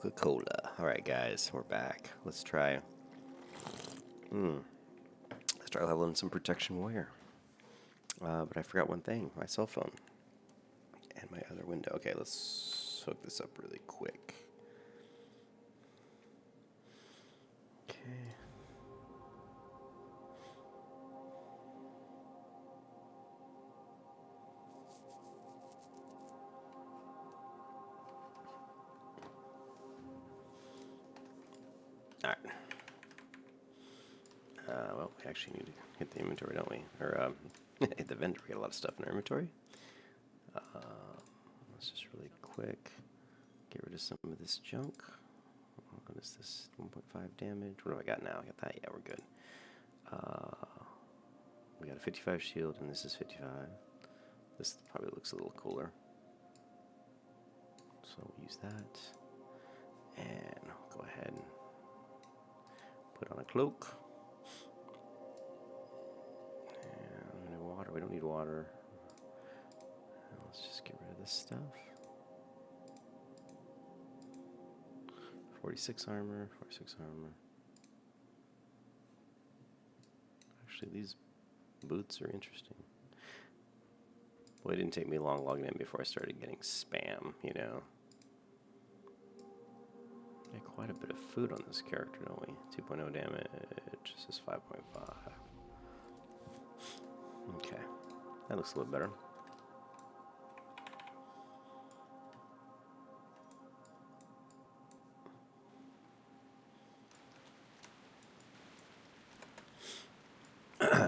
Coca-Cola. Alright guys, we're back. Let's try leveling some Protection Warrior. But I forgot one thing, my cell phone. And my other window. Okay, let's hook this up really quick. Okay. Alright. Well, we actually need to hit the inventory, don't we? Or, hit the vendor. We got a lot of stuff in our inventory. Let's just really quick get rid of some of this junk. What is this? 1.5 damage. What do I got now? I got that. Yeah, we're good. We got a 55 shield, and this is 55. This probably looks a little cooler. So we'll use that. And I'll go ahead and put on a cloak. And no water. We don't need water. And let's just get rid of this stuff. 46 armor, 46 armor. Actually, these boots are interesting. Boy, it didn't take me long logging in before I started getting spam, you know. Got quite a bit of food on this character, don't we? 2.0 damage, this is 5.5. Okay, that looks a little better.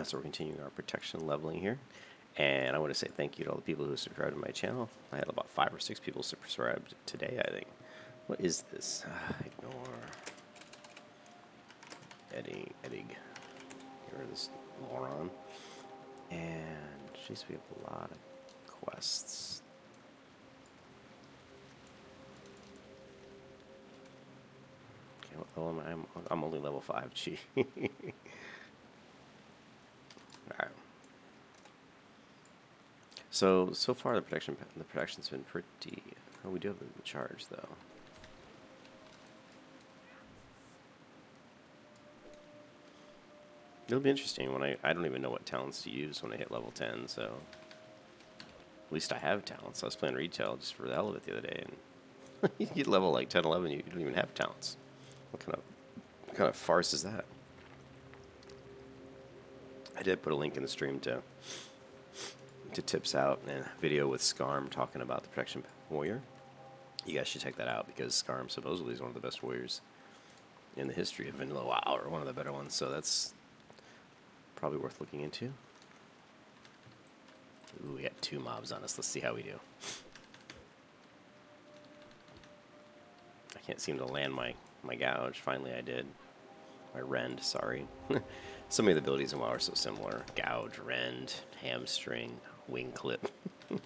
So we're continuing our protection leveling here. And I want to say thank you to all the people who subscribed to my channel. I had about 5 or 6 people subscribed today, I think. What is this? Ignore. Eddie. Get rid of this moron. And, jeez, we have a lot of quests. Okay, what level am I? I'm only level 5. Gee. Alright. So far the protection's been pretty. Oh, we do have the charge though. It'll be interesting when I don't even know what talents to use when I hit level 10. So at least I have talents. I was playing retail just for the hell of it the other day, and you get level like 10, 11, you don't even have talents. What kind of farce is that? I did put a link in the stream to Tips Out and a video with Skarm talking about the Protection Warrior. You guys should check that out because Skarm supposedly is one of the best warriors in the history of Vanilla WoW, or one of the better ones, so that's probably worth looking into. Ooh, we got 2 mobs on us. Let's see how we do. I can't seem to land my gouge. Finally I did. My rend, sorry. So many of the abilities in WoW are so similar. Gouge, rend, hamstring, wing clip. Okay.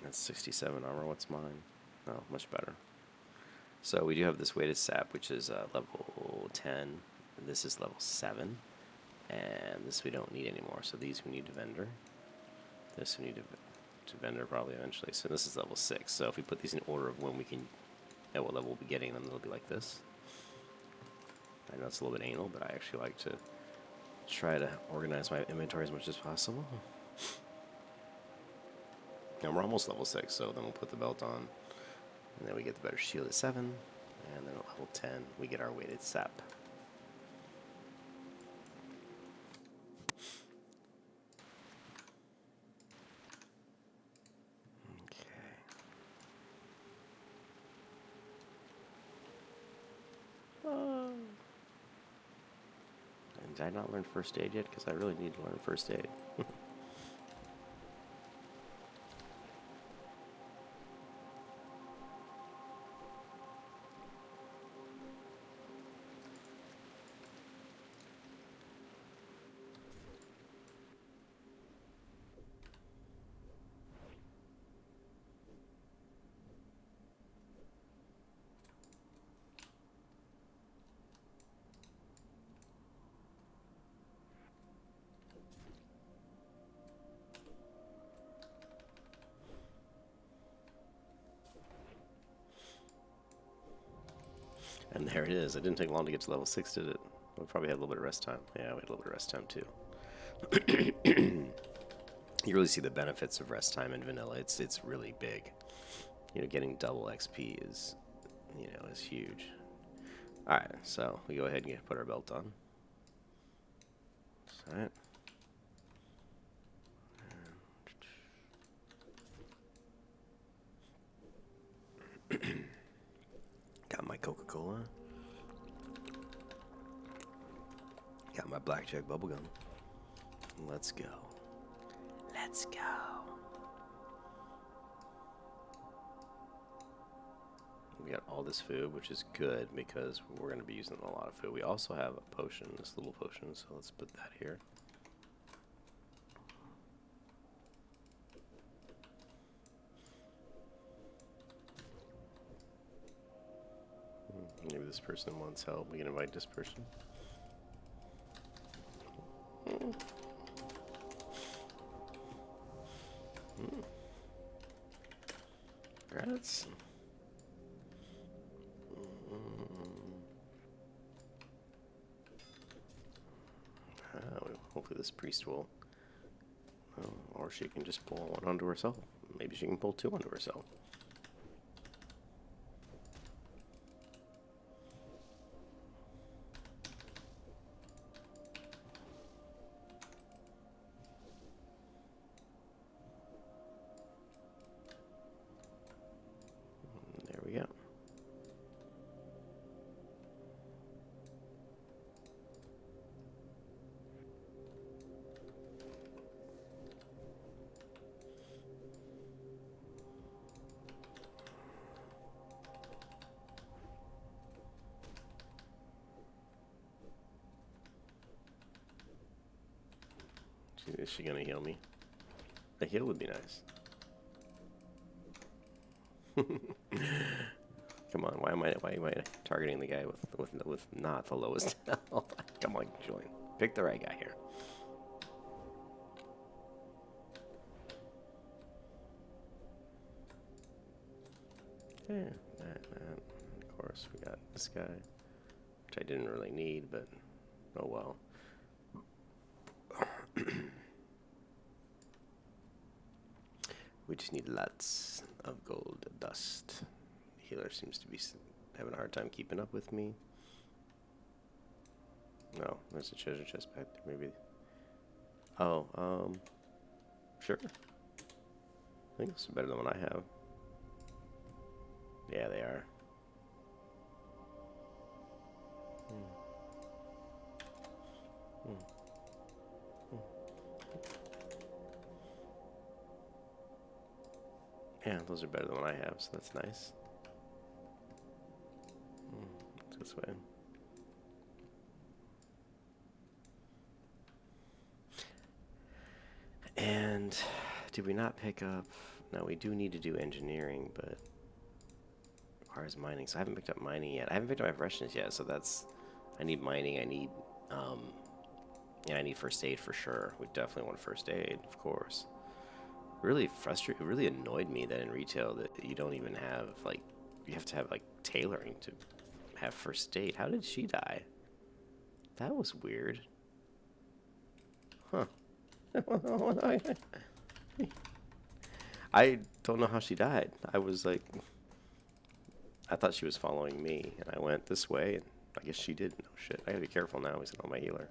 That's 67 armor. What's mine? Oh, much better. So we do have this weighted sap, which is level 10. This is level 7. And this we don't need anymore. So these we need to vendor. This we need to vendor probably eventually. So this is level 6. So if we put these in order of when we can, at what level we'll be getting them, it'll be like this. I know it's a little bit anal, but I actually like to try to organize my inventory as much as possible. And we're almost level 6, so then we'll put the belt on. And then we get the better shield at 7. And then at level 10, we get our weighted sap. Did I not learn first aid yet? Because I really need to learn first aid. there it is. It didn't take long to get to level 6, did it? We probably had a little bit of rest time. Yeah, we had a little bit of rest time too. You really see the benefits of rest time in vanilla. It's really big. You know, getting double XP is, you know, is huge. All right, so we go ahead and put our belt on. All right. Got my Coca-Cola. Got my blackjack bubblegum. Let's go. Let's go. We got all this food, which is good because we're going to be using a lot of food. We also have a potion, this little potion, so let's put that here. Maybe this person wants help. We can invite this person. Congrats. Hopefully this priest will. Or she can just pull one onto herself. Maybe she can pull two onto herself. There we go. Is she gonna heal me? A heal would be nice. Come on, why am I targeting the guy with not the lowest health? Come on, Julian, pick the right guy here. Yeah, that. Of course, we got this guy, which I didn't really need, but oh well. We just need lots of gold dust. The healer seems to be having a hard time keeping up with me. No, there's a treasure chest back there, maybe. Oh, sure. I think this is better than what I have. Yeah, they are. Yeah, those are better than what I have, so that's nice. This way. And did we not pick up? No, we do need to do engineering, but requires mining. So I haven't picked up mining yet. I haven't picked up my freshness yet, so that's. I need mining. I need. Yeah, I need first aid for sure. We definitely want first aid, of course. Really frustrated. It really annoyed me that in retail that you don't even have like. You have to have like tailoring to have first aid. How did she die? That was weird. Huh. I don't know how she died. I was like, I thought she was following me, and I went this way, and I guess she did. No shit. I gotta be careful now. He's on my healer.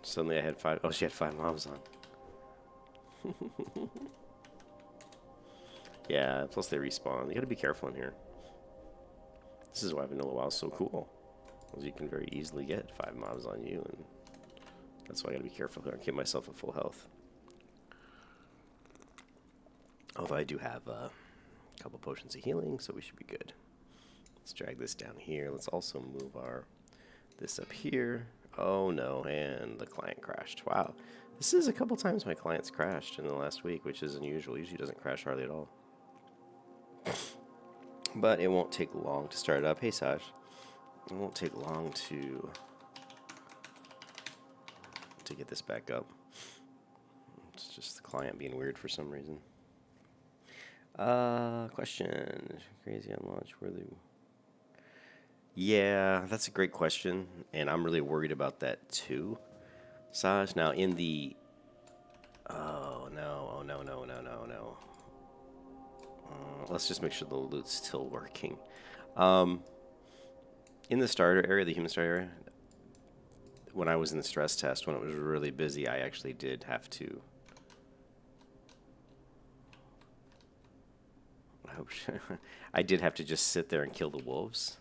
Suddenly I had 5. Oh, she had 5 mobs on. Yeah, plus they respawn. You gotta be careful in here. This is why Vanilla WoW is so cool. Because you can very easily get 5 mobs on you, and that's why I gotta be careful here. I keep myself at full health. Although I do have a couple potions of healing, so we should be good. Let's drag this down here. Let's also move this up here. Oh no, and the client crashed. Wow. This is a couple times my client's crashed in the last week, which is unusual. Usually doesn't crash hardly at all. But it won't take long to start up. Hey, Saj. It won't take long to get this back up. It's just the client being weird for some reason. Question. Crazy on launch. Where they? Yeah, that's a great question, and I'm really worried about that too, Saj. Now in the. Oh no! Oh no! No! No! No! No! Let's just make sure the loot's still working. In the starter area, the human starter area, when I was in the stress test, when it was really busy, I actually did have to. I did have to just sit there and kill the wolves.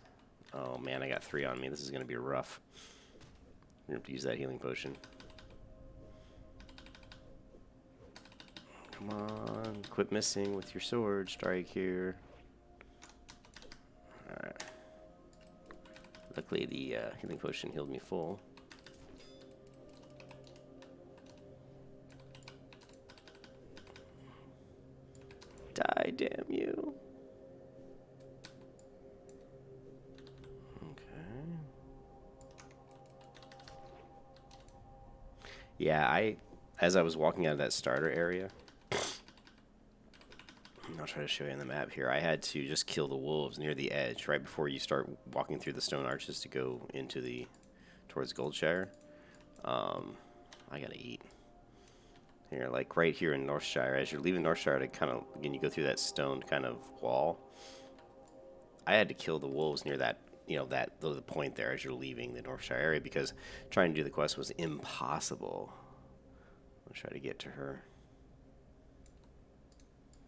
Oh man, I got 3 on me. This is going to be rough. I'm going to have to use that healing potion. Come on, quit missing with your sword strike here. Alright. Luckily the healing potion healed me full. Die, damn you. Okay. Yeah, as I was walking out of that starter area, I'll try to show you on the map here. I had to just kill the wolves near the edge right before you start walking through the stone arches to go into towards Goldshire. I gotta eat. Here, like right here in Northshire, as you're leaving Northshire to kind of, again, you go through that stone kind of wall. I had to kill the wolves near that, the point there as you're leaving the Northshire area because trying to do the quest was impossible. I'll try to get to her.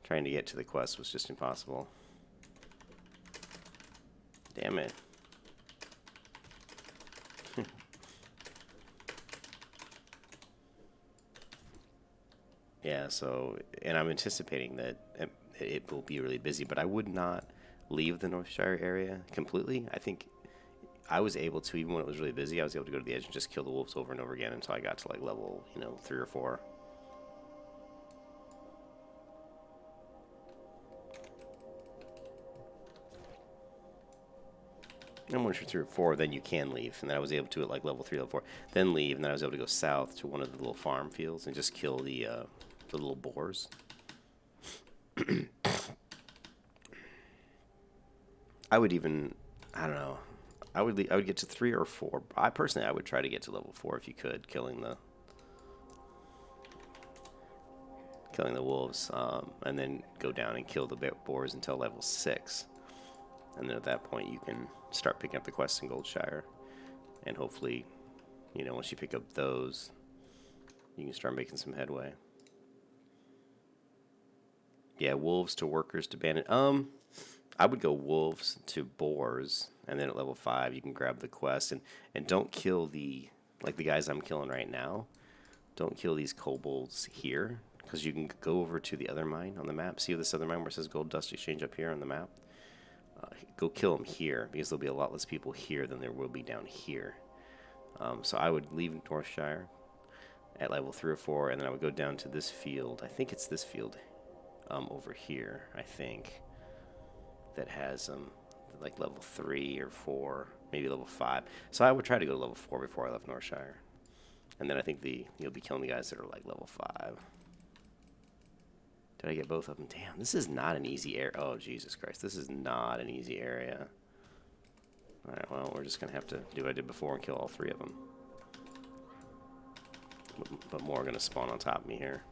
Trying to get to the quest was just impossible. Damn it. Yeah, so, and I'm anticipating that it will be really busy, but I would not leave the Northshire area completely. I think I was able to, even when it was really busy, I was able to go to the edge and just kill the wolves over and over again until I got to like level, 3 or 4. And once you're through 4, then you can leave. And then I was able to at like level 3, level 4, then leave, and then I was able to go south to one of the little farm fields and just kill the little boars. I would even, I don't know, I would get to 3 or 4. I personally, I would try to get to level 4 if you could, killing the wolves, and then go down and kill the boars until level 6. And then at that point, you can start picking up the quests in Goldshire. And hopefully, once you pick up those, you can start making some headway. Yeah, wolves to workers to bandit. I would go wolves to boars. And then at level 5, you can grab the quest. And don't kill the guys I'm killing right now. Don't kill these kobolds here. Because you can go over to the other mine on the map. See this other mine where it says Gold Dust Exchange up here on the map? Go kill them here, because there'll be a lot less people here than there will be down here. So I would leave Northshire at level 3 or 4, and then I would go down to this field. I think it's this field over here, I think, that has like level 3 or 4, maybe level 5. So I would try to go to level 4 before I left Northshire. And then I think you'll be killing the guys that are like level 5. Did I get both of them? Damn, this is not an easy area. Oh, Jesus Christ. This is not an easy area. Alright, well, we're just going to have to do what I did before and kill all 3 of them. But more are going to spawn on top of me here.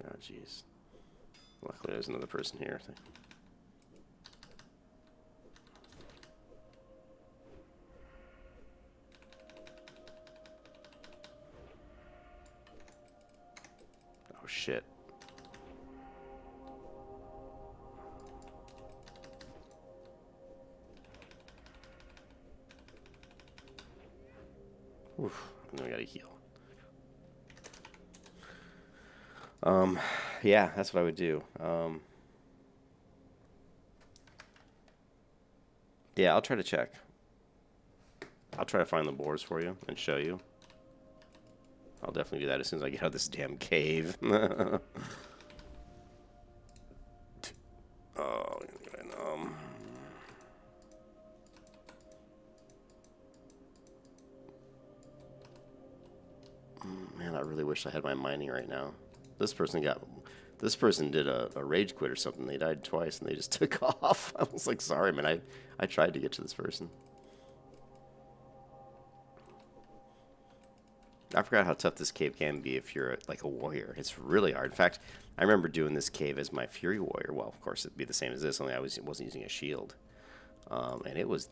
Oh, jeez. Luckily, there's another person here. Oh, shit. Oof. And then we gotta heal. Yeah, that's what I would do. Yeah, I'll try to check. I'll try to find the boars for you and show you. I'll definitely do that as soon as I get out of this damn cave. Oh, I really wish I had my mining right now. This person did a rage quit or something. They died twice and they just took off. I was like, sorry, man. I tried to get to this person. I forgot how tough this cave can be if you're like a warrior. It's really hard. In fact, I remember doing this cave as my Fury Warrior. Well, of course, it'd be the same as this, only I wasn't using a shield. And it was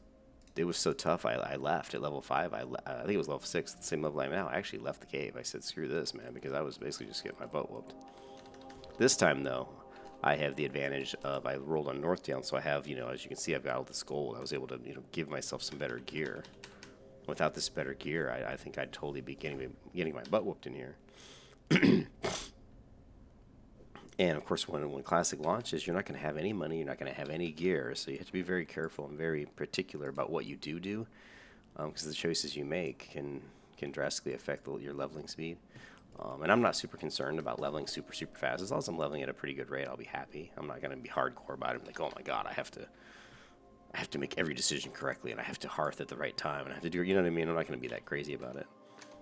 so tough. I left at level 5. I think it was level 6, the same level I'm now. I actually left the cave. I said, screw this, man, because I was basically just getting my butt whooped. This time, though, I have the advantage of I rolled on Northdale, so I have, as you can see, I've got all this gold. I was able to, give myself some better gear. Without this better gear, I think I'd totally be getting my butt whooped in here. And, of course, when Classic launches, you're not going to have any money. You're not going to have any gear. So you have to be very careful and very particular about what you do. Because the choices you make can drastically affect your leveling speed. And I'm not super concerned about leveling super fast. As long as I'm leveling at a pretty good rate, I'll be happy. I'm not going to be hardcore about it. I'm like, oh, my God, I have to make every decision correctly, and I have to hearth at the right time, and I have to do, you know what I mean? I'm not going to be that crazy about it.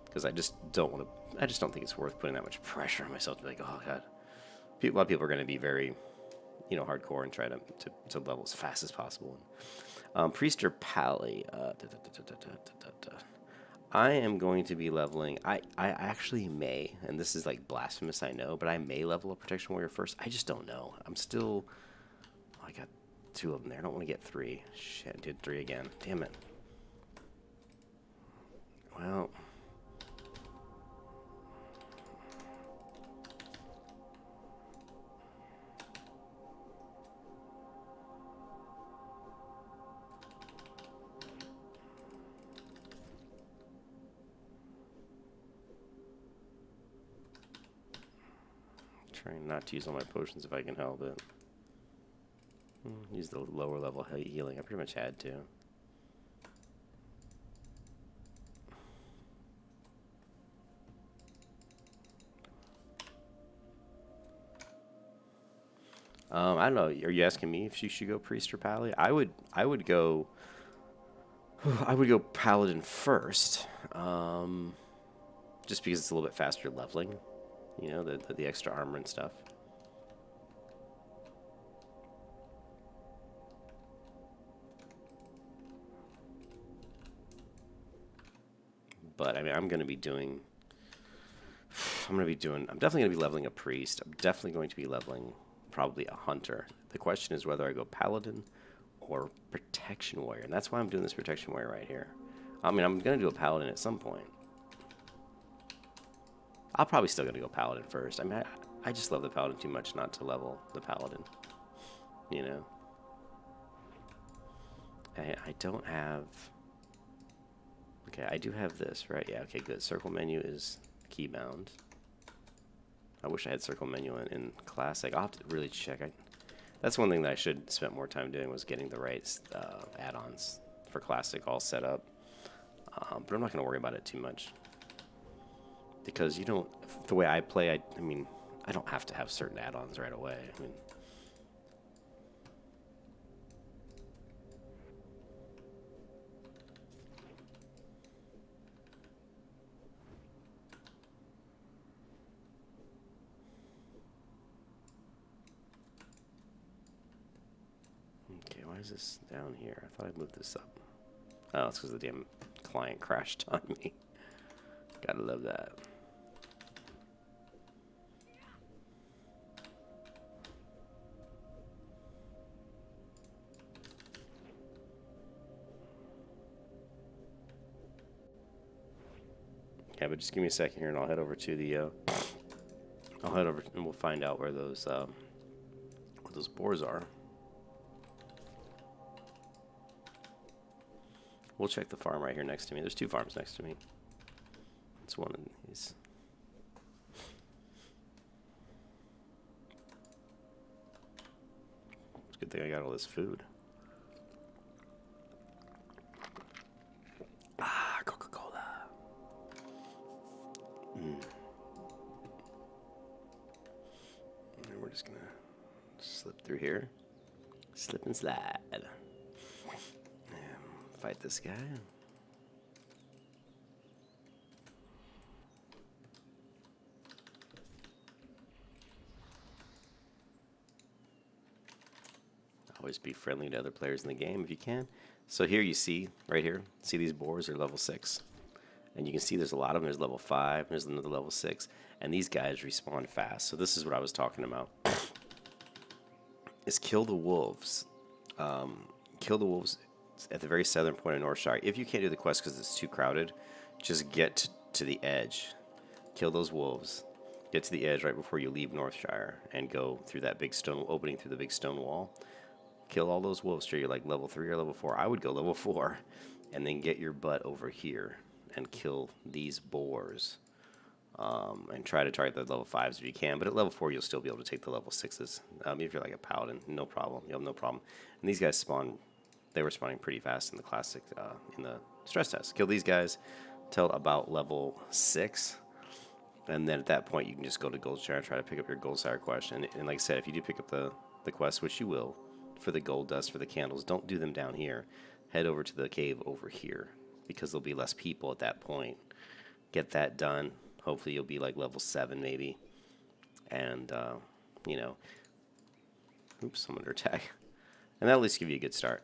Because I just don't think it's worth putting that much pressure on myself to be like, oh, God. A lot of people are going to be very, hardcore and try to level as fast as possible. Priest or Pally. I am going to be leveling. I actually may, and this is like blasphemous, I know, but I may level a Protection Warrior first. I just don't know. I'm still. Oh, I got 2 of them there. I don't want to get 3. Shit, I did 3 again. Damn it. Well. Trying not to use all my potions if I can help it. Use the lower level healing. I pretty much had to. I don't know. Are you asking me if you should go Priest or Pally? I would go. I would go Paladin first, just because it's a little bit faster leveling. The extra armor and stuff. But I mean, I'm definitely going to be leveling a priest. I'm definitely going to be leveling probably a hunter. The question is whether I go Paladin or Protection Warrior, and that's why I'm doing this Protection Warrior right here. I mean, I'm going to do a Paladin at some point. I'll probably still going to go Paladin first. I mean, I just love the Paladin too much not to level the Paladin. I don't have... Okay, I do have this, right? Yeah, okay, good. Circle menu is keybound. I wish I had circle menu in Classic. I'll have to really check. That's one thing that I should spend more time doing, was getting the right add-ons for Classic all set up. But I'm not going to worry about it too much. Because the way I play, I mean, I don't have to have certain add-ons right away. I mean, okay, why is this down here? I thought I moved this up. Oh, it's because the damn client crashed on me. Gotta love that. Yeah, but just give me a second here, and I'll head over to the. I'll head over and we'll find out where those boars are. We'll check the farm right here next to me. There's 2 farms next to me. It's one of these. It's a good thing I got all this food. Ah, Coca-Cola. And we're just gonna slip through here. Slip and slide. And fight this guy. Always be friendly to other players in the game if you can. So here you see, right here, see these boars are level 6. And you can see there's a lot of them. There's level 5, there's another level 6. And these guys respawn fast. So this is what I was talking about. Is kill the wolves. Kill the wolves at the very southern point of Northshire. If you can't do the quest because it's too crowded, just get to the edge. Kill those wolves. Get to the edge right before you leave Northshire and go through that big stone opening through the big stone wall. Kill all those wolves. Sure, you're like level 3 or level 4. I would go level 4 and then get your butt over here and kill these boars. And try to target the level 5s if you can. But at level 4, you'll still be able to take the level 6s. If you're like a paladin, no problem. You'll have no problem. And these guys spawn. They were spawning pretty fast in the classic, in the stress test. Kill these guys till about level 6. And then at that point, you can just go to Goldshire and try to pick up your Goldsire quest. And like I said, if you do pick up the quest, which you will, for the gold dust, for the candles, don't do them down here. Head over to the cave over here, because there'll be less people at that point. Get that done. Hopefully you'll be like level 7 maybe. And, you know, oops, I'm under attack. And that'll at least give you a good start.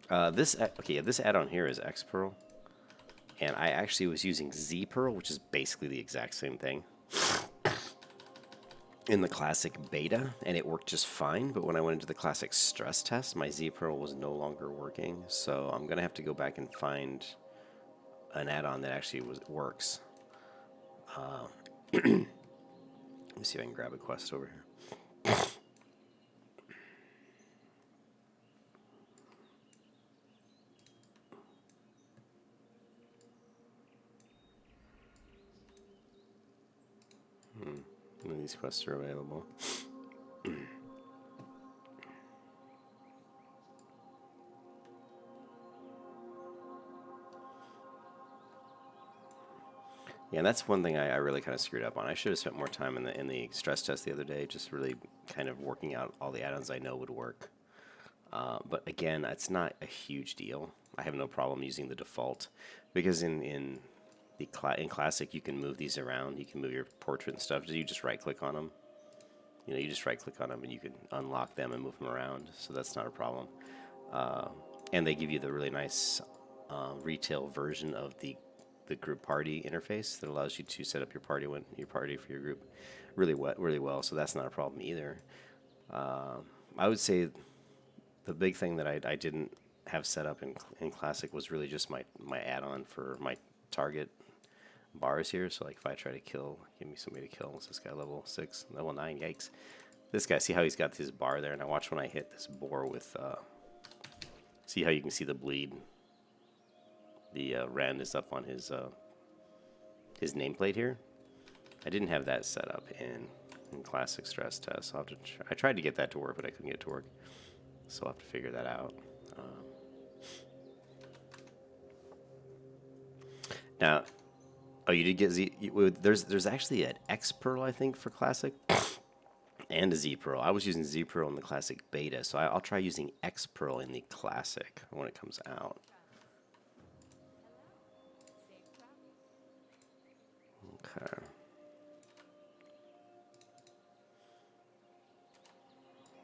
This add-on here is X Pearl. And I actually was using Z Pearl, which is basically the exact same thing, in the classic beta, and it worked just fine. But when I went into the classic stress test, my Z Pearl was no longer working. So I'm going to have to go back and find an add-on that actually works. Let me see if I can grab a quest over here. None of these quests are available. Yeah, and that's one thing I really kind of screwed up on. I should have spent more time in the stress test the other day, just really kind of working out all the add-ons I know would work. But again, it's not a huge deal. I have no problem using the default, because in Classic you can move these around. You can move your portrait and stuff. You just right-click on them. You know, you just right-click on them and you can unlock them and move them around. So that's not a problem. And they give you the really nice retail version of the group party interface that allows you to set up your party for your group really well. So that's not a problem either. I would say the big thing that I didn't have set up in Classic was really just my add-on for my target bars here. So like if I try to give me somebody to kill. What's this guy, level 6, level 9? Yikes! This guy, see how he's got this bar there? And I watch when I hit this boar with. See how you can see the bleed. The rend is up on his nameplate here. I didn't have that set up in Classic stress test. So I'll have to I tried to get that to work, but I couldn't get it to work. So I'll have to figure that out. Now, you did get Z. There's actually an X Pearl, I think, for Classic, and a Z Pearl. I was using Z Pearl in the Classic beta, so I'll try using X Pearl in the Classic when it comes out. Okay.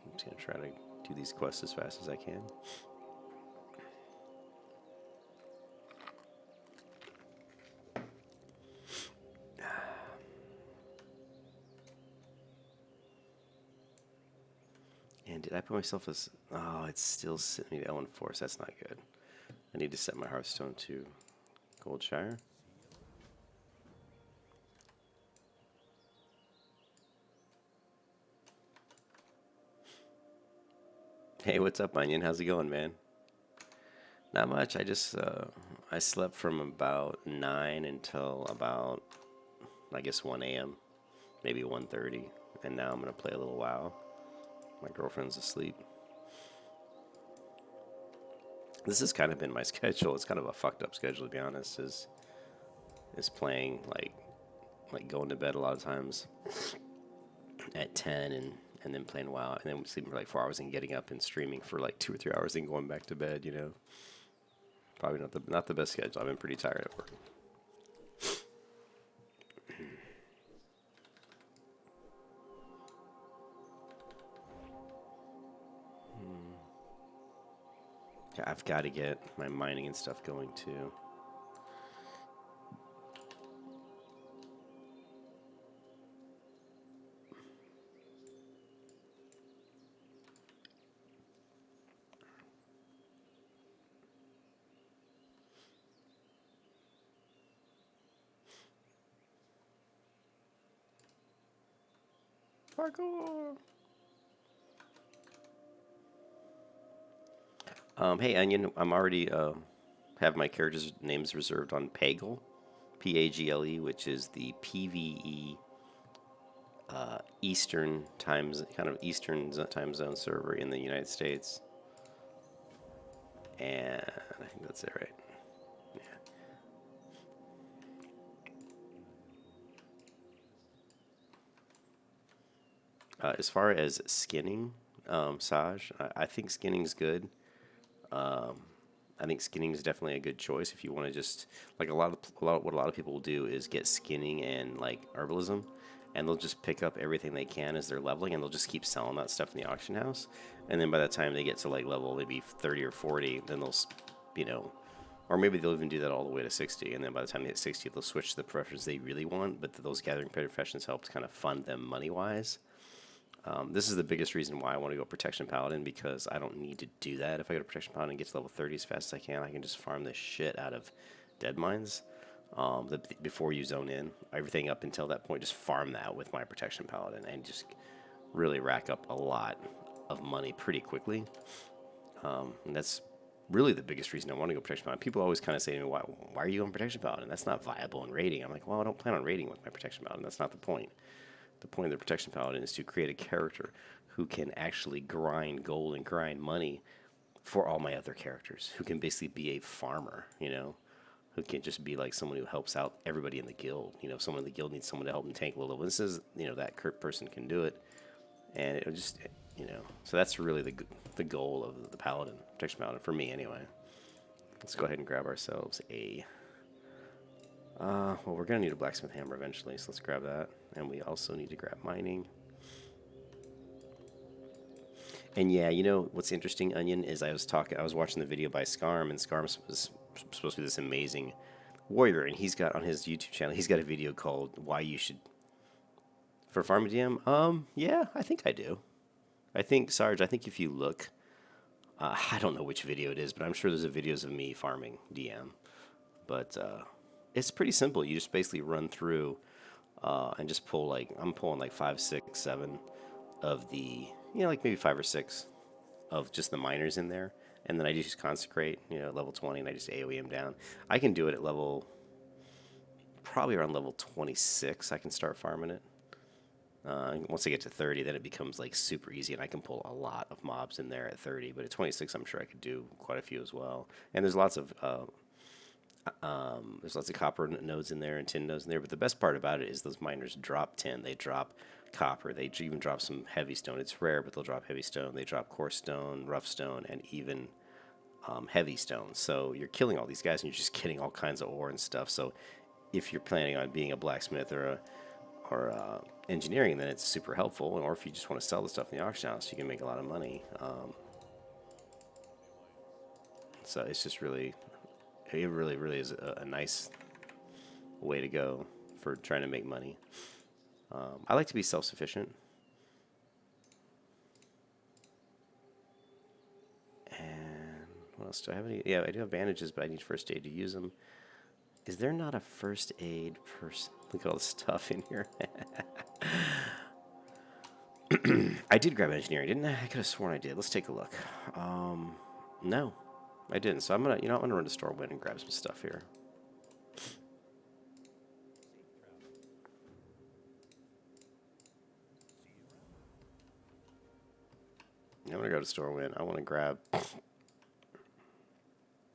I'm just gonna try to do these quests as fast as I can. And did I put myself as... Oh, it's still sitting me to L1 Force. That's not good. I need to set my Hearthstone to Goldshire. Hey, what's up, Onion? How's it going, man? Not much. I just... I slept from about 9 until about, I guess, 1 a.m. Maybe 1:30. And now I'm going to play a little WoW. My girlfriend's asleep. This has kind of been my schedule. It's kind of a fucked up schedule, to be honest. Is playing like going to bed a lot of times at 10 and then playing WoW and then sleeping for like 4 hours and getting up and streaming for like 2 or 3 hours and going back to bed. You know, probably not the best schedule. I've been pretty tired at work. got to get my mining and stuff going too. Parkour. Hey Onion, I'm already have my characters' names reserved on Pagle, Pagle, which is the PVE Eastern times, kind of Eastern time zone server in the United States, and I think that's it, right? As far as skinning, Saj, I think skinning's good. I think skinning is definitely a good choice if you want to just like what a lot of people will do is get skinning and like herbalism, and they'll just pick up everything they can as they're leveling, and they'll just keep selling that stuff in the auction house, and then by the time they get to like level maybe 30 or 40, then they'll, you know, or maybe they'll even do that all the way to 60, and then by the time they hit 60, they'll switch to the professions they really want. But those gathering professions help kind of fund them money wise. This is the biggest reason why I want to go Protection Paladin, because I don't need to do that. If I go to Protection Paladin and get to level 30 as fast as I can just farm the shit out of dead mines. Before you zone in, everything up until that point, just farm that with my Protection Paladin and just really rack up a lot of money pretty quickly. And that's really the biggest reason I want to go Protection Paladin. People always kind of say to me, why are you going Protection Paladin? That's not viable in raiding. I'm like, well, I don't plan on raiding with my Protection Paladin. That's not the point. The point of the Protection Paladin is to create a character who can actually grind gold and grind money for all my other characters, who can basically be a farmer, you know, who can just be like someone who helps out everybody in the guild. You know, if someone in the guild needs someone to help them tank low level instances, you know, that person can do it. And it'll just, you know, so that's really the goal of the Paladin, Protection Paladin, for me anyway. Let's go ahead and grab ourselves a... well, we're going to need a blacksmith hammer eventually, so let's grab that. And we also need to grab mining. And yeah, you know what's interesting, Onion, is I was watching the video by Skarm, and Skarm was supposed to be this amazing warrior, and he's got on his YouTube channel, he's got a video called Why You Should... For Farm DM? Yeah, I think I do. I think, Sarge, I think if you look... I don't know which video it is, but I'm sure there's videos of me farming DM. But, it's pretty simple. You just basically run through and just pull, like, I'm pulling like 5, 6, 7 of the, you know, like maybe 5 or 6 of just the miners in there. And then I just consecrate, you know, level 20, and I just AoE them down. I can do it at level, probably around level 26, I can start farming it. Once I get to 30, then it becomes like super easy, and I can pull a lot of mobs in there at 30. But at 26, I'm sure I could do quite a few as well. And there's lots of copper nodes in there and tin nodes in there, but the best part about it is those miners drop tin, they drop copper, they even drop some heavy stone. It's rare, but they'll drop heavy stone. They drop coarse stone, rough stone, and even heavy stone. So you're killing all these guys, and you're just getting all kinds of ore and stuff. So if you're planning on being a blacksmith or engineering, then it's super helpful. Or if you just want to sell the stuff in the auction house, you can make a lot of money. So it's just really... It really, really is a nice way to go for trying to make money. I like to be self-sufficient. And what else do I have? Yeah, I do have bandages, but I need first aid to use them. Is there not a first aid person? Look at all the stuff in here. I did grab engineering, didn't I? I could have sworn I did. Let's take a look. No. I didn't, so I'm gonna run to Stormwind and grab some stuff here. I'm gonna go to Stormwind. I want to grab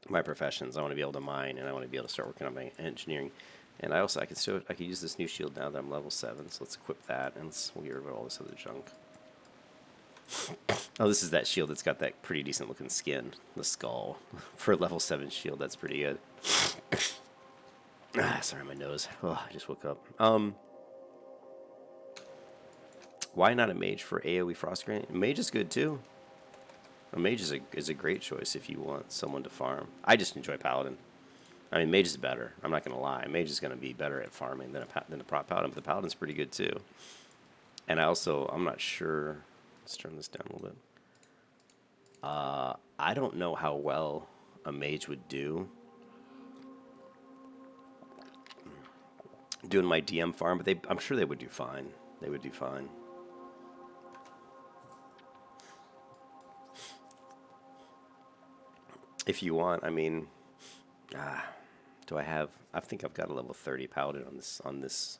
my professions. I want to be able to mine, and I want to be able to start working on my engineering. And I could use this new shield now that I'm level 7. So let's equip that, and we'll get rid of all this other junk. Oh, this is that shield that's got that pretty decent looking skin. The skull. For a level 7 shield, that's pretty good. Sorry, my nose. Oh, I just woke up. Why not a mage for AoE Frost Granite? Mage is good too. A mage is a great choice if you want someone to farm. I just enjoy paladin. I mean, mage is better. I'm not gonna lie. Mage is gonna be better at farming than a prot paladin, but the paladin's pretty good too. And I'm not sure. Let's turn this down a little bit. I don't know how well a mage would do doing my DM farm, but I'm sure they would do fine. They would do fine. If you want, I mean, do I have? I think I've got a level 30 paladin on this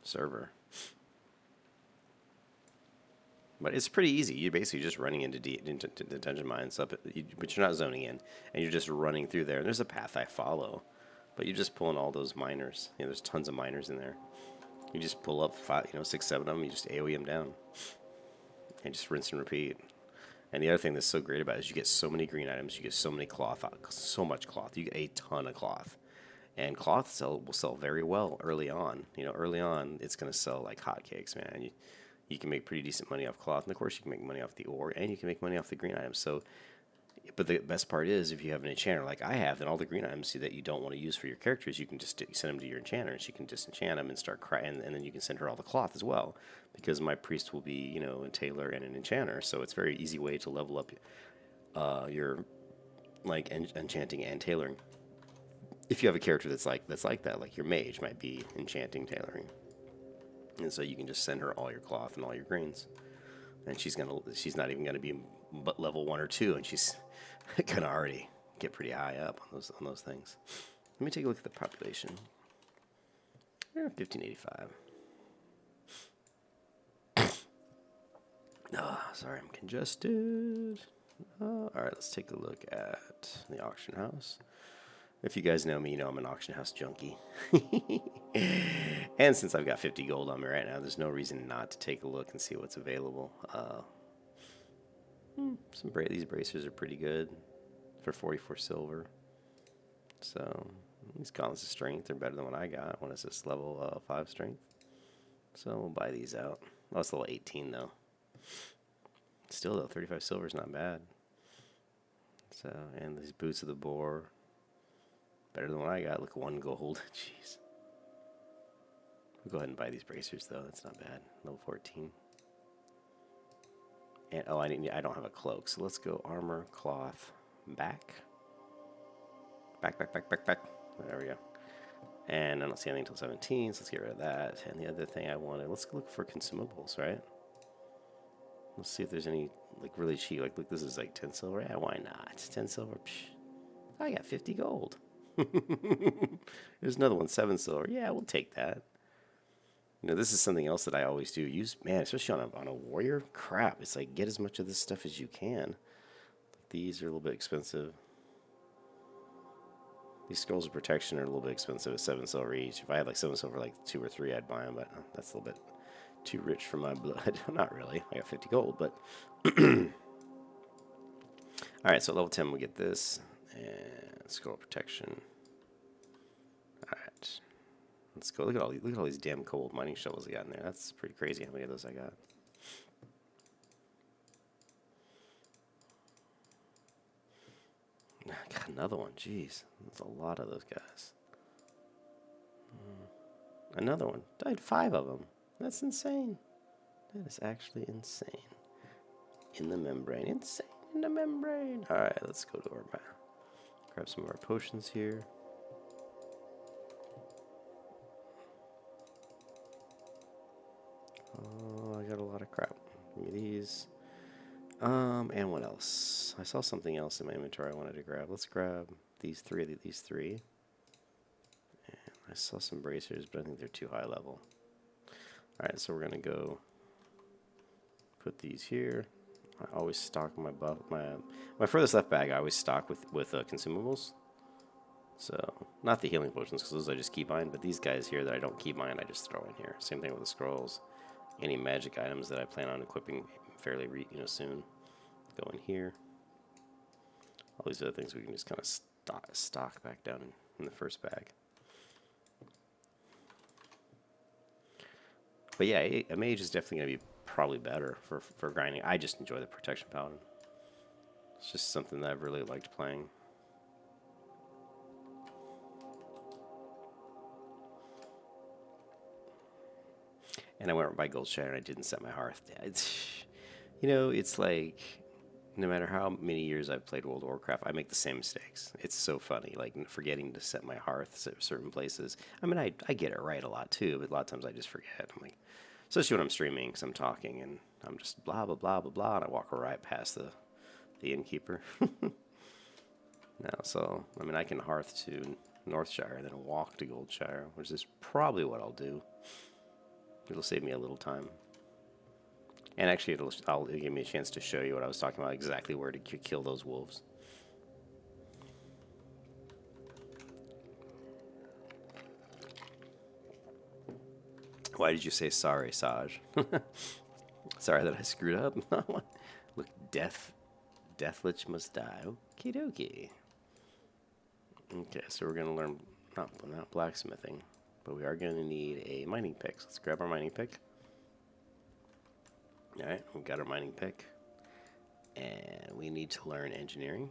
server. But it's pretty easy. You're basically just running into the dungeon mines but you're not zoning in, and you're just running through there. And there's a path I follow, but you're just pulling all those miners. You know, there's tons of miners in there. You just pull up 6, 7 of them. You just AOE them down, and just rinse and repeat. And the other thing that's so great about it is you get so many green items. You get so many cloth, so much cloth. You get a ton of cloth, and cloth will sell very well early on. You know, early on it's going to sell like hotcakes, man. You can make pretty decent money off cloth, and of course you can make money off the ore, and you can make money off the green items. So, but the best part is if you have an enchanter like I have, then all the green items that you don't want to use for your characters, you can just send them to your enchanter, and she can disenchant them and start crying, and then you can send her all the cloth as well, because my priest will be, you know, a tailor and an enchanter. So it's a very easy way to level up your like enchanting and tailoring. If you have a character that's like that, like your mage might be enchanting, tailoring. And so you can just send her all your cloth and all your greens, and she's not even gonna be but level 1 or 2, and she's gonna already get pretty high up on those things. Let me take a look at the population. 1585. Sorry, I'm congested. All right, let's take a look at the auction house. If you guys know me, you know I'm an auction house junkie. And since I've got 50 gold on me right now, there's no reason not to take a look and see what's available. These bracers are pretty good for 44 silver. So these gauntlets of strength are better than what I got. What is this, level 5 strength? So we'll buy these out. Oh, it's level 18 though. Still though, 35 silver is not bad. So, and these boots of the boar, better than what I got. Look, 1 gold. Jeez. We'll go ahead and buy these bracers though. That's not bad. Level 14. And I don't have a cloak, so let's go armor, cloth, back. Back. There we go. And I don't see anything until 17, so let's get rid of that. And the other thing I wanted, let's look for consumables, right? Let's see if there's any like really cheap. Like, look, this is like 10 silver. Yeah, why not? 10 silver. Psh, I got 50 gold. There's another one, 7 silver. Yeah, we'll take that. You know, this is something else that I always do. Especially on a warrior. Crap, it's like get as much of this stuff as you can. These are a little bit expensive. These scrolls of protection are a little bit expensive at 7 silver each. If I had like 7 silver, like 2 or 3, I'd buy them. But that's a little bit too rich for my blood. Not really. I got 50 gold, but all right. So at level 10, we'll get this and scroll protection. All right. Let's go. Look at all these damn gold mining shovels I got in there. That's pretty crazy how many of those I got. I got another one. Jeez, that's a lot of those guys. Another one. I had 5 of them. That's insane. That is actually insane. In the membrane. Insane in the membrane. All right, let's go to our map. Grab some of our potions here. Oh, I got a lot of crap. Give me these. And what else? I saw something else in my inventory I wanted to grab. Let's grab these three. And I saw some bracers, but I think they're too high level. Alright, so we're gonna go put these here. I always stock my furthest left bag. I always stock with consumables. So not the healing potions, because those I just keep buying, but these guys here that I don't keep buying, I just throw in here. Same thing with the scrolls. Any magic items that I plan on equipping fairly soon go in here. All these other things we can just kind of stock back down in the first bag. But yeah, a mage is definitely going to be probably better for grinding. I just enjoy the protection paladin. It's just something that I've really liked playing. And I went by Goldshire and I didn't set my hearth. You know, it's like no matter how many years I've played World of Warcraft, I make the same mistakes. It's so funny, like forgetting to set my hearth at certain places. I mean, I get it right a lot too, but a lot of times I just forget. I'm like, especially when I'm streaming, because I'm talking and I'm just blah, blah, blah, blah, blah, and I walk right past the innkeeper. No, so, I mean, I can hearth to Northshire and then walk to Goldshire, which is probably what I'll do. It'll save me a little time. And actually, it'll give me a chance to show you what I was talking about, exactly where to kill those wolves. Why did you say sorry, Saj? Sorry that I screwed up. Look, Deathlich must die. Okie dokie. Okay, so we're going to learn, not blacksmithing, but we are going to need a mining pick. So let's grab our mining pick. Alright, we've got our mining pick. And we need to learn engineering.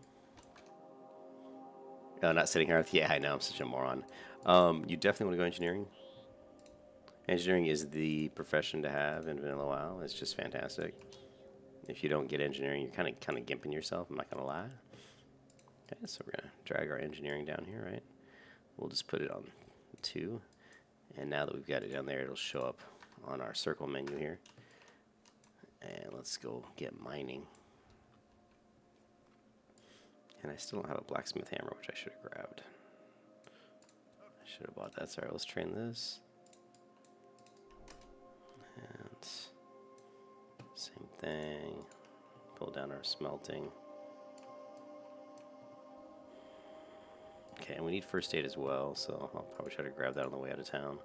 Oh, not setting hearth? Yeah, I know, I'm such a moron. You definitely want to go engineering. Engineering is the profession to have in Vanilla WoW. It's just fantastic. If you don't get engineering, you're kind of gimping yourself, I'm not going to lie. Okay, so we're going to drag our engineering down here, right? We'll just put it on 2. And now that we've got it down there, it'll show up on our circle menu here. And let's go get mining. And I still don't have a blacksmith hammer, which I should have grabbed. I should have bought that. Sorry, let's train this. And same thing. Pull down our smelting. Okay, and we need first aid as well, so I'll probably try to grab that on the way out of town.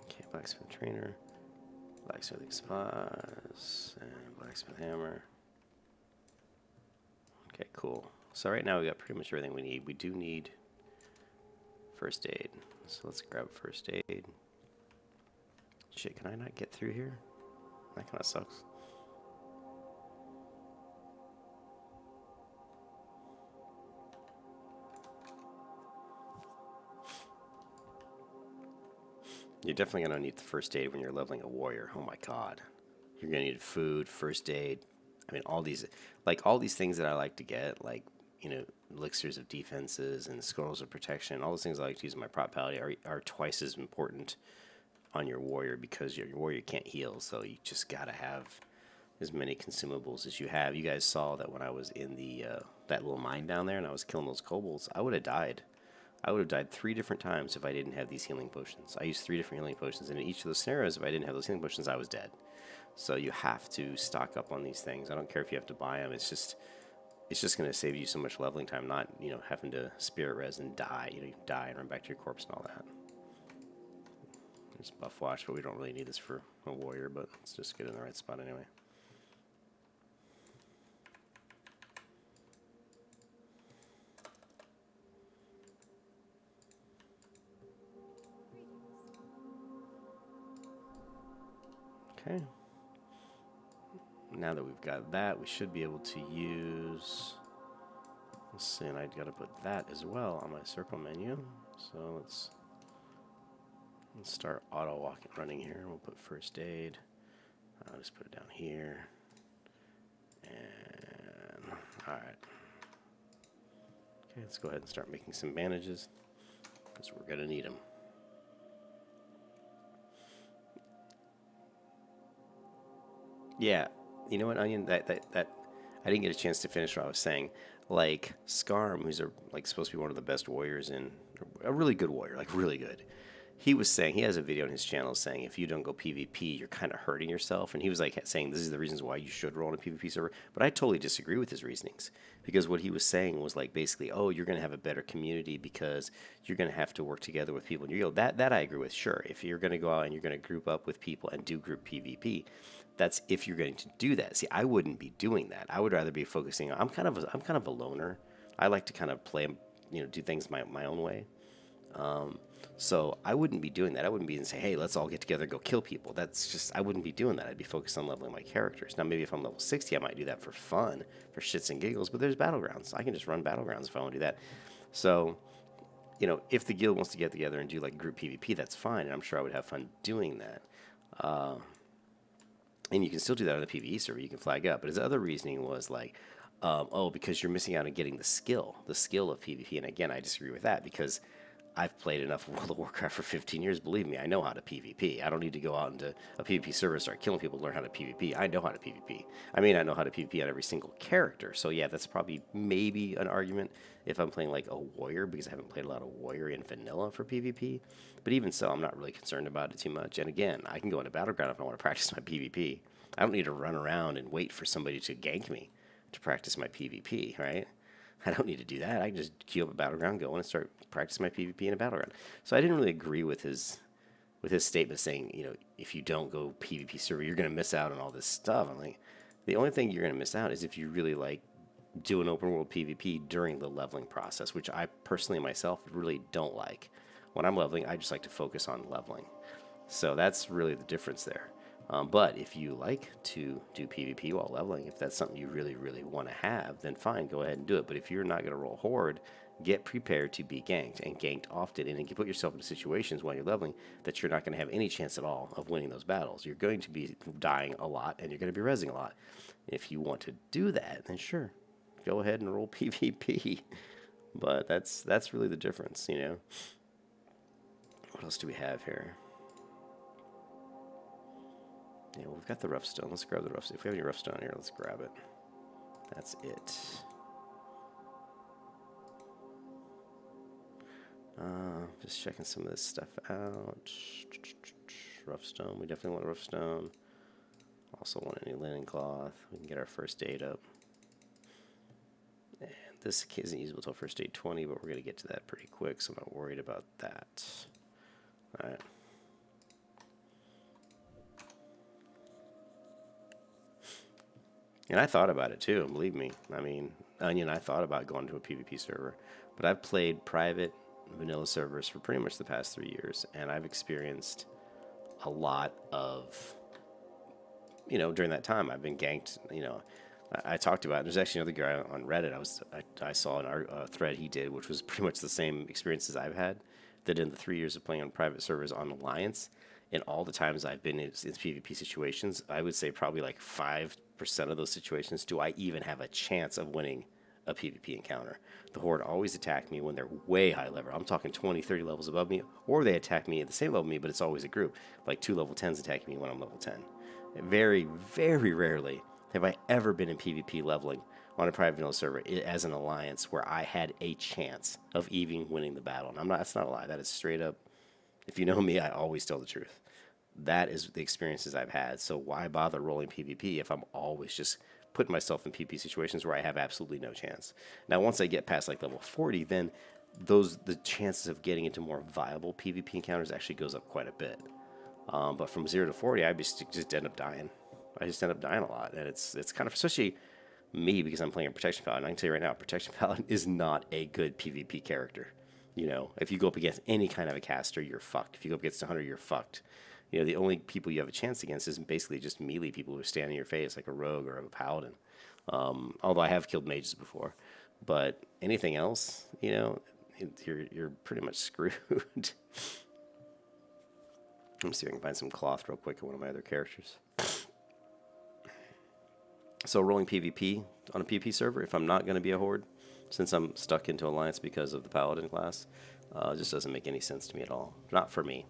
Okay, blacksmith trainer, blacksmithing supplies, and blacksmith hammer. Okay, cool. So right now we got pretty much everything we need. We do need first aid, so let's grab first aid. Shit, can I not get through here? That kind of sucks. You're definitely going to need the first aid when you're leveling a warrior. Oh my god. You're going to need food, first aid. I mean, all these things that I like to get, like, you know, elixirs of defenses and scrolls of protection, all those things I like to use in my Prot Paladin are twice as important on your warrior because your warrior can't heal, so you just got to have as many consumables as you have. You guys saw that when I was in the that little mine down there and I was killing those kobolds, I would have died. I would have died 3 different times if I didn't have these healing potions. I used 3 different healing potions, and in each of those scenarios, if I didn't have those healing potions, I was dead. So you have to stock up on these things. I don't care if you have to buy them. It's just going to save you so much leveling time, not, you know, having to spirit res and die. You know, you die and run back to your corpse and all that. There's buff watch, but we don't really need this for a warrior, but let's just get in the right spot anyway. Okay. Now that we've got that, we should be able to use... Let's see, and I've got to put that as well on my circle menu. So let's start auto running here. We'll put first aid. I'll just put it down here. And alright. Okay, let's go ahead and start making some bandages because we're going to need them. Yeah, you know what, Onion? That I didn't get a chance to finish what I was saying. Like Skarm, who's supposed to be one of the best warriors in a really good warrior, like really good. He was saying, he has a video on his channel saying if you don't go PvP, you're kind of hurting yourself. And he was like saying this is the reasons why you should roll on a PvP server. But I totally disagree with his reasonings because what he was saying was like basically, oh, you're going to have a better community because you're going to have to work together with people. And you go, that I agree with. Sure, if you're going to go out and you're going to group up with people and do group PvP, that's if you're going to do that. See, I wouldn't be doing that. I would rather be focusing on. I'm kind of a loner. I like to kind of play, you know, do things my own way. So I wouldn't be doing that. I wouldn't be saying, hey, let's all get together and go kill people. That's just, I wouldn't be doing that. I'd be focused on leveling my characters. Now, maybe if I'm level 60, I might do that for fun, for shits and giggles, but there's battlegrounds. I can just run battlegrounds if I want to do that. So, you know, if the guild wants to get together and do like group PvP, that's fine, and I'm sure I would have fun doing that. And you can still do that on the PvE server. You can flag up. But his other reasoning was like, oh, because you're missing out on getting the skill of PvP. And again, I disagree with that because I've played enough World of Warcraft for 15 years. Believe me, I know how to PvP. I don't need to go out into a PvP server and start killing people to learn how to PvP. I know how to PvP. I mean, I know how to PvP on every single character. So yeah, that's probably maybe an argument if I'm playing like a warrior, because I haven't played a lot of warrior in vanilla for PvP. But even so, I'm not really concerned about it too much. And again, I can go into Battleground if I want to practice my PvP. I don't need to run around and wait for somebody to gank me to practice my PvP, right? I don't need to do that. I can just queue up a Battleground, go in and start practicing my PvP in a Battleground. So I didn't really agree with his statement saying, you know, if you don't go PvP server, you're going to miss out on all this stuff. I'm like, the only thing you're going to miss out is if you really like do an open world PvP during the leveling process, which I personally myself really don't like. When I'm leveling, I just like to focus on leveling. So that's really the difference there. But if you like to do PvP while leveling, if that's something you really, really want to have, then fine, go ahead and do it. But if you're not going to roll Horde, get prepared to be ganked, and ganked often. And you can put yourself into situations while you're leveling that you're not going to have any chance at all of winning those battles. You're going to be dying a lot, and you're going to be rezzing a lot. If you want to do that, then sure, go ahead and roll PvP. But that's really the difference, you know. What else do we have here? Yeah, we've got the rough stone. Let's grab the rough stone. If we have any rough stone here, let's grab it. That's it. Just checking some of this stuff out. Rough stone. We definitely want rough stone. Also want any linen cloth. We can get our first aid up. And this isn't usable until first aid 20, but we're going to get to that pretty quick, so I'm not worried about that. All right. And I thought about it too, believe me. I mean, Onion, I thought about going to a PvP server, but I've played private vanilla servers for pretty much the past 3 years, and I've experienced a lot of, you know, during that time, I've been ganked. You know, I talked about it. There's actually another guy on Reddit I saw in our thread he did, which was pretty much the same experiences I've had, that in the 3 years of playing on private servers on Alliance, and all the times I've been in PvP situations, I would say probably like 5% of those situations do I even have a chance of winning a PvP encounter. The Horde always attack me when they're way high level. I'm talking 20, 30 levels above me, or they attack me at the same level as me, but it's always a group. Like 2 level 10s attacking me when I'm level 10. Very, very rarely have I ever been in PvP leveling on a private vanilla server as an alliance where I had a chance of even winning the battle. And that's not a lie. That is straight up. If you know me, I always tell the truth. That is the experiences I've had. So why bother rolling PvP if I'm always just putting myself in PvP situations where I have absolutely no chance? Now, once I get past like level 40, then the chances of getting into more viable PvP encounters actually goes up quite a bit. But from 0 to 40, I just end up dying. I just end up dying a lot, and it's kind of, especially me, because I'm playing a Protection Paladin. I can tell you right now, Protection Paladin is not a good PvP character. You know, if you go up against any kind of a caster, you're fucked. If you go up against 100, you're fucked. You know, the only people you have a chance against is basically just melee people who stand in your face, like a rogue or a paladin. Although I have killed mages before, but anything else, you know, you're pretty much screwed. Let me see if I can find some cloth real quick in one of my other characters. So rolling PvP on a PvP server, if I'm not going to be a Horde, since I'm stuck into Alliance because of the Paladin class, it just doesn't make any sense to me at all. Not for me.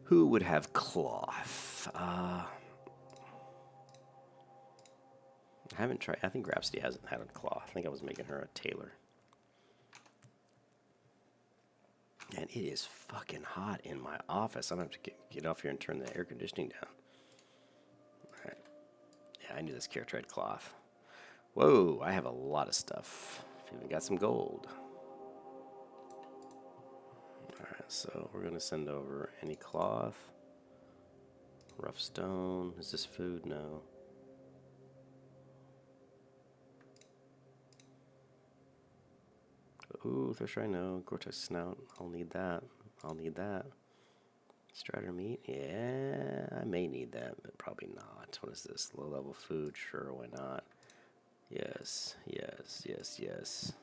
Who would have cloth? I haven't tried. I think Grapsity hasn't had a cloth. I think I was making her a tailor. And it is fucking hot in my office. I'm going to have to get off here and turn the air conditioning down. All right. Yeah, I knew this character had cloth. Whoa, I have a lot of stuff. Even got some gold. Alright, so we're going to send over any cloth. Rough stone. Is this food? No. Ooh, Thrush Rhino, Gore-Tex Snout. I'll need that. I'll need that. Strider meat? Yeah, I may need that, but probably not. What is this? Low-level food? Sure, why not? Yes, yes, yes, yes.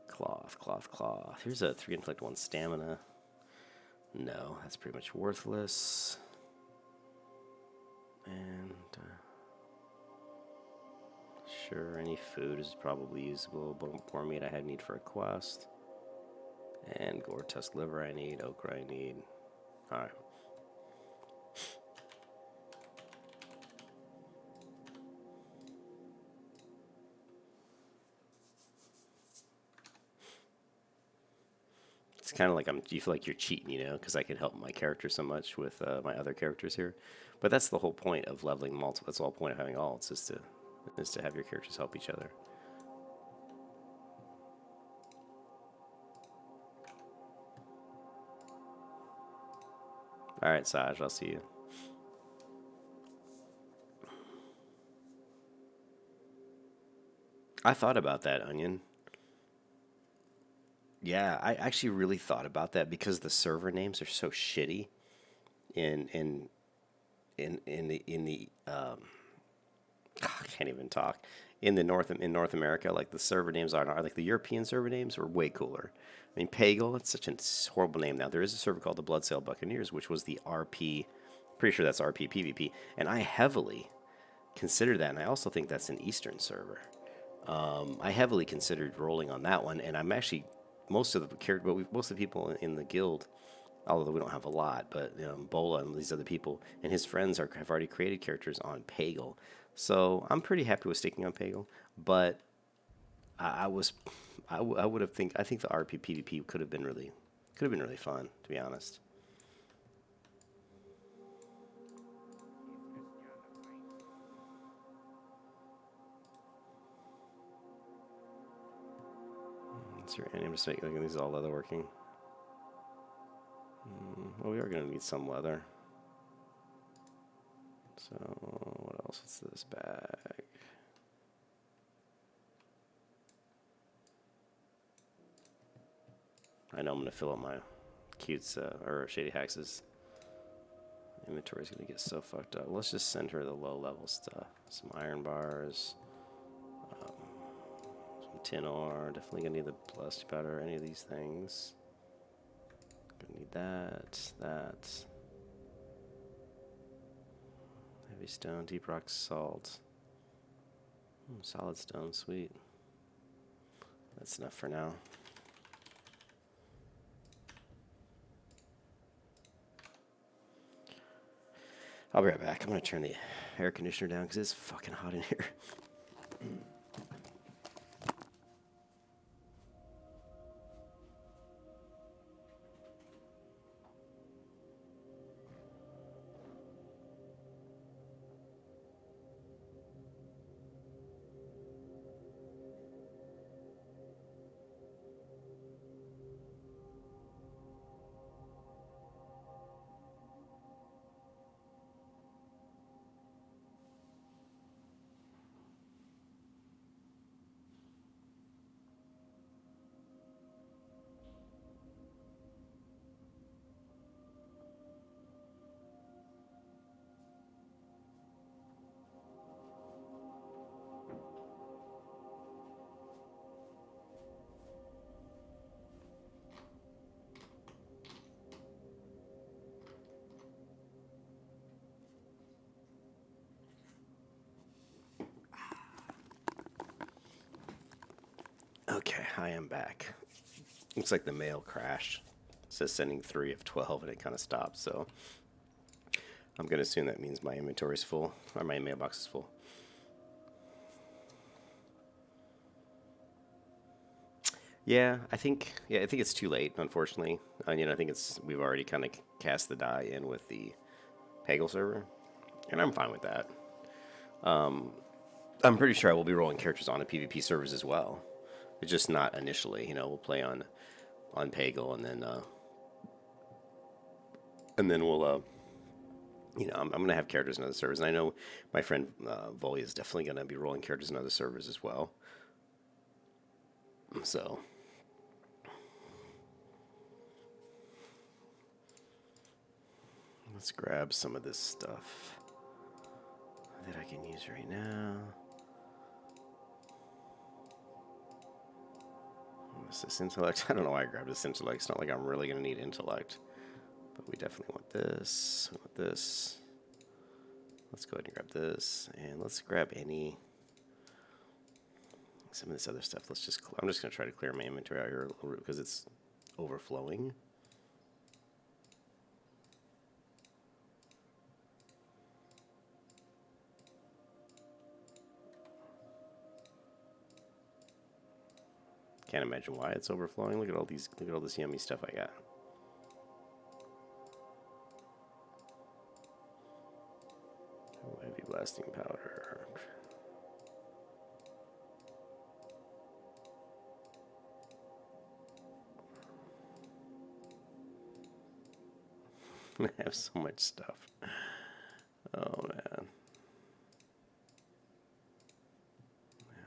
Cloth, cloth, cloth. Here's a 3 intellect, 1 stamina. No, that's pretty much worthless. And sure, any food is probably usable. Boar meat I had need for a quest. And Gore-Tex liver I need. Okra I need. Alright. It's kind of like you feel like you're cheating, you know, because I can help my character so much with my other characters here. But that's the whole point of leveling multiple. That's the whole point of having alts is to have your characters help each other. All right, Saj, I'll see you. I thought about that, Onion. Yeah, I actually really thought about that because the server names are so shitty in the I can't even talk in North America. Like the server names are like the European server names are way cooler. I mean, Pagel, it's such a horrible name now. There is a server called the Bloodsail Buccaneers, which was the RP. Pretty sure that's RP PvP, and I heavily consider that, and I also think that's an Eastern server. I heavily considered rolling on that one, and I'm actually most of the people in the guild, although we don't have a lot, but Bola and these other people and his friends have already created characters on Pagel, so I'm pretty happy with sticking on Pagel. But I would have I think the RP PvP could have been really fun, to be honest. What's your name? Just making these all leatherworking. Well, we are going to need some leather. So, what else is this bag? I know I'm going to fill up my cutes, or Shady Hax's inventory is going to get so fucked up. Let's just send her the low-level stuff. Some iron bars, some tin ore. Definitely going to need the blessed powder, any of these things. Gonna need that. Heavy stone, deep rock salt. Solid stone, sweet. That's enough for now. I'll be right back. I'm gonna turn the air conditioner down because it's fucking hot in here. Okay, I am back. Looks like the mail crashed. It says sending 3 of 12 and it kind of stopped, so I'm going to assume that means my inventory's full, or my mailbox is full. Yeah, I think it's too late, unfortunately. I think we've already kind of cast the die in with the Pagel server, and I'm fine with that. I'm pretty sure I will be rolling characters on a PvP servers as well. It's just not initially. We'll play on Pagel, and then we'll I'm gonna have characters in other servers, and I know my friend Volley is definitely gonna be rolling characters in other servers as well. So Let's grab some of this stuff that I can use right now. What's this intellect? I don't know why I grabbed this intellect. It's not like I'm really going to need intellect. But we definitely want this. We want this. Let's go ahead and grab this. And let's grab some of this other stuff. I'm just going to try to clear my inventory out here a little bit because it's overflowing. Can't imagine why it's overflowing. Look at all this yummy stuff I got. Oh, heavy blasting powder. I have so much stuff. Oh man.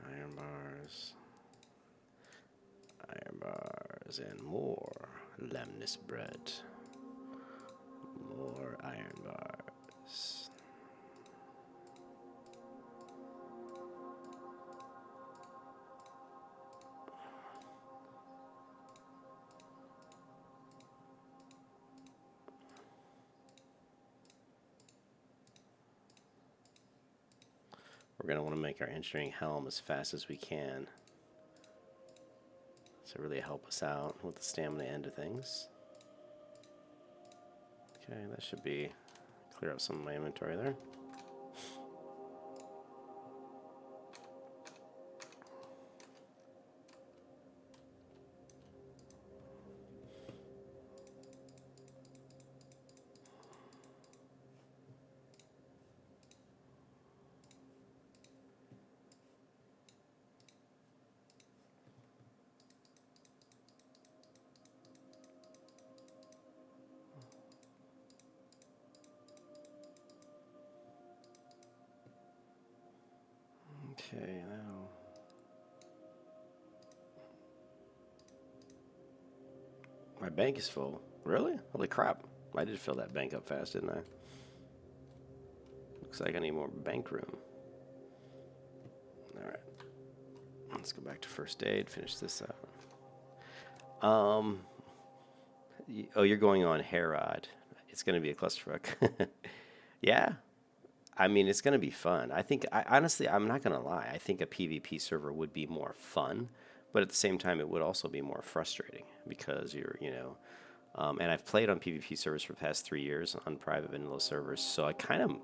Iron bars, and more lamnis bread. More iron bars. We're going to want to make our engineering helm as fast as we can to really help us out with the stamina end of things. Okay, that should be clear up some of my inventory there. Okay, now my bank is full. Really? Holy crap. I did fill that bank up fast, didn't I? Looks like I need more bank room. Alright. Let's go back to first aid, finish this out. Oh, you're going on Herod. It's going to be a clusterfuck. Yeah. I mean, it's going to be fun. Honestly, I'm not going to lie. I think a PvP server would be more fun, but at the same time, it would also be more frustrating because and I've played on PvP servers for the past 3 years on private vanilla servers, so I kind of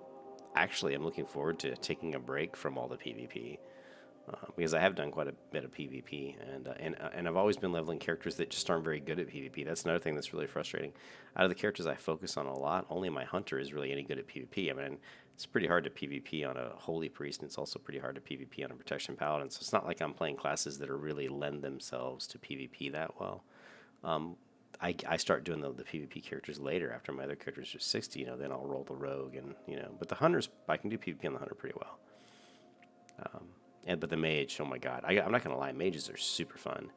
actually am looking forward to taking a break from all the PvP. Because I have done quite a bit of PvP, and I've always been leveling characters that just aren't very good at PvP. That's another thing that's really frustrating. Out of the characters I focus on a lot, only my hunter is really any good at PvP. I mean, it's pretty hard to PvP on a holy priest, and it's also pretty hard to PvP on a protection paladin. So it's not like I'm playing classes that are really lend themselves to PvP that well. I start doing the PvP characters later after my other characters are 60. Then I'll roll the rogue, and But the hunters, I can do PvP on the hunter pretty well. But the mage, oh my god, I'm not gonna lie, mages are super fun,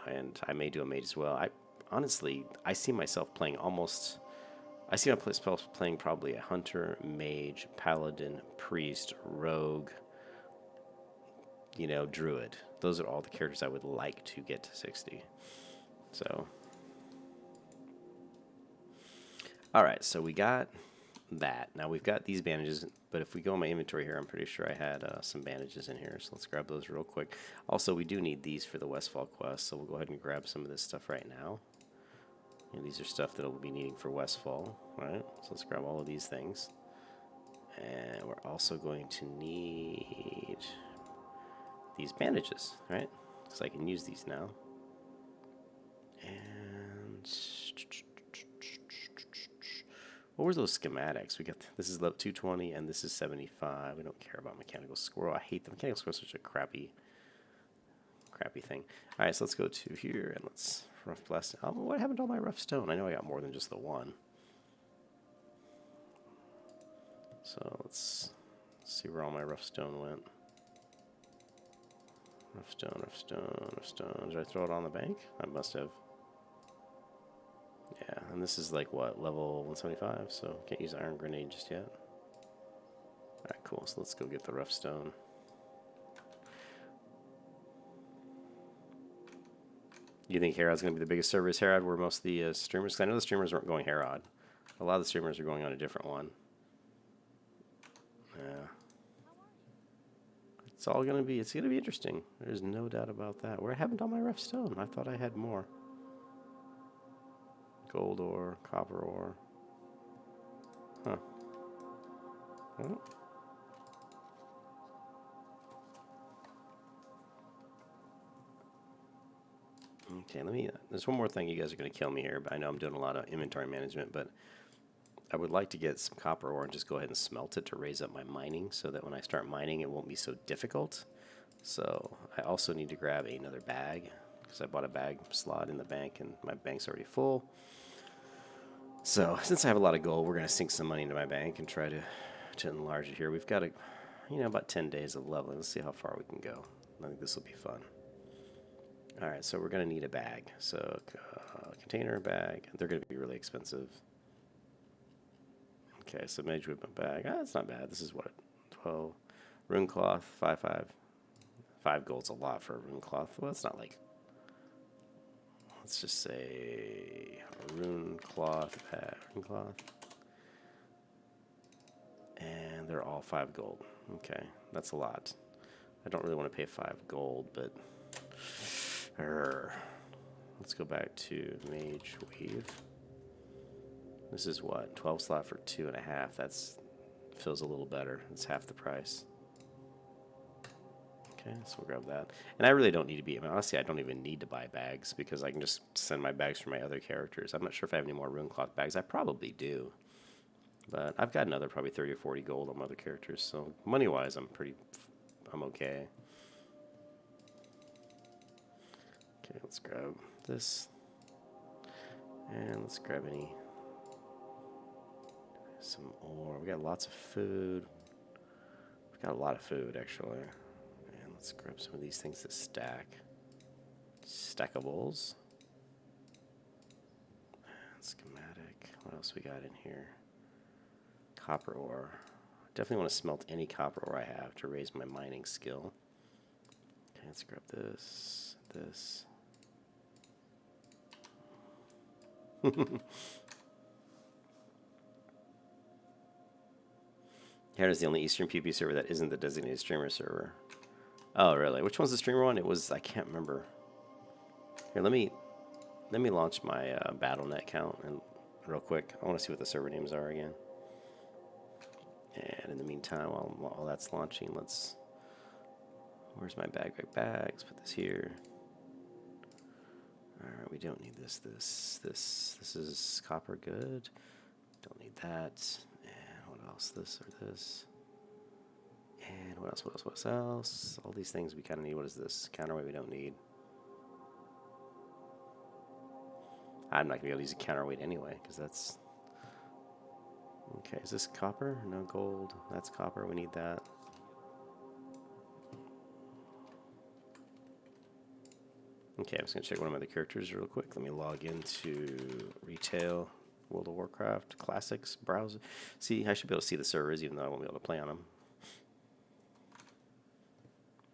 and I may do a mage as well. I see myself playing playing probably a hunter, mage, paladin, priest, rogue, druid. Those are all the characters I would like to get to 60. So, all right, so we got that. Now we've got these bandages, but if we go in my inventory here, I'm pretty sure I had some bandages in here, so let's grab those real quick. Also, we do need these for the Westfall quest, so we'll go ahead and grab some of this stuff right now. These are stuff that we'll be needing for Westfall, right? So let's grab all of these things. And we're also going to need these bandages, right? So I can use these now. And what were those schematics? We got this is level 220 and this is 75. We don't care about mechanical squirrel. I hate the mechanical squirrel. Such a crappy thing. All right, so let's go to here and let's rough blast. What happened to all my rough stone? I know I got more than just the one. So let's see where all my rough stone went. Rough stone. Did I throw it on the bank? I must have. Yeah, and this is like what, level 175, so can't use Iron Grenade just yet. Alright, cool, so let's go get the rough stone. You think Herod's going to be the biggest server? Is Herod where most of the streamers? 'Cause I know the streamers weren't going Herod. A lot of the streamers are going on a different one. Yeah. It's all going to be, it's going to be interesting. There's no doubt about that. Where I haven't done my rough stone. I thought I had more. Gold ore, copper ore. Huh. Oh. Okay, let me, there's one more thing. You guys are going to kill me here, but I know I'm doing a lot of inventory management, but I would like to get some copper ore and just go ahead and smelt it to raise up my mining so that when I start mining, it won't be so difficult. So I also need to grab another bag because I bought a bag slot in the bank and my bank's already full. So since I have a lot of gold, we're going to sink some money into my bank and try to enlarge it here. We've got about 10 days of leveling. Let's see how far we can go. I think this will be fun. All right, so we're going to need a bag. So container, bag. They're going to be really expensive. Okay, so mage whip bag. That's not bad. This is what, 12 rune cloth, 5. 5 gold's a lot for a rune cloth. Well, it's not like, let's just say rune cloth, and they're all 5 gold. Okay, that's a lot. I don't really want to pay 5 gold, but let's go back to mage weave. This is what, 12 slot for 2.5. That's feels a little better. It's half the price. Okay, so we'll grab that. And I really don't need to be, I mean, honestly, I don't even need to buy bags because I can just send my bags for my other characters. I'm not sure if I have any more rune cloth bags. I probably do. But I've got another probably 30 or 40 gold on my other characters. So money-wise, I'm okay. Okay, let's grab this. And let's grab some ore. We got lots of food. We've got a lot of food, actually. And let's grab some of these things that stack. Stackables. And schematic. What else we got in here? Copper ore. Definitely want to smelt any copper ore I have to raise my mining skill. Okay, let's grab this. Here is the only Eastern PvP server that isn't the designated streamer server. Oh, really? Which one's the streamer one? It was, I can't remember. Here, let me launch my BattleNet account and real quick. I want to see what the server names are again. And in the meantime, while that's launching, where's my bag? Let's put this here. All right, we don't need this. This is copper, good. Don't need that. And what else? This or this. And what else? All these things we kind of need. What is this? Counterweight we don't need. I'm not going to be able to use a counterweight anyway, because that's... Okay, is this copper? No gold. That's copper. We need that. Okay, I'm just going to check one of my other characters real quick. Let me log into Retail, World of Warcraft, Classics, browser. See, I should be able to see the servers, even though I won't be able to play on them.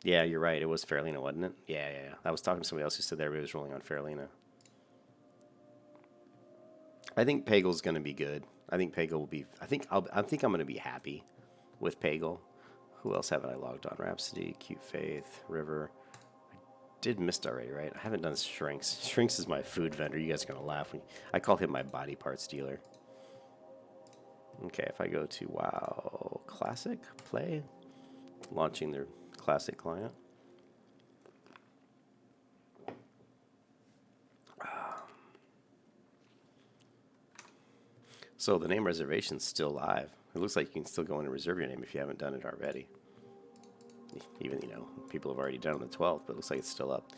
Yeah, you're right. It was Fairlina, wasn't it? Yeah. I was talking to somebody else who said everybody was rolling on Fairlina. I think Pagel's going to be good. I think Pagel will be... I think I'm going to be happy with Pagel. Who else haven't I logged on? Rhapsody, Cute Faith, River... Did Mist already, right? I haven't done Shrinks. Shrinks is my food vendor. You guys are going to laugh. I call him my body parts dealer. Okay, if I go to WoW Classic, play, launching their Classic client. So the name reservation's still live. It looks like you can still go in and reserve your name if you haven't done it already. Even, people have already done it on the 12th, but it looks like it's still up.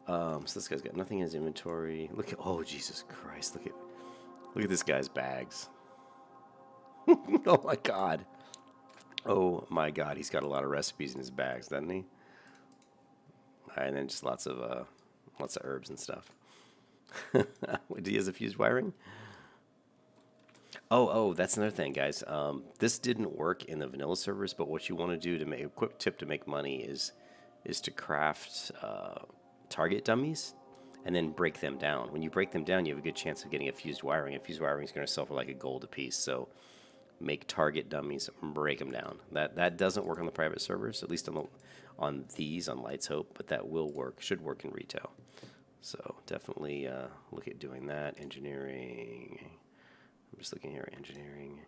So this guy's got nothing in his inventory. Look at, oh, Jesus Christ. Look at this guy's bags. Oh, my God. Oh, my God. He's got a lot of recipes in his bags, doesn't he? And then just lots of herbs and stuff. Do you have a fused wiring? Oh, that's another thing, guys. This didn't work in the vanilla servers, but what you want to do to make a quick tip to make money is to craft target dummies and then break them down. When you break them down, you have a good chance of getting a fused wiring. A fused wiring is going to sell for like a gold a piece. So make target dummies and break them down. That doesn't work on the private servers, at least on these on Lights Hope, but that will work. Should work in retail. So definitely look at doing that. Engineering. I'm just looking here. Engineering.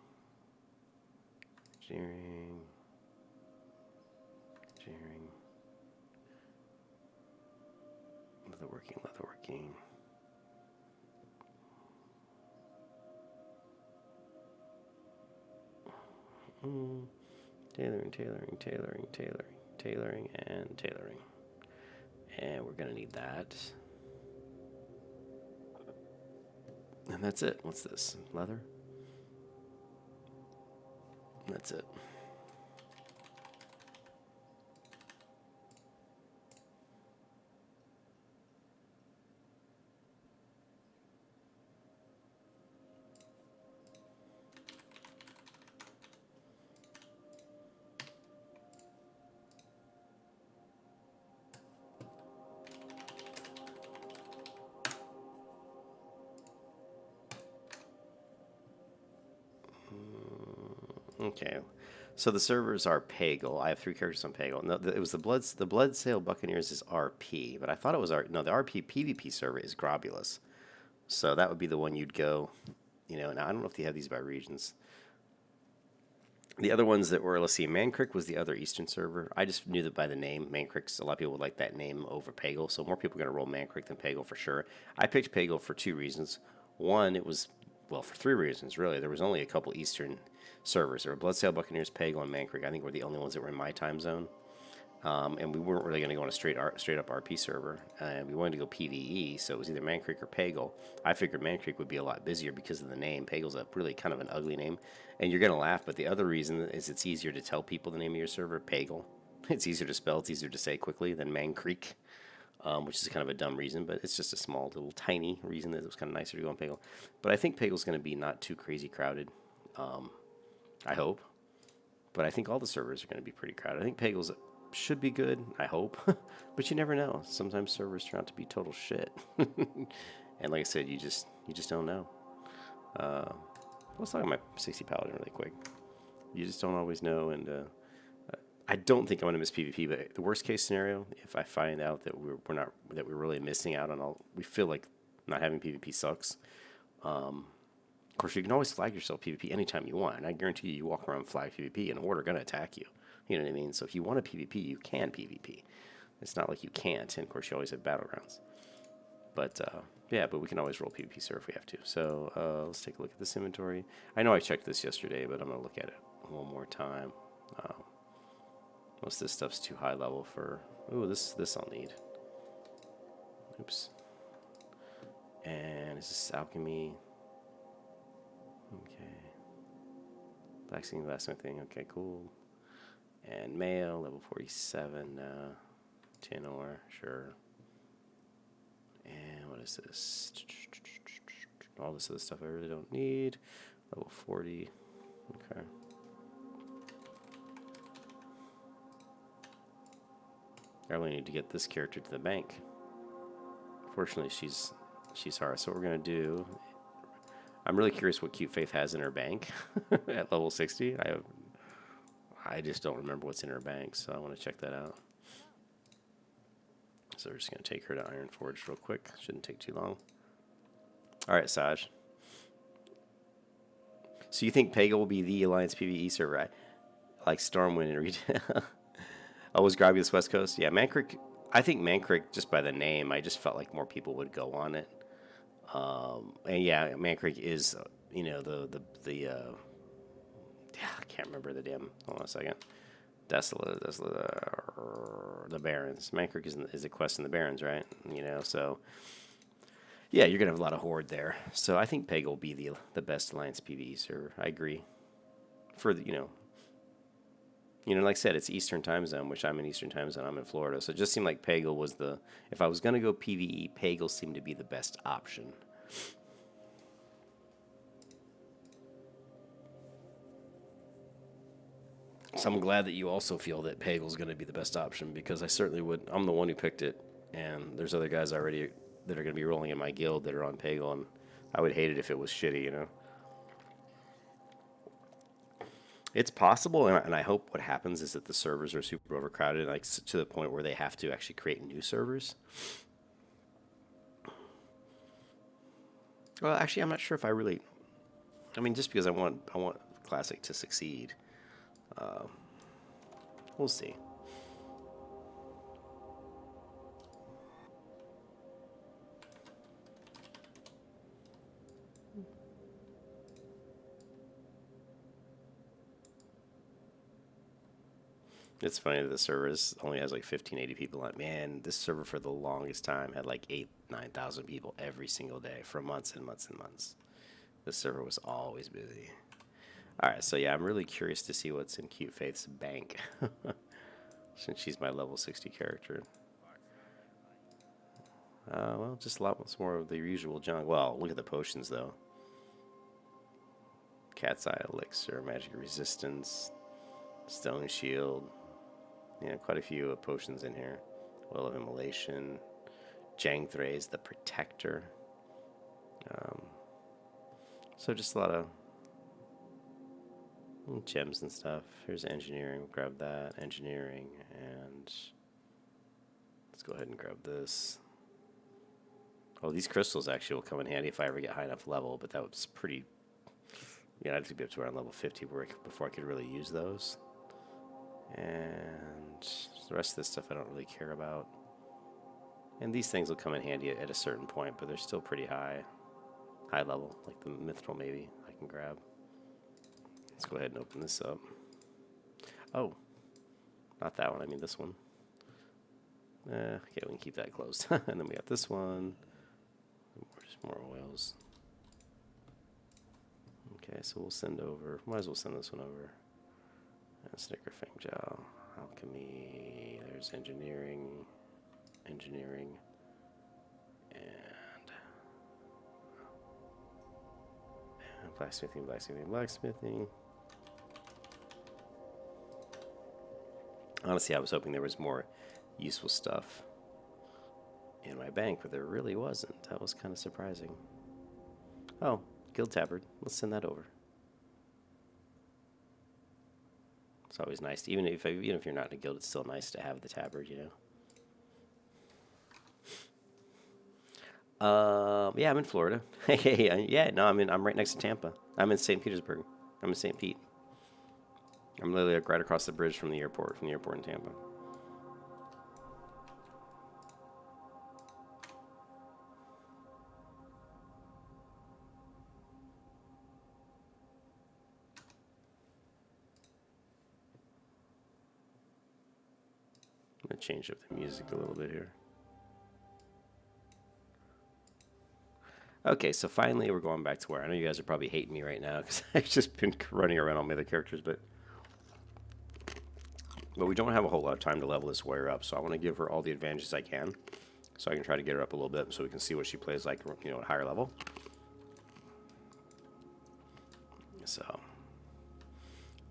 Leatherworking. Tailoring, and tailoring. And we're gonna need that. And that's it. What's this? Leather? That's it. Okay, so the servers are Pagel. I have 3 characters on Pagel. No, it was the Bloodsail Buccaneers is RP, but I thought it was the RP PvP server is Grobulus. So that would be the one you'd go. Now I don't know if they have these by regions. The other ones that were, let's see, Mankrik was the other Eastern server. I just knew that by the name. Mankrik's, a lot of people would like that name over Pagel, so more people are going to roll Mankrik than Pagel for sure. I picked Pagel for 2 reasons. One, it was, well, for 3 reasons, really. There was only a couple Eastern servers. There were Bloodsail Buccaneers, Pagel, and Mankrik. I think were the only ones that were in my time zone. And we weren't really going to go on a straight up RP server. We wanted to go PvE, so it was either Mankrik or Pagel. I figured Mankrik would be a lot busier because of the name. Pagel's a really kind of an ugly name. And you're going to laugh, but the other reason is it's easier to tell people the name of your server, Pagel. It's easier to spell, it's easier to say quickly than Mankrik, which is kind of a dumb reason, but it's just a small, little, tiny reason that it was kind of nicer to go on Pagel. But I think Pagel's going to be not too crazy crowded. I hope. But I think all the servers are going to be pretty crowded. I think Pagel's should be good, I hope. But you never know. Sometimes servers turn out to be total shit. And like I said, you just don't know. Let's talk about my 60 Paladin really quick. You just don't always know, and I don't think I'm going to miss PvP, but the worst case scenario, if I find out that we're really missing out on we feel like not having PvP sucks. Of course, you can always flag yourself PvP anytime you want, and I guarantee you walk around flag PvP and a horde are going to attack you. You know what I mean? So if you want a PvP, you can PvP. It's not like you can't, and of course you always have battlegrounds. But yeah, but we can always roll PvP server if we have to. So let's take a look at this inventory. I know I checked this yesterday, but I'm going to look at it one more time. Most of this stuff's too high level for... Ooh, this I'll need. Oops. And is this alchemy? Okay. Blacksmithing, glassmithing. Okay, cool. And mail, level 47. Tin ore, sure. And what is this? All this other stuff I really don't need. Level 40. Okay. I really need to get this character to the bank. Fortunately, she's hard. So what we're gonna do? I'm really curious what Cute Faith has in her bank at level 60. I just don't remember what's in her bank, so I want to check that out. So we're just gonna take her to Iron Forge real quick. Shouldn't take too long. All right, Saj. So you think Pagel will be the Alliance PvE server, right? Like Stormwind and retail. Oh, was Grobulus West Coast? Yeah, Mankrik. I think Mankrik, just by the name, I just felt like more people would go on it. And yeah, Mankrik is, I can't remember the damn. Hold on a second. Desolate, the Barrens. Mankrik is a quest in the Barrens, right? So yeah, you're gonna have a lot of horde there. So I think Pagel will be the best Alliance PvE server. I agree. For the, You know, like I said, it's Eastern time zone, which I'm in Eastern time zone. I'm in Florida. So it just seemed like Pagel was if I was going to go PvE, Pagel seemed to be the best option. So I'm glad that you also feel that Pagel's going to be the best option, because I certainly would. I'm the one who picked it, and there's other guys already that are going to be rolling in my guild that are on Pagel, and I would hate it if it was shitty, you know? It's possible, and I hope what happens is that the servers are super overcrowded, like to the point where they have to actually create new servers. Well, actually, I'm not sure if I really. I mean, just because I want Classic to succeed. We'll see. It's funny that the server only has like 1580 people on it. Man, this server for the longest time had like 9,000 people every single day for months and months and months. This server was always busy. Alright, so yeah, I'm really curious to see what's in Cute Faith's bank. Since she's my level 60 character. Well, just a lot more of the usual junk. Well, look at the potions, though. Cat's Eye Elixir, Magic Resistance, Stone Shield. Yeah, quite a few potions in here. Well of Immolation, Jangthrace, the Protector. So just a lot of gems and stuff. Here's Engineering. We'll grab that. Engineering. And let's go ahead and grab this. Oh, these crystals actually will come in handy if I ever get high enough level, but that was pretty... Yeah, I'd have to be up to around level 50 before I could really use those. And the rest of this stuff I don't really care about. And these things will come in handy at a certain point, but they're still pretty high level, like the Mithril maybe I can grab. Let's go ahead and open this up. Oh, not that one, I mean this one. Okay, we can keep that closed. And then we got this one. Just more oils. Okay, so we'll send over, might as well send this one over. Snicker Fang Gel, Alchemy, there's Engineering, and Blacksmithing. Honestly, I was hoping there was more useful stuff in my bank, but there really wasn't. That was kind of surprising. Oh, Guild Tabard. Let's send that over. It's always nice, even if you're not in a guild, it's still nice to have the tabard, you know. Yeah, I'm in Florida. Yeah, no, I'm right next to Tampa. I'm in St. Petersburg. I'm in St. Pete. I'm literally right across the bridge from the airport in Tampa. I'm going to change up the music a little bit here. Okay, so finally we're going back to where I know you guys are probably hating me right now because I've just been running around all my other characters, but we don't have a whole lot of time to level this warrior up, so I want to give her all the advantages I can, so I can try to get her up a little bit so we can see what she plays like, you know, at higher level. So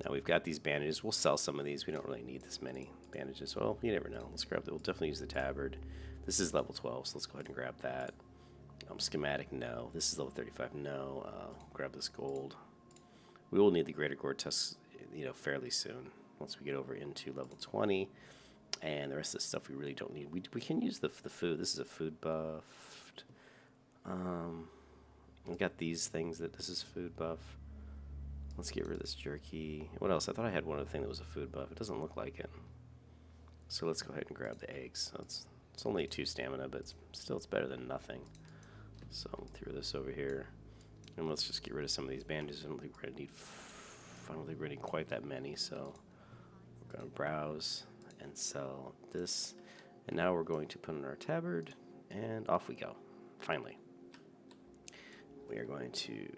now we've got these bandages. We'll sell some of these. We don't really need this many bandages. Well, you never know. Let's grab that. We'll definitely use the tabard. This is level 12, so let's go ahead and grab that. Schematic, no. This is level 35, no. Grab this gold. We will need the Greater Gore Tusk, you know, fairly soon once we get over into level 20. And the rest of the stuff we really don't need. We can use the food. This is a food buffed. We got these things that this is food buff. Let's get rid of this jerky. What else? I thought I had one other thing that was a food buff. It doesn't look like it. So let's go ahead and grab the eggs. So it's only 2 stamina, but still it's better than nothing. So throw this over here, and let's just get rid of some of these bandages. I don't think we're gonna need quite that many. So we're gonna browse and sell this, and now we're going to put in our tabard, and off we go. Finally, we are going to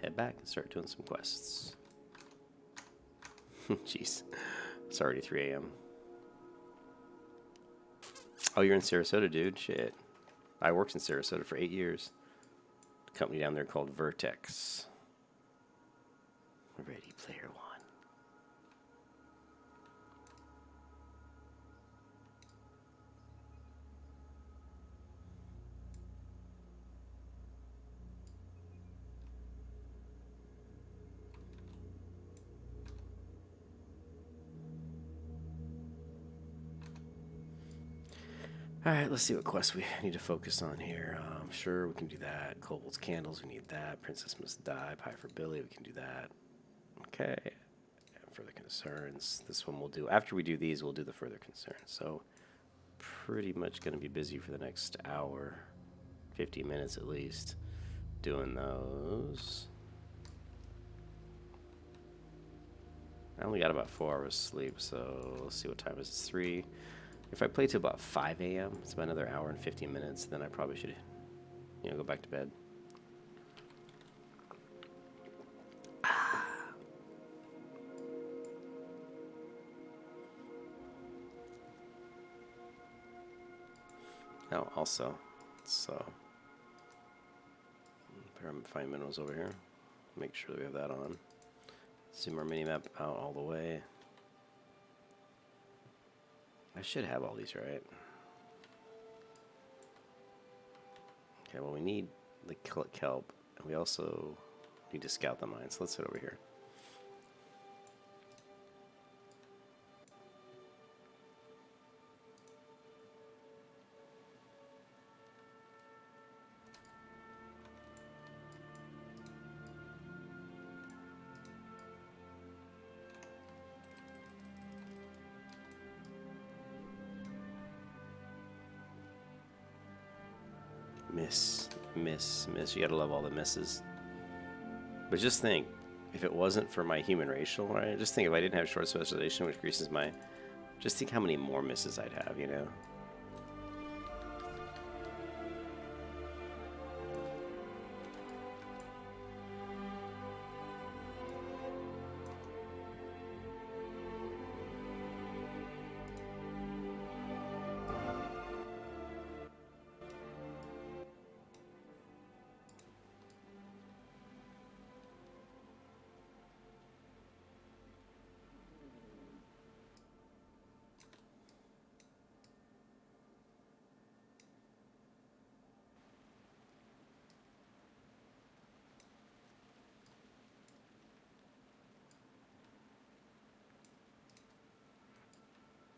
head back and start doing some quests. Jeez. It's already 3 a.m. Oh, you're in Sarasota, dude? Shit. I worked in Sarasota for 8 years. A company down there called Vertex. Ready Player One. Alright, let's see what quests we need to focus on here. Sure, we can do that. Kobold's Candles, we need that. Princess Must Die. Pie for Billy, we can do that. Okay. And further concerns. This one we'll do. After we do these, we'll do the further concerns. So, pretty much going to be busy for the next hour. 50 minutes at least. Doing those. I only got about 4 hours sleep, so let's see what time it is. It's 3. If I play till about 5 a.m., it's about another hour and 15 minutes, then I probably should, go back to bed. Oh, also, so, find minerals over here. Make sure that we have that on. Zoom our minimap out all the way. I should have all these, right? Okay, well, we need the kelp, and we also need to scout the mine, so let's head over here. Miss. You gotta love all the misses. But just think, if it wasn't for my human racial, right? Just think if I didn't have short specialization, which increases my... Just think how many more misses I'd have, you know?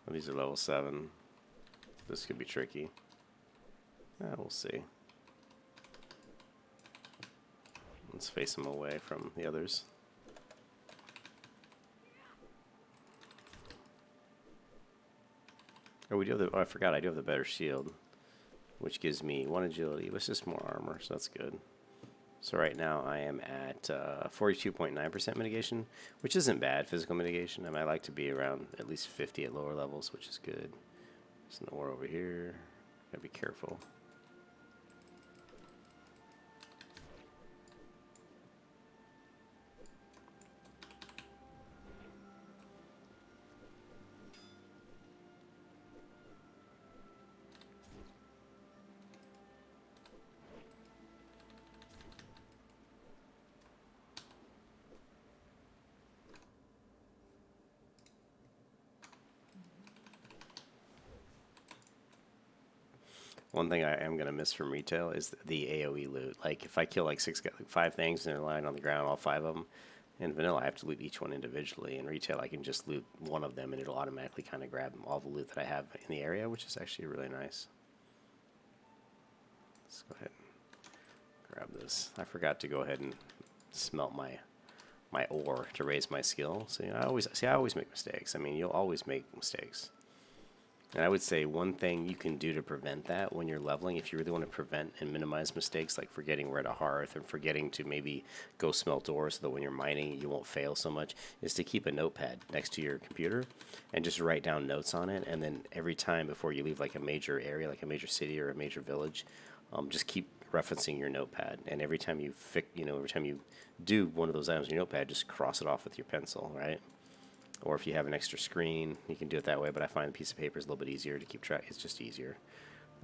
Well, these are level 7. This could be tricky. We'll see. Let's face them away from the others. Oh, we do have the... Oh, I forgot. I do have the better shield, which gives me 1 agility. It's just more armor, so that's good. So right now I am at 42.9% mitigation, which isn't bad, physical mitigation. I mean, I like to be around at least 50 at lower levels, which is good. There's an ore over here. Gotta be careful. One thing I am going to miss from retail is the AoE loot. Like, if I kill like 5 things and they're lying on the ground, all 5 of them, in vanilla I have to loot each one individually. In retail I can just loot one of them and it'll automatically kind of grab all the loot that I have in the area, which is actually really nice. Let's go ahead and grab this. I forgot to go ahead and smelt my ore to raise my skill. So I always make mistakes. I mean, you'll always make mistakes. And I would say one thing you can do to prevent that when you're leveling, if you really want to prevent and minimize mistakes, like forgetting where to hearth and forgetting to maybe go smelt ore so that when you're mining you won't fail so much, is to keep a notepad next to your computer and just write down notes on it. And then every time before you leave like a major area, like a major city or a major village, just keep referencing your notepad. And every time every time you do one of those items in your notepad, just cross it off with your pencil, right? Or if you have an extra screen, you can do it that way, but I find a piece of paper is a little bit easier to keep track. It's just easier.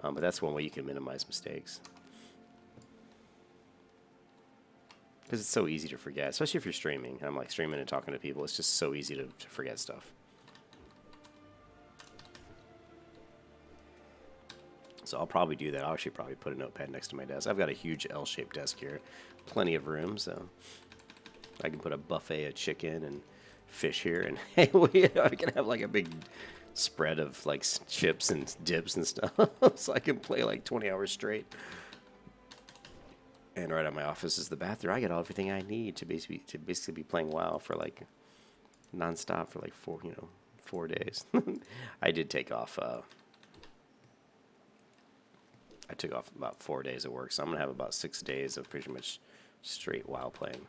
But that's one way you can minimize mistakes. Because it's so easy to forget, especially if you're streaming. I'm like streaming and talking to people. It's just so easy to forget stuff. So I'll probably do that. I'll actually probably put a notepad next to my desk. I've got a huge L-shaped desk here. Plenty of room, so I can put a buffet of chicken and fish here. And hey, I can have like a big spread of like chips and dips and stuff. So I can play like 20 hours straight. And right at my office is the bathroom. I get everything I need to basically be playing WoW for like nonstop for like 4 days. I did take off. I took off about 4 days of work, so I'm gonna have about 6 days of pretty much straight WoW playing.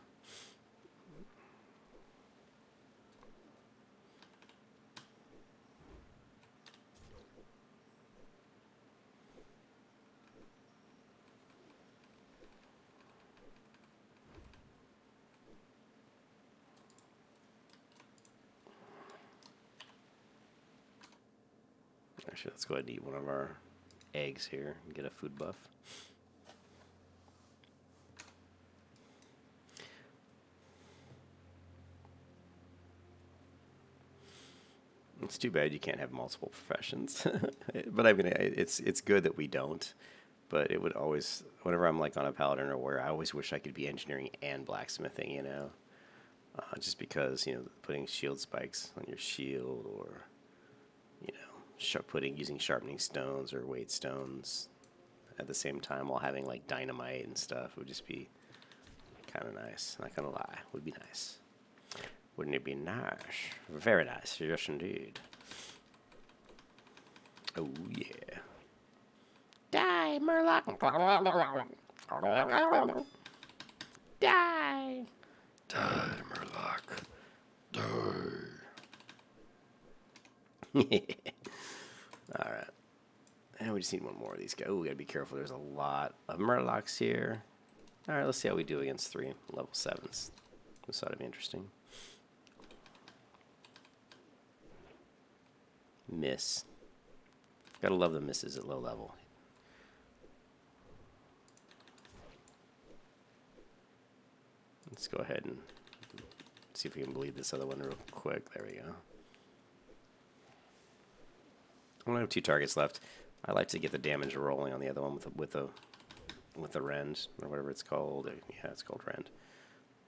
Actually, let's go ahead and eat one of our eggs here and get a food buff. It's too bad you can't have multiple professions. But I mean, it's good that we don't. But it would always, whenever I'm like on a Paladin or warrior, I always wish I could be engineering and blacksmithing, you know. Just because, you know, putting shield spikes on your shield, or, you know, using sharpening stones or weight stones at the same time while having like dynamite and stuff would just be kind of nice. Not gonna lie, would be nice. Wouldn't it be nice? Very nice, yes indeed. Oh yeah. Die, Murloc. Die. Die, Murloc. Die. Alright. And we just need one more of these guys. Oh, we gotta be careful. There's a lot of Murlocs here. Alright, let's see how we do against 3 level 7s. This ought to be interesting. Miss. Gotta love the misses at low level. Let's go ahead and see if we can bleed this other one real quick. There we go. I only have 2 targets left. I like to get the damage rolling on the other one with the rend, or whatever it's called. Yeah, it's called rend.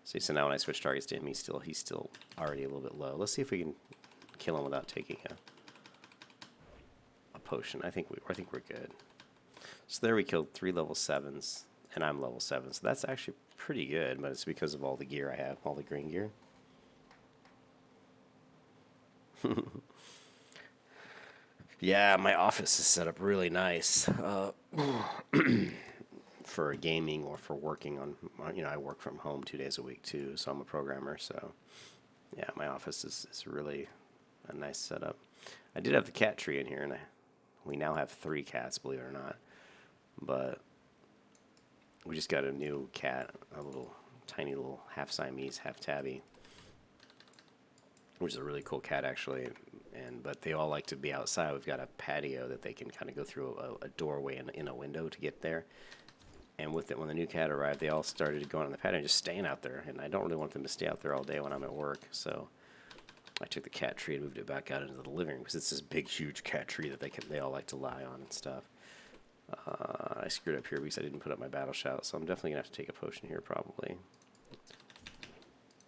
See, so now when I switch targets to him, he's still already a little bit low. Let's see if we can kill him without taking a potion. I think we're good. So there we killed 3 level 7s, and I'm level 7, so that's actually pretty good, but it's because of all the gear I have, all the green gear. Yeah, my office is set up really nice for gaming or for working on, you know, I work from home 2 days a week too, so I'm a programmer, so yeah, my office is really a nice setup. I did have the cat tree in here, and we now have 3 cats, believe it or not, but we just got a new cat, a little tiny little half Siamese, half tabby, which is a really cool cat actually. But they all like to be outside. We've got a patio that they can kind of go through a doorway in a window to get there. And with it, when the new cat arrived, they all started going on the patio and just staying out there. And I don't really want them to stay out there all day when I'm at work. So I took the cat tree and moved it back out into the living room because it's this big, huge cat tree that they all like to lie on and stuff. I screwed up here because I didn't put up my battle shout, so I'm definitely going to have to take a potion here probably.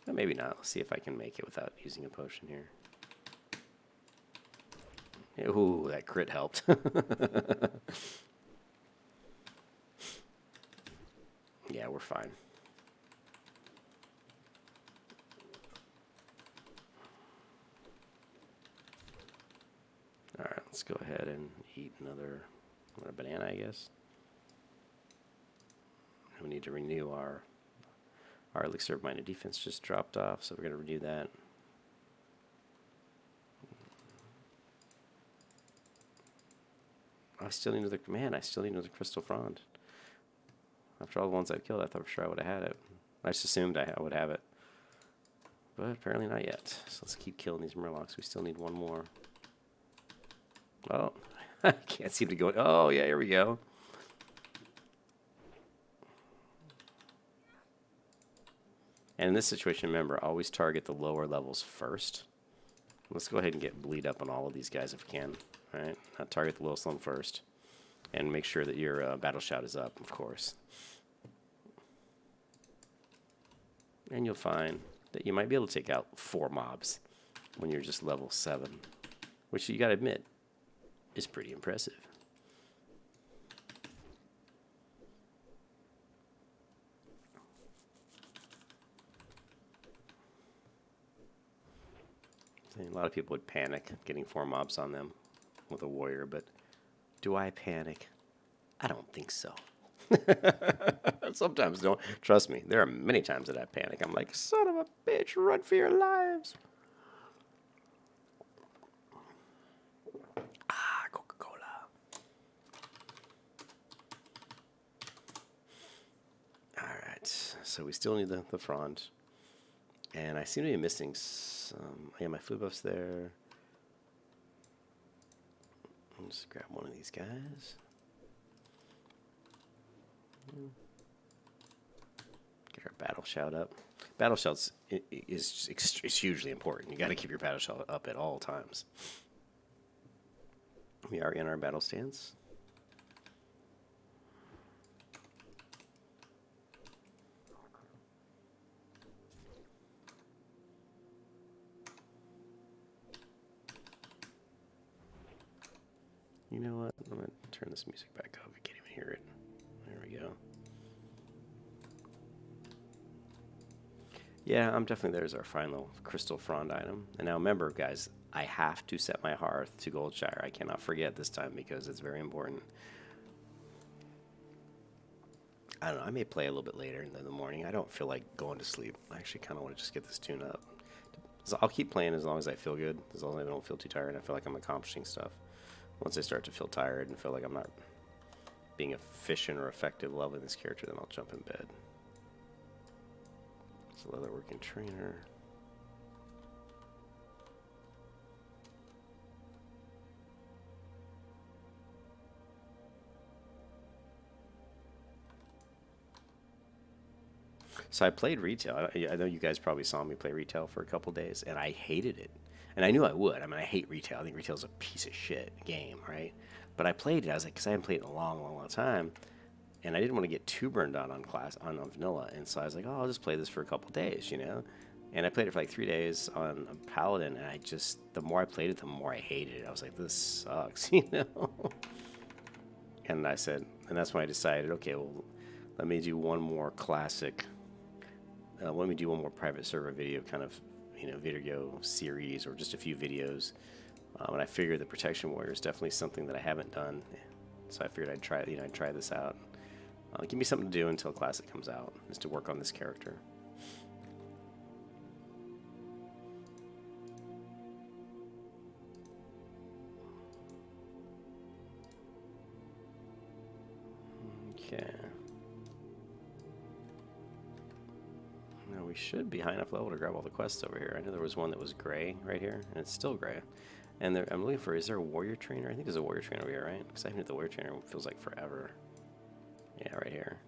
But maybe not. Let's see if I can make it without using a potion here. Ooh, that crit helped. Yeah, we're fine. Alright, let's go ahead and eat another banana, I guess. We need to renew our elixir of minor defense just dropped off, so we're going to renew that. I still need another crystal frond. After all the ones I've killed, I thought for sure I would have had it. I just assumed I would have it. But apparently not yet. So let's keep killing these murlocs. We still need one more. Oh, I can't seem to go. Oh, yeah, here we go. And in this situation, remember, always target the lower levels first. Let's go ahead and get bleed up on all of these guys if we can. All right, now target the lowest one first. And make sure that your battle shout is up, of course. And you'll find that you might be able to take out 4 mobs when you're just level 7. Which you gotta admit is pretty impressive. A lot of people would panic getting 4 mobs on them with a warrior, but do I panic? I don't think so. Sometimes don't. Trust me, there are many times that I panic. I'm like, son of a bitch, run for your lives. Ah, Coca-Cola. Alright, so we still need the front. And I seem to be missing some. Yeah, my food buff's there. I'll just grab one of these guys. Get our battle shout up. Battle shouts is hugely important. You got to keep your battle shout up at all times. We are in our battle stance. You know what? I'm going to turn this music back up. I can't even hear it. There we go. Yeah, I'm definitely, there's our final crystal frond item. And now remember, guys, I have to set my hearth to Goldshire. I cannot forget this time because it's very important. I don't know, I may play a little bit later in the morning. I don't feel like going to sleep. I actually kind of want to just get this tune up. So I'll keep playing as long as I feel good, as long as I don't feel too tired and I feel like I'm accomplishing stuff. Once I start to feel tired and feel like I'm not being efficient or effective leveling this character, then I'll jump in bed. It's a leatherworking trainer. So I played retail. I know you guys probably saw me play retail for a couple days, and I hated it. And I knew I would. I mean, I hate retail. I think retail is a piece of shit game, right? But I played it. I was like, because I hadn't played it in a long, long, long time, and I didn't want to get too burned out on on vanilla. And so I was like, oh, I'll just play this for a couple days, you know. And I played it for like 3 days on a Paladin, and I just, the more I played it, the more I hated it. I was like, this sucks, you know. And I said, and that's when I decided, okay, well, let me do one more classic. Let me do one more private server video, kind of, you know, video series or just a few videos. And I figured the Protection Warrior is definitely something that I haven't done, so I figured I'd try, you know, I'd try this out. Give me something to do until Classic comes out, is to work on this character. Okay. Now we should be high enough level to grab all the quests over here. I know there was one that was gray right here, and it's still gray. And there, I'm looking for, is there a warrior trainer? I think there's a warrior trainer over here, right? Because I haven't hit the warrior trainer, it feels like forever. Yeah, right here.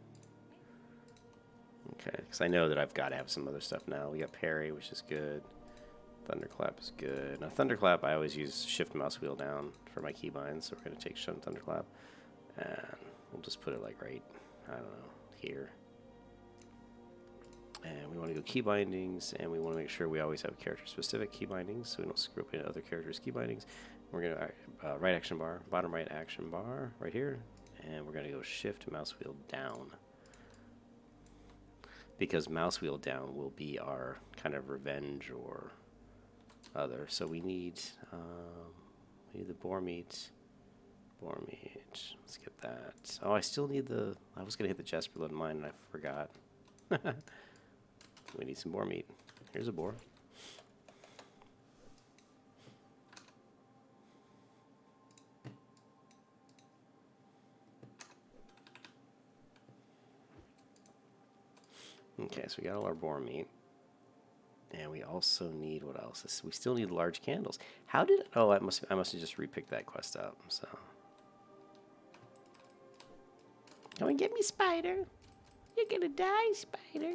Okay, because I know that I've got to have some other stuff now. We got parry, which is good. Thunderclap is good. Now Thunderclap, I always use shift mouse wheel down for my keybinds, so we're going to take Shun Thunderclap. And we'll just put it like right, I don't know, here. And we want to go key bindings, and we want to make sure we always have character-specific key bindings, so we don't screw up into other characters' key bindings. We're going to right action bar, bottom right action bar, right here, and we're going to go shift mouse wheel down, because mouse wheel down will be our kind of revenge or other. So we need the boar meat. Boar meat. Let's get that. Oh, I still need the. I was going to hit the Jesper load mine, and I forgot. We need some boar meat. Here's a boar. Okay, so we got all our boar meat. And we also need, what else? We still need large candles. How did, oh, I must have just repicked that quest up, so. Come and get me, spider. You're gonna die, spider.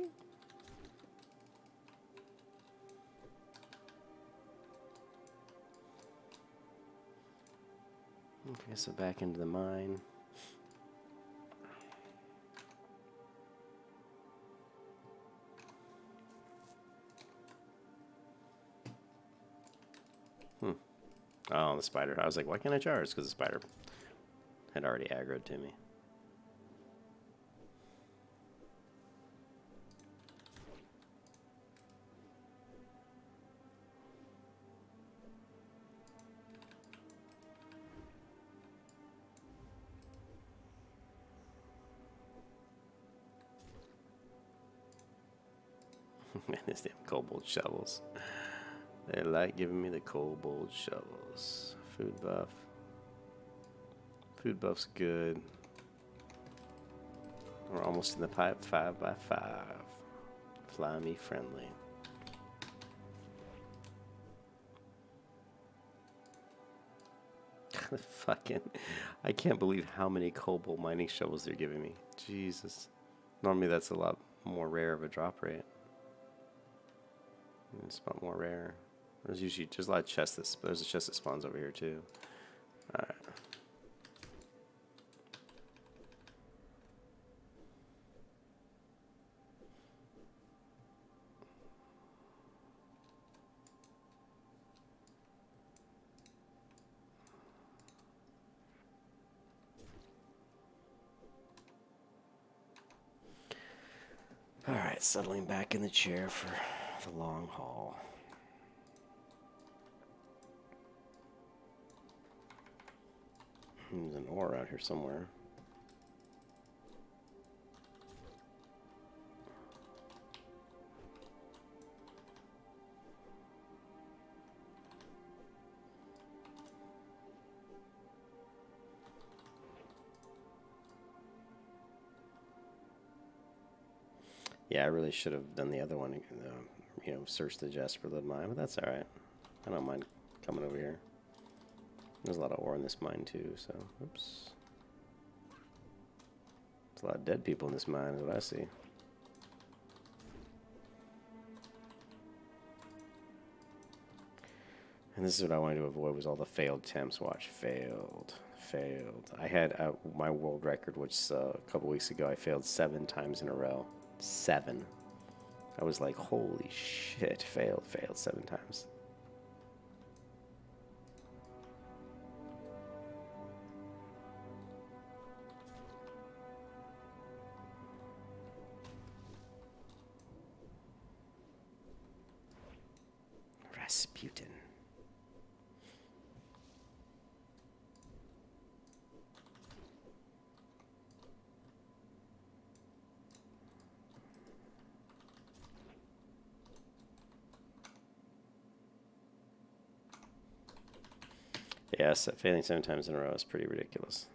Okay, so back into the mine. Oh, the spider. I was like, why can't I charge? Because the spider had already aggroed to me. Man, these damn kobold shovels. They like giving me the kobold shovels. Food buff. Food buff's good. We're almost in the pipe 5x5. Fly me friendly. Fucking, I can't believe how many kobold mining shovels they're giving me. Jesus. Normally that's a lot more rare of a drop rate. It's a lot more rare. There's usually just a lot of chests. There's a chest that spawns over here too. Alright. Alright, settling back in the chair for the long haul. There's an ore out here somewhere. Yeah, I really should have done the other one, search the Jasper Lead mine, but that's alright. I don't mind coming over here. There's a lot of ore in this mine too, so, oops. There's a lot of dead people in this mine, is what I see. And this is what I wanted to avoid, was all the failed attempts. Watch, failed. I had my world record, which a couple weeks ago, I failed 7 times in a row. 7. I was like, holy shit, failed 7 times. Rasputin. Yes, failing 7 times in a row is pretty ridiculous.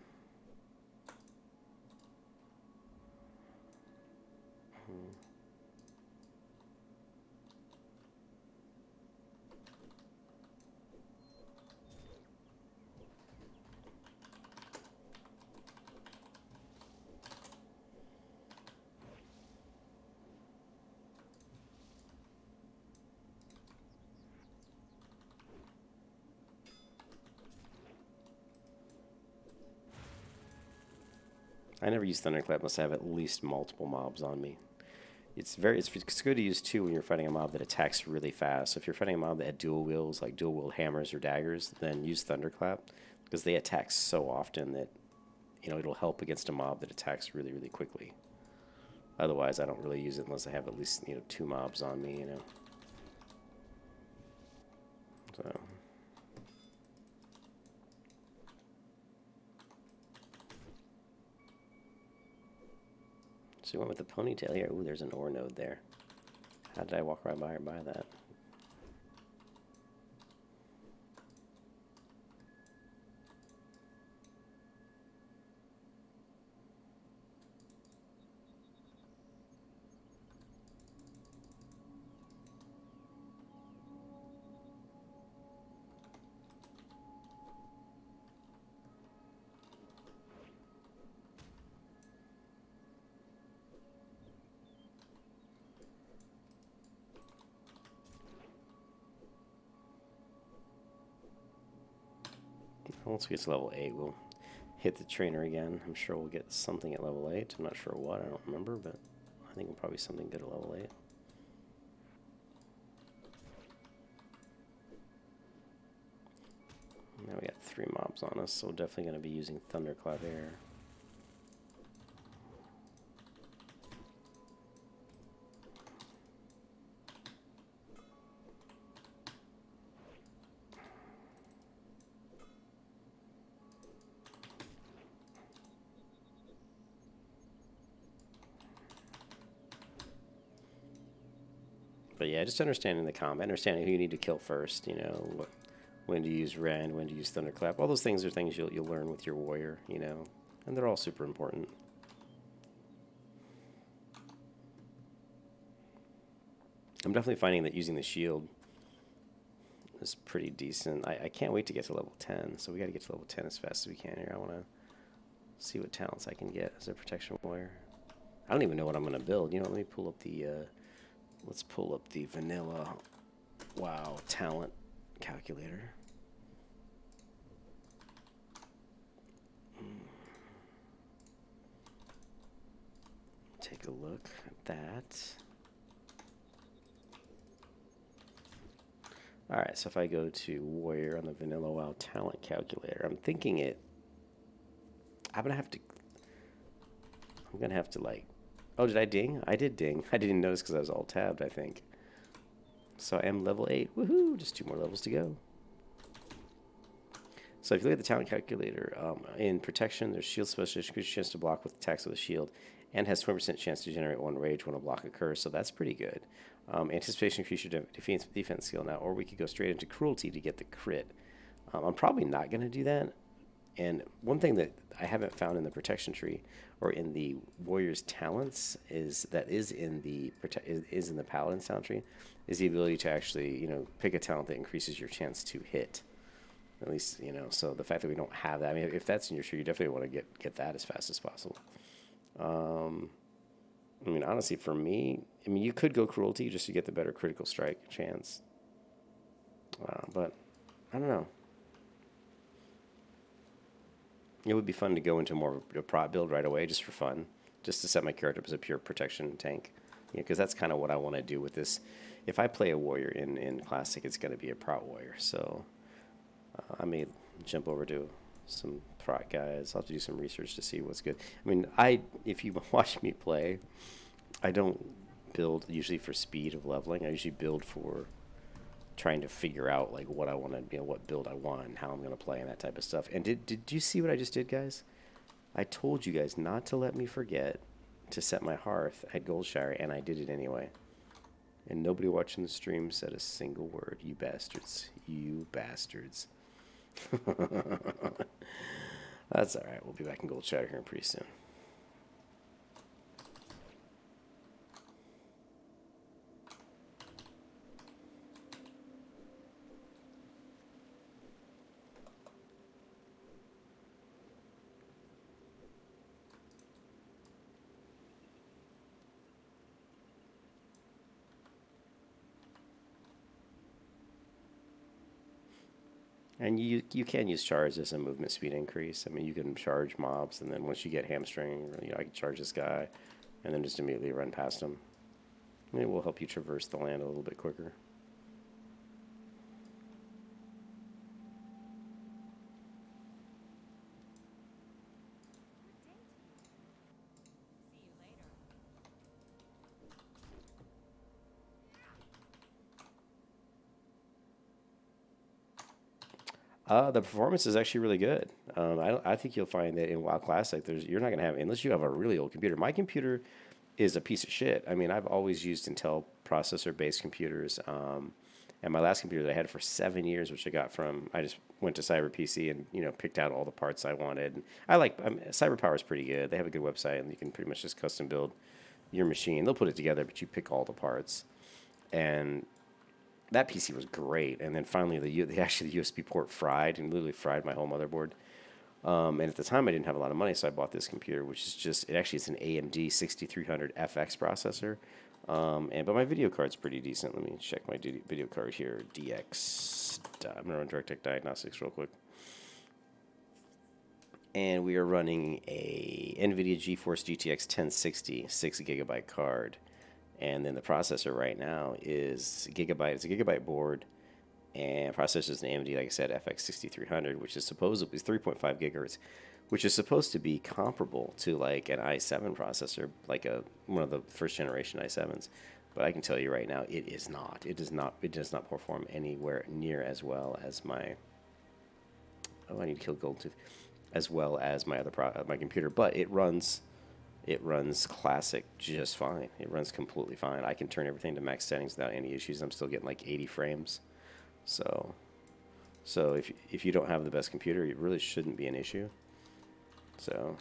I never use Thunderclap unless I have at least multiple mobs on me. It's good to use too when you're fighting a mob that attacks really fast. So if you're fighting a mob that had dual wields, like dual wield hammers or daggers, then use Thunderclap because they attack so often that it'll help against a mob that attacks really, really quickly. Otherwise, I don't really use it unless I have at least 2 mobs on me. So. So we went with the ponytail here. Ooh, there's an ore node there. How did I walk right by that? Once we get to level 8, we'll hit the trainer again. I'm sure we'll get something at level 8. I'm not sure what, I don't remember, but I think it'll probably be something good at level 8. Now we got 3 mobs on us, so we're definitely going to be using Thunderclap Air. But yeah, just understanding the combat, understanding who you need to kill first, you know, when to use Rend, when to use Thunderclap. All those things are things you'll learn with your warrior, you know, and they're all super important. I'm definitely finding that using the shield is pretty decent. I can't wait to get to level 10, so we got to get to level 10 as fast as we can here. I want to see what talents I can get as a protection warrior. I don't even know what I'm going to build. You know, let me pull up the... let's pull up the vanilla WoW talent calculator. Take a look at that. Alright, so if I go to Warrior on the vanilla WoW talent calculator, I'm thinking I'm gonna have to like... Oh, did I ding? I did ding. I didn't notice because I was all tabbed, I think. So I am level 8. Woohoo! Just 2 more levels to go. So if you look at the talent calculator, in protection, there's shield specialist, increases chance to block with attacks with a shield, and has 20% chance to generate 1 rage when a block occurs, so that's pretty good. Anticipation increases your defense skill now, or we could go straight into cruelty to get the crit. I'm probably not going to do that. And one thing that I haven't found in the protection tree or in the warrior's talents is in the paladin's talent tree is the ability to actually, you know, pick a talent that increases your chance to hit. At least, you know, so the fact that we don't have that, I mean, if that's in your tree, you definitely want to get that as fast as possible. I mean, honestly, for me, I mean, you could go cruelty just to get the better critical strike chance. But I don't know. It would be fun to go into more of a prot build right away, just for fun, just to set my character up as a pure protection tank. Because that's kind of what I want to do with this. If I play a warrior in Classic, it's going to be a prot warrior. So I may jump over to some prot guys. I'll have to do some research to see what's good. I mean, if you watch me play, I don't build usually for speed of leveling. I usually build for trying to figure out like what I want to, you know, what build I want and how I'm going to play and that type of stuff. And did you see what I just did, guys? I told you guys not to let me forget to set my hearth at Goldshire, and I did it anyway. And nobody watching the stream said a single word. You bastards. You bastards. That's all right. We'll be back in Goldshire here pretty soon. And you can use charge as a movement speed increase. I mean, you can charge mobs, and then once you get hamstring, you know, I can charge this guy, and then just immediately run past him. It will help you traverse the land a little bit quicker. The performance is actually really good. I think you'll find that in WoW Classic, you're not going to have, unless you have a really old computer. My computer is a piece of shit. I mean, I've always used Intel processor-based computers. And my last computer that I had for 7 years, which I just went to Cyber PC and, you know, picked out all the parts I wanted. CyberPower is pretty good. They have a good website, and you can pretty much just custom build your machine. They'll put it together, but you pick all the parts. And that PC was great, and then finally the USB port fried and literally fried my whole motherboard. And at the time I didn't have a lot of money, so I bought this computer, which is it's an AMD 6300 FX processor. But my video card's pretty decent. Let me check my video card here. DX. I'm gonna run DirectX Diagnostics real quick. and we are running a NVIDIA GeForce GTX 1060 6 GB card. And then the processor right now is a gigabyte. It's a gigabyte board, and processor is an AMD, like I said, FX 6300, which is supposedly 3.5 gigahertz, which is supposed to be comparable to like an i7 processor, like one of the first generation i7s. But I can tell you right now, it is not. It does not. It does not perform anywhere near as well as my. Oh, I need to kill Goldtooth, as well as my other my computer. But it runs. It runs Classic just fine. It runs completely fine. I can turn everything to max settings without any issues. I'm still getting like 80 frames. So if you don't have the best computer, it really shouldn't be an issue. So.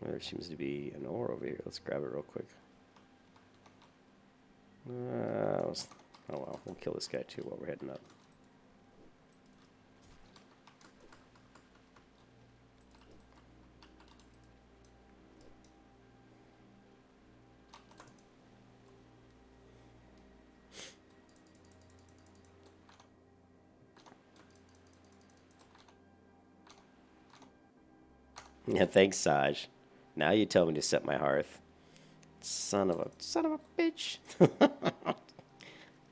There seems to be an ore over here. Let's grab it real quick. Oh well, we'll kill this guy too while we're heading up. Yeah, thanks, Saj. Now you tell me to set my hearth. Son of a bitch.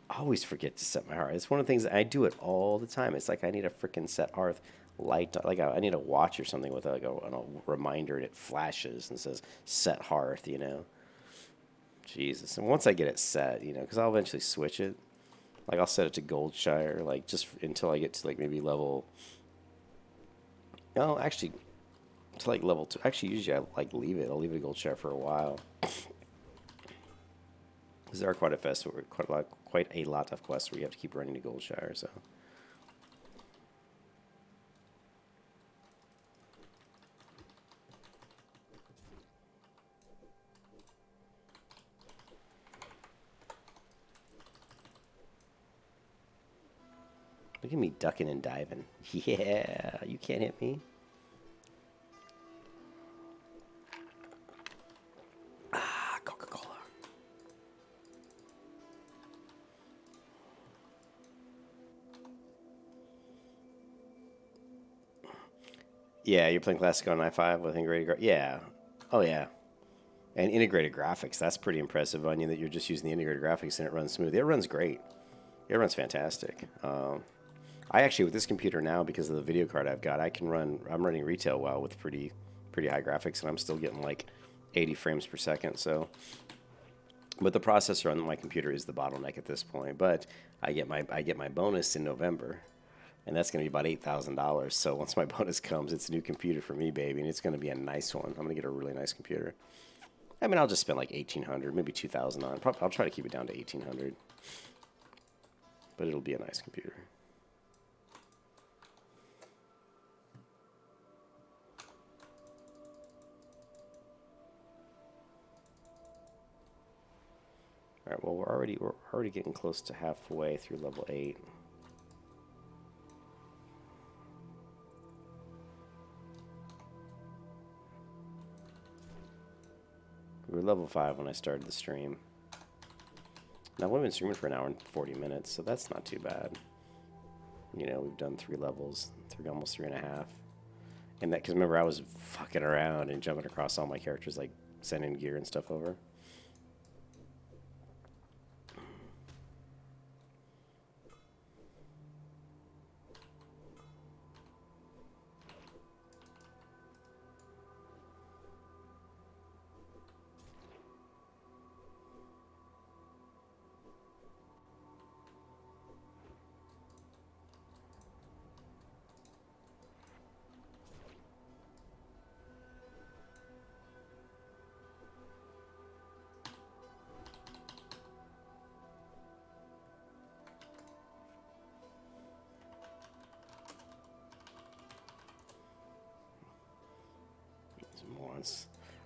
I always forget to set my hearth. It's one of the things I do it all the time. It's like I need a freaking set hearth light. Like I need a watch or something with like a reminder, and it flashes and says set hearth. You know. Jesus. And once I get it set, you know, because I'll eventually switch it. Like I'll set it to Goldshire, like just until I get to like maybe level. No, actually, to like level 2. Actually, usually I like leave it. I'll leave it at Goldshire for a while. Because there are quite a lot of quests where you have to keep running to Goldshire. So. Look at me ducking and diving. Yeah, you can't hit me. Ah, Coca-Cola. Yeah, you're playing Classic on i5 with integrated yeah. Oh, yeah. And integrated graphics. That's pretty impressive on you that you're just using the integrated graphics and it runs smooth. It runs great. It runs fantastic. I actually, with this computer now, because of the video card I've got, I'm running retail WoW with pretty high graphics, and I'm still getting like 80 frames per second. So, but the processor on my computer is the bottleneck at this point. But I get my bonus in November, and that's going to be about $8,000. So once my bonus comes, it's a new computer for me, baby, and it's going to be a nice one. I'm going to get a really nice computer. I mean, I'll just spend like $1,800, maybe $2,000 on it. I'll try to keep it down to $1,800, but it'll be a nice computer. All right, well, we're already getting close to halfway through level 8. We were level 5 when I started the stream. Now, we've been streaming for an hour and 40 minutes, so that's not too bad. You know, we've done 3 levels, almost 3.5. And that, because remember, I was fucking around and jumping across all my characters, like sending gear and stuff over.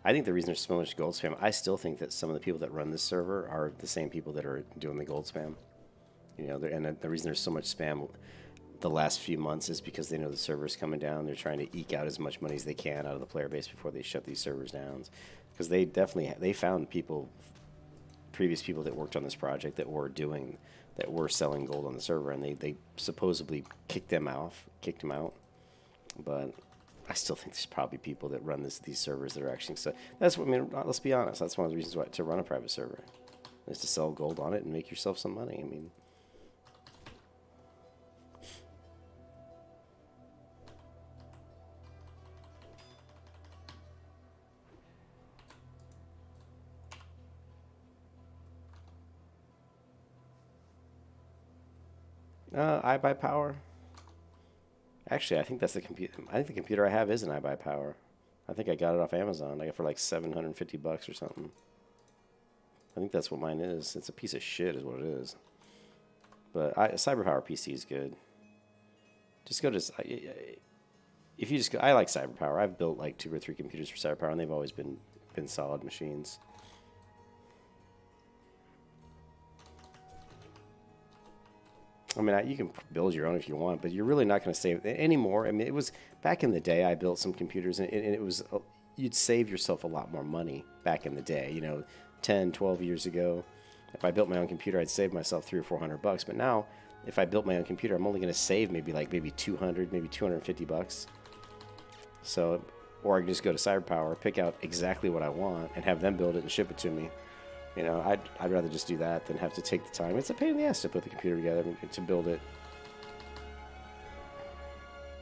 I think the reason there's so much gold spam, I still think that some of the people that run this server are the same people that are doing the gold spam. You know, and the reason there's so much spam the last few months is because they know the server's coming down. They're trying to eke out as much money as they can out of the player base before they shut these servers down. Because they found people, previous people that worked on this project that were selling gold on the server, and they supposedly kicked them out. But I still think there's probably people that run these servers that are actually, so that's what, I mean, let's be honest, that's one of the reasons why to run a private server is to sell gold on it and make yourself some money. I mean, I buy power. Actually, I think that's the computer. I think the computer I have is an I buy power. I think I got it off Amazon. I got it for like $750 or something. I think that's what mine is. It's a piece of shit, is what it is. But CyberPower PC is good. Just go to if you just go. I like CyberPower. I've built like 2 or 3 computers for CyberPower, and they've always been solid machines. I mean, you can build your own if you want, but you're really not going to save anymore. I mean, it was back in the day. I built some computers, and it was you'd save yourself a lot more money back in the day. You know, 10, 12 years ago, if I built my own computer, I'd save myself $300 or $400. But now, if I built my own computer, I'm only going to save maybe 200, maybe $250. So, or I can just go to CyberPower, pick out exactly what I want, and have them build it and ship it to me. You know, I'd rather just do that than have to take the time. It's a pain in the ass to put the computer together, to build it.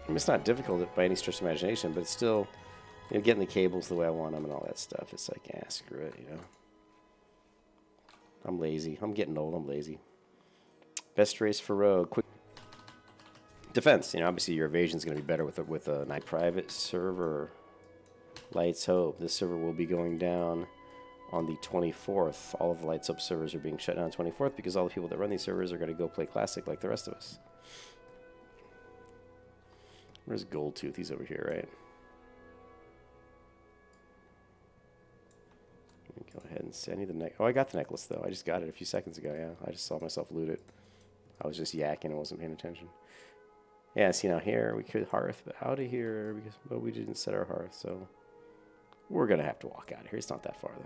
I mean, it's not difficult by any stretch of imagination, but it's still, you know, getting the cables the way I want them and all that stuff. It's like, yeah, screw it, you know. I'm lazy. I'm getting old. I'm lazy. Best race for rogue. Quick defense. You know, obviously your evasion is going to be better with a night private server. Lights Hope. This server will be going down on the 24th. All of the Lights Up servers are being shut down on the 24th because all the people that run these servers are going to go play Classic like the rest of us. Where's Goldtooth? He's over here, right? Let me go ahead and see. I need the necklace. Oh, I got the necklace, though. I just got it a few seconds ago, yeah. I just saw myself loot it. I was just yakking and wasn't paying attention. Yeah, see, now here, we could hearth, but out of here, but we didn't set our hearth, so we're going to have to walk out of here. It's not that far, though.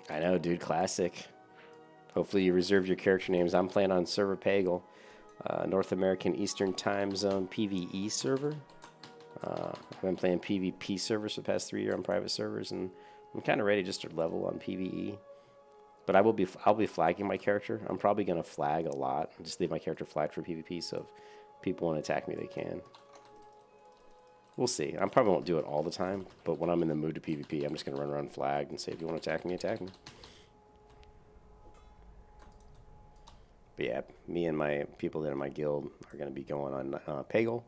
I know, dude. Classic. Hopefully you reserve your character names. I'm playing on server Pagel, North American Eastern Time Zone PvE server. I've been playing PvP servers for the past 3 years on private servers, and I'm kind of ready just to level on PvE. But I'll be flagging my character. I'm probably gonna flag a lot. Just leave my character flagged for PvP, so if people want to attack me, they can. We'll see. I probably won't do it all the time, but when I'm in the mood to PvP, I'm just going to run around flagged and say, if you want to attack me, attack me. But yeah, me and my people that are in my guild are going to be going on Pagel.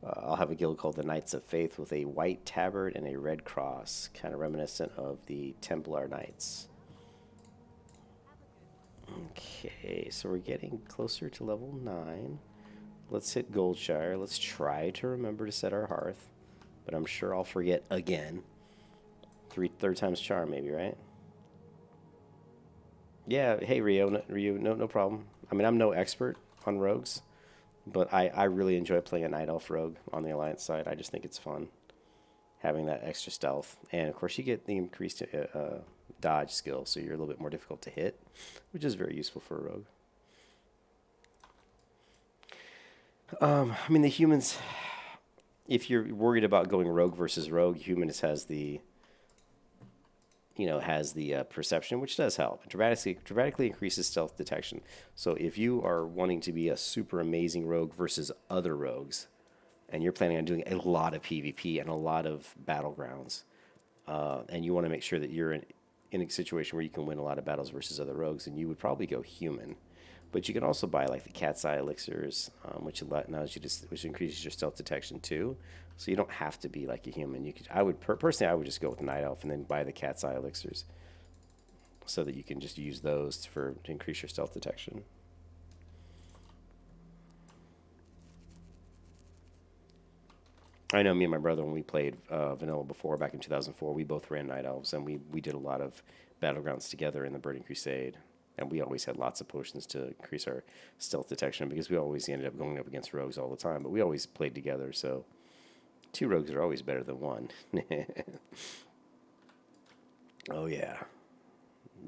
I'll have a guild called the Knights of Faith with a white tabard and a red cross, kind of reminiscent of the Templar Knights. Okay, so we're getting closer to level 9. Let's hit Goldshire. Let's try to remember to set our hearth. But I'm sure I'll forget again. Third time's charm, maybe, right? Yeah, hey, Rio, no problem. I mean, I'm no expert on rogues, but I really enjoy playing a Night Elf rogue on the Alliance side. I just think it's fun, having that extra stealth. And, of course, you get the increased dodge skill, so you're a little bit more difficult to hit, which is very useful for a rogue. I mean, the humans, if you're worried about going rogue versus rogue, humans has the perception, which does help. It dramatically increases stealth detection. So if you are wanting to be a super amazing rogue versus other rogues, and you're planning on doing a lot of PvP and a lot of battlegrounds, and you want to make sure that you're in a situation where you can win a lot of battles versus other rogues, then you would probably go human. But you can also buy like the cat's eye elixirs, which increases your stealth detection too. So you don't have to be like a human. Personally, I would just go with the Night Elf and then buy the cat's eye elixirs, so that you can just use those to increase your stealth detection. I know me and my brother, when we played vanilla before, back in 2004, we both ran Night Elves, and we did a lot of battlegrounds together in the Burning Crusade. And we always had lots of potions to increase our stealth detection because we always ended up going up against rogues all the time. But we always played together, so 2 rogues are always better than 1. Oh, yeah.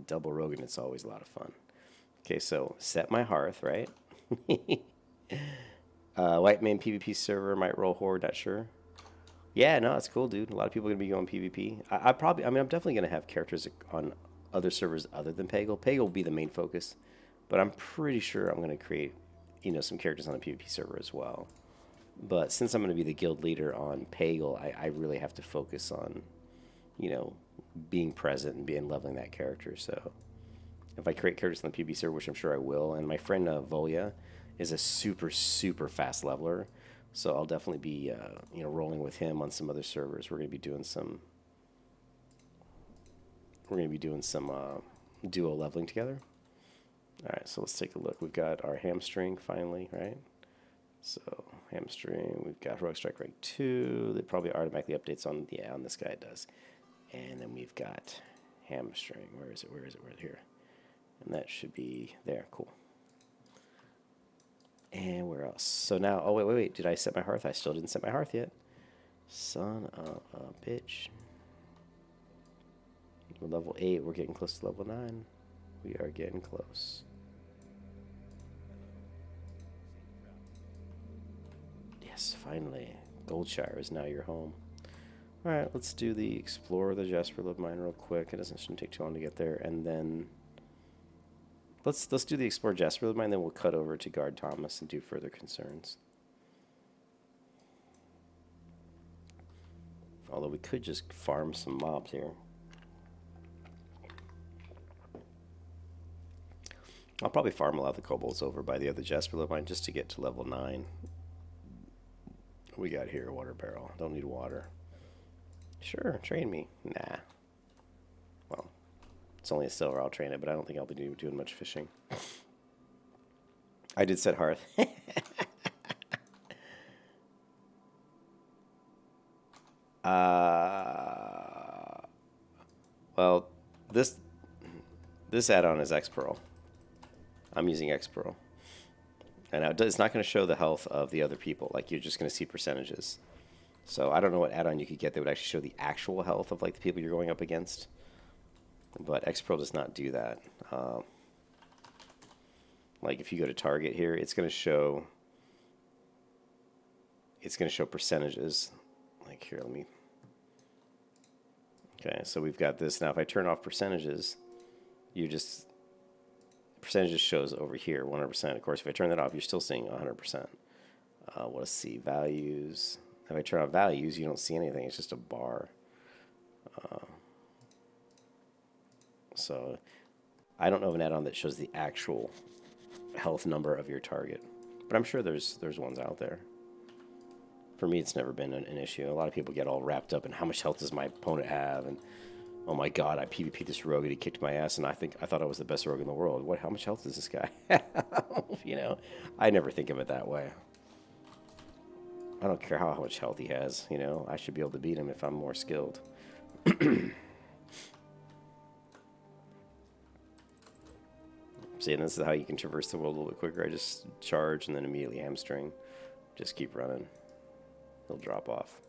Double rogue, and it's always a lot of fun. Okay, so set my hearth, right? White main PvP server might roll horde, not sure. Yeah, no, it's cool, dude. A lot of people are gonna be going PvP. I mean, I'm definitely gonna have characters on other servers other than Peggle. Peggle will be the main focus, but I'm pretty sure I'm gonna create, some characters on the PvP server as well. But since I'm gonna be the guild leader on Peggle, I really have to focus on, being present and being leveling that character. So if I create characters on the PvP server, which I'm sure I will, and my friend Volya is a super, super fast leveler, so I'll definitely be, rolling with him on some other servers. We're gonna be doing some duo leveling together. All right, so let's take a look. We've got our hamstring finally, right? So hamstring, we've got heroic strike rank 2. It probably automatically updates on this guy. It does. And then we've got hamstring. Where is it? Where is it? Right here. And that should be there. Cool. And where else? So now, oh wait. Did I set my hearth? I still didn't set my hearth yet. Son of a bitch. We're level 8. We're getting close to level 9. We are getting close. Yes, finally. Goldshire is now your home. Alright, let's do the Explore the Jasperlove Mine real quick. Shouldn't take too long to get there. And then let's do the Explore Jasperlove Mine, then we'll cut over to Guard Thomas and do further concerns. Although we could just farm some mobs here. I'll probably farm a lot of the kobolds over by the other Jasperlove Mine just to get to level 9. What we got here? Water barrel. Don't need water. Sure, train me. Nah. Well, it's only a silver. I'll train it, but I don't think I'll be doing much fishing. I did set hearth. Well, this add-on is X-Pearl. I'm using X-Pearl. And it's not going to show the health of the other people. Like, you're just going to see percentages. So I don't know what add-on you could get that would actually show the actual health of, like, the people you're going up against. But X-Pearl does not do that. Like, if you go to target here, it's going to show percentages. Like, here, let me... Okay, so we've got this. Now, if I turn off percentages, percentages shows over here, 100%. Of course, if I turn that off, you're still seeing 100%. Let's see, values. If I turn on values, you don't see anything. It's just a bar. So I don't know of an add-on that shows the actual health number of your target, but I'm sure there's ones out there. For me, it's never been an issue. A lot of people get all wrapped up in how much health does my opponent have, and oh my god, I PvP'd this rogue and he kicked my ass, and I thought I was the best rogue in the world. How much health does this guy have? I never think of it that way. I don't care how much health he has, I should be able to beat him if I'm more skilled. See, and this is how you can traverse the world a little bit quicker. I just charge and then immediately hamstring. Just keep running. He'll drop off.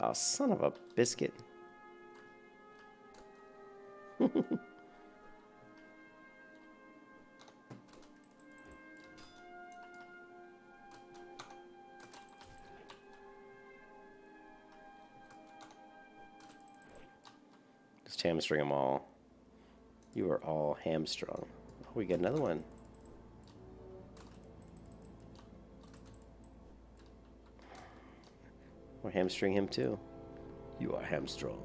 Oh, son of a biscuit. Just hamstring them all. You are all hamstrung. Oh, we got another one. We're hamstring him too. You are hamstrung.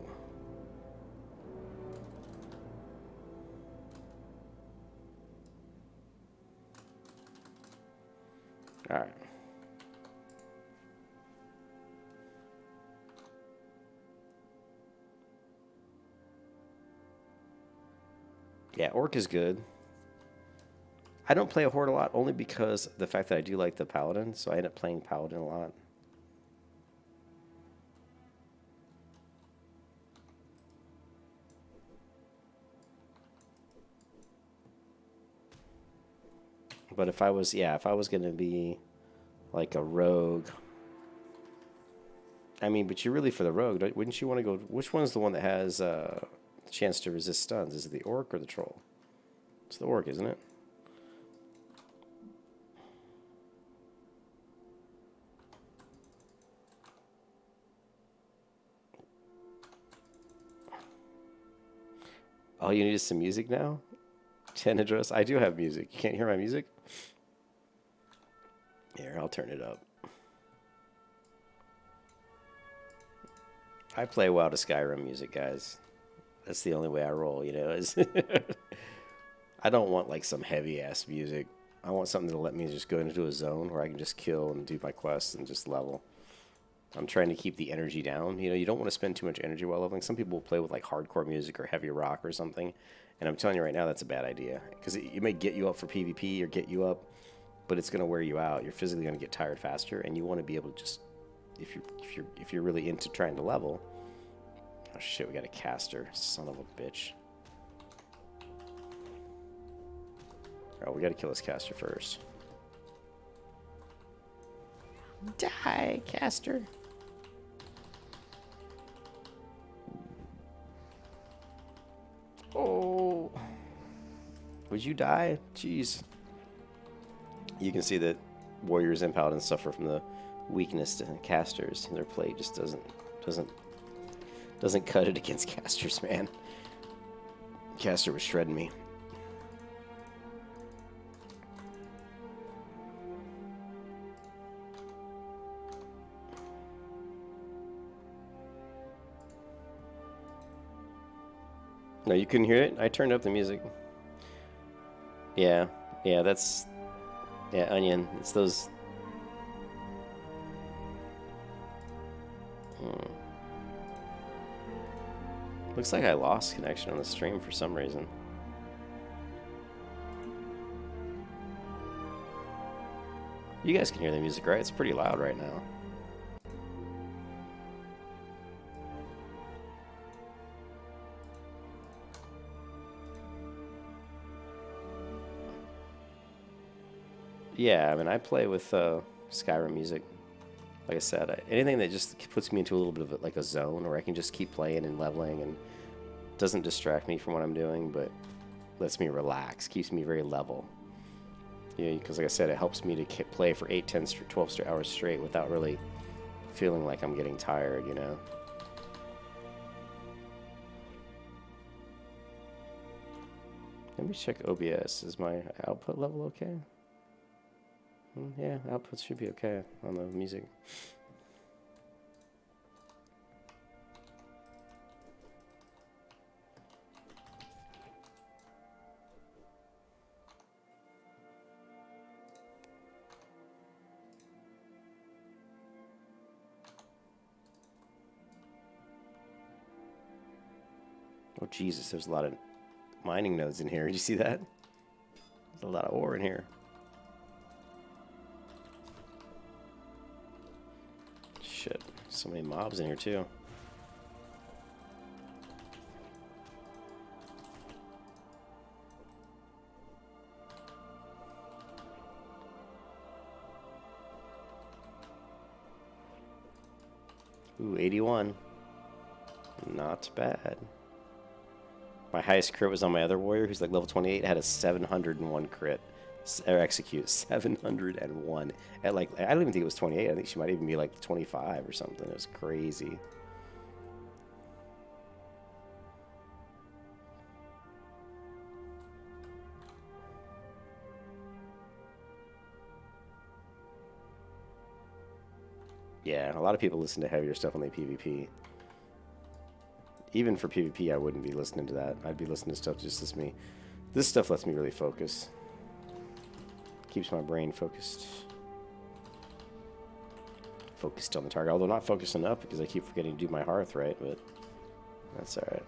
All right. Yeah, orc is good. I don't play a Horde a lot only because of the fact that I do like the Paladin, so I end up playing Paladin a lot. But if I was, yeah, if I was going to be like a rogue, I mean, but you're really for the rogue, wouldn't you want to go, which one's the one that has a chance to resist stuns? Is it the orc or the troll? It's the orc, isn't it? All you need is some music now? 10 address? I do have music. You can't hear my music? Here, I'll turn it up. I play Out and Skarm music, guys. That's the only way I roll, you know. I don't want like some heavy ass music. I want something that'll let me just go into a zone where I can just kill and do my quests and just level. I'm trying to keep the energy down. You know, you don't want to spend too much energy while leveling. Some people will play with like hardcore music or heavy rock or something. And I'm telling you right now, that's a bad idea. Because it may get you up for PvP or get you up, but it's going to wear you out. You're physically going to get tired faster, and you want to be able to just, if you're really into trying to level. Oh shit, we got a caster. Son of a bitch. Oh, we got to kill this caster first. Die, caster. Oh. Would you die? Jeez. You can see that warriors and paladins suffer from the weakness to casters. Their play just doesn't cut it against casters, man. Caster was shredding me. No, you couldn't hear it? I turned up the music. Yeah, that's... Yeah, Onion. It's those... Looks like I lost connection on the stream for some reason. You guys can hear the music, right? It's pretty loud right now. Yeah, I mean, I play with Skyrim music. Like I said, anything that just puts me into a little bit of like a zone where I can just keep playing and leveling and doesn't distract me from what I'm doing, but lets me relax, keeps me very level. Yeah, because like I said, it helps me to play for 8, 10, 12 hours straight without really feeling like I'm getting tired, you know? Let me check OBS. Is my output level okay? Yeah, output should be okay on the music. Oh, Jesus, there's a lot of mining nodes in here. Did you see that? There's a lot of ore in here. Shit, so many mobs in here too. Ooh, 81. Not bad. My highest crit was on my other warrior, who's like level 28, had a 701 crit. Or execute 701 at like, I don't even think it was 28. I think she might even be like 25 or something. It was crazy. Yeah, a lot of people listen to heavier stuff when they PvP. Even for PvP, I wouldn't be listening to that. I'd be listening to stuff just as me. This stuff lets me really focus. Keeps my brain focused. Focused on the target. Although not focused enough because I keep forgetting to do my hearth right, but that's alright.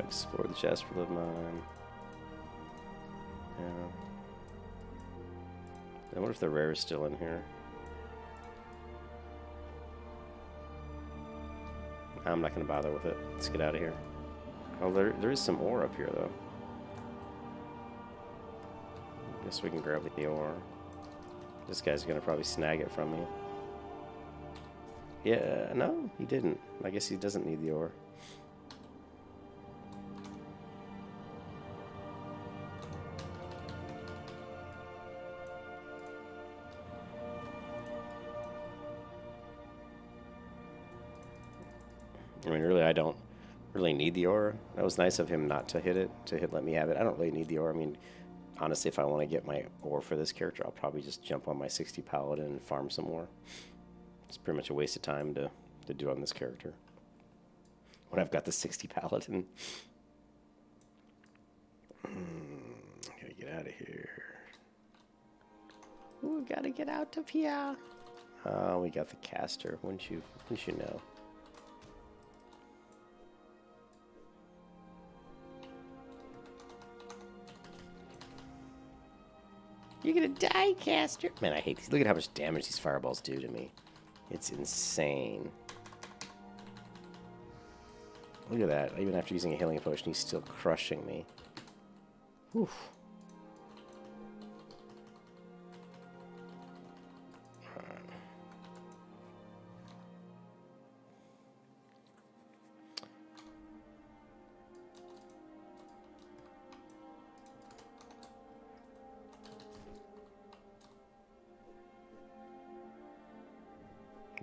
Explore the chest for level 9. Yeah. I wonder if the rare is still in here. I'm not going to bother with it. Let's get out of here. Oh, there is some ore up here, though. Guess we can grab the ore. This guy's going to probably snag it from me. Yeah, no, he didn't. I guess he doesn't need the ore. I mean, really, I don't really need the ore. That was nice of him not to hit it, let me have it. I don't really need the ore. I mean, honestly, if I want to get my ore for this character, I'll probably just jump on my 60 Paladin and farm some more. It's pretty much a waste of time to do on this character when I've got the 60 Paladin. Gotta get out of here. Ooh, gotta get out of here. Oh, we got the caster. Wouldn't you know? You're gonna die, caster. Man, I hate these. Look at how much damage these fireballs do to me. It's insane. Look at that. Even after using a healing potion, he's still crushing me. Whew.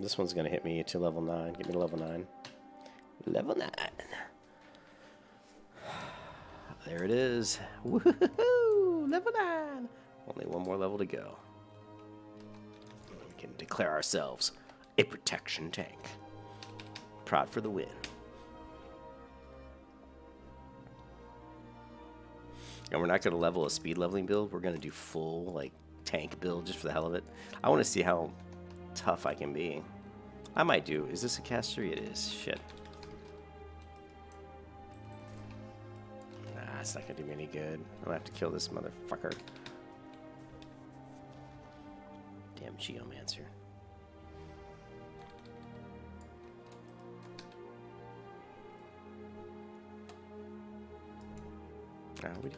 This one's going to hit me to level 9. Get me to level 9. Level 9. There it is. Woohoo! Level 9. Only one more level to go. We can declare ourselves a protection tank. Prot for the win. And we're not going to level a speed leveling build. We're going to do full, like, tank build just for the hell of it. I want to see how tough I can be. I might do. Is this a caster? It is. Shit. Nah, it's not gonna do me any good. I'm gonna have to kill this motherfucker. Damn Geomancer.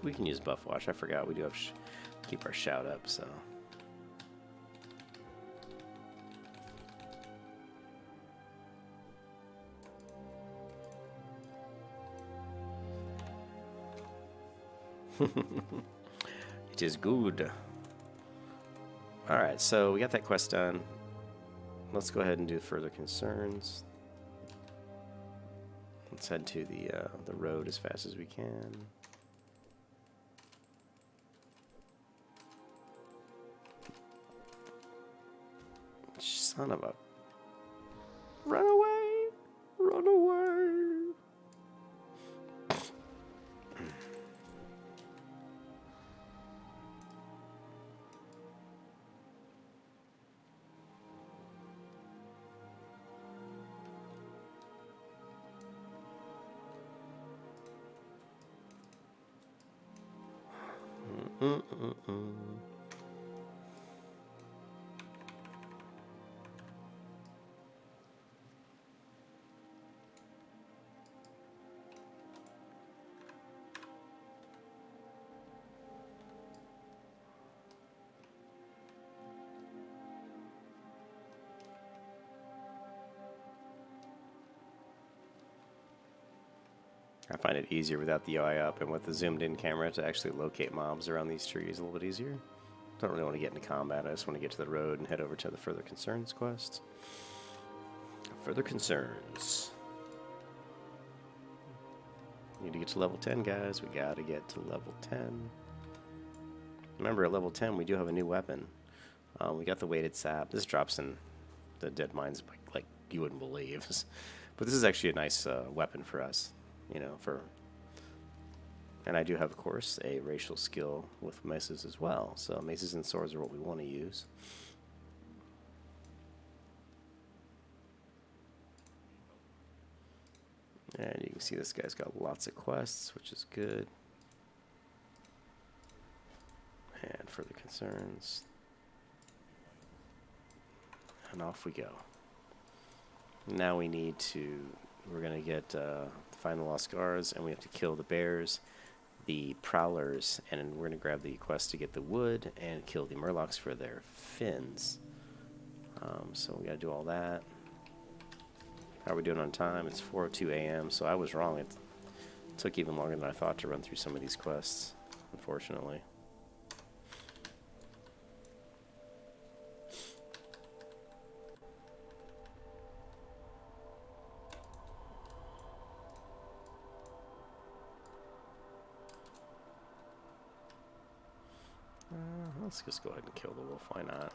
We can use buff watch. I forgot we do have keep our shout up, so. It is good. Alright, so we got that quest done. Let's go ahead and do further concerns. Let's head to the road as fast as we can. Son of a... Run away! Run away! I find it easier without the eye up and with the zoomed in camera to actually locate mobs around these trees a little bit easier. Don't really want to get into combat. I just want to get to the road and head over to the further concerns quest. Further concerns. Need to get to level 10, guys. We gotta get to level 10. Remember, at level 10, we do have a new weapon. We got the weighted sap. This drops in the dead mines like you wouldn't believe. But this is actually a nice weapon for us. You know, and I do have, of course, a racial skill with maces as well. So maces and swords are what we want to use. And you can see this guy's got lots of quests, which is good. And further concerns. And off we go. Now we need to, we're going to get find the lost scars, and we have to kill the bears, the prowlers, and then we're going to grab the quest to get the wood and kill the murlocs for their fins. So we got to do all that. How are we doing on time? It's 4:02 a.m., so I was wrong. It took even longer than I thought to run through some of these quests, unfortunately. Let's just go ahead and kill the wolf. Why not?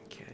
Okay.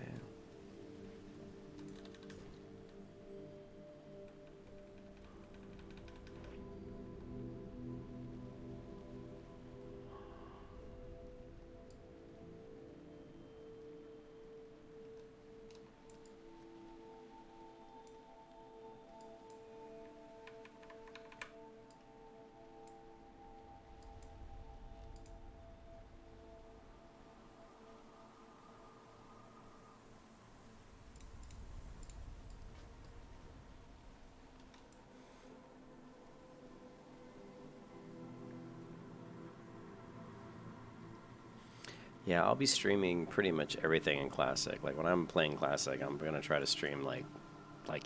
Yeah, I'll be streaming pretty much everything in Classic. Like when I'm playing Classic, I'm gonna try to stream like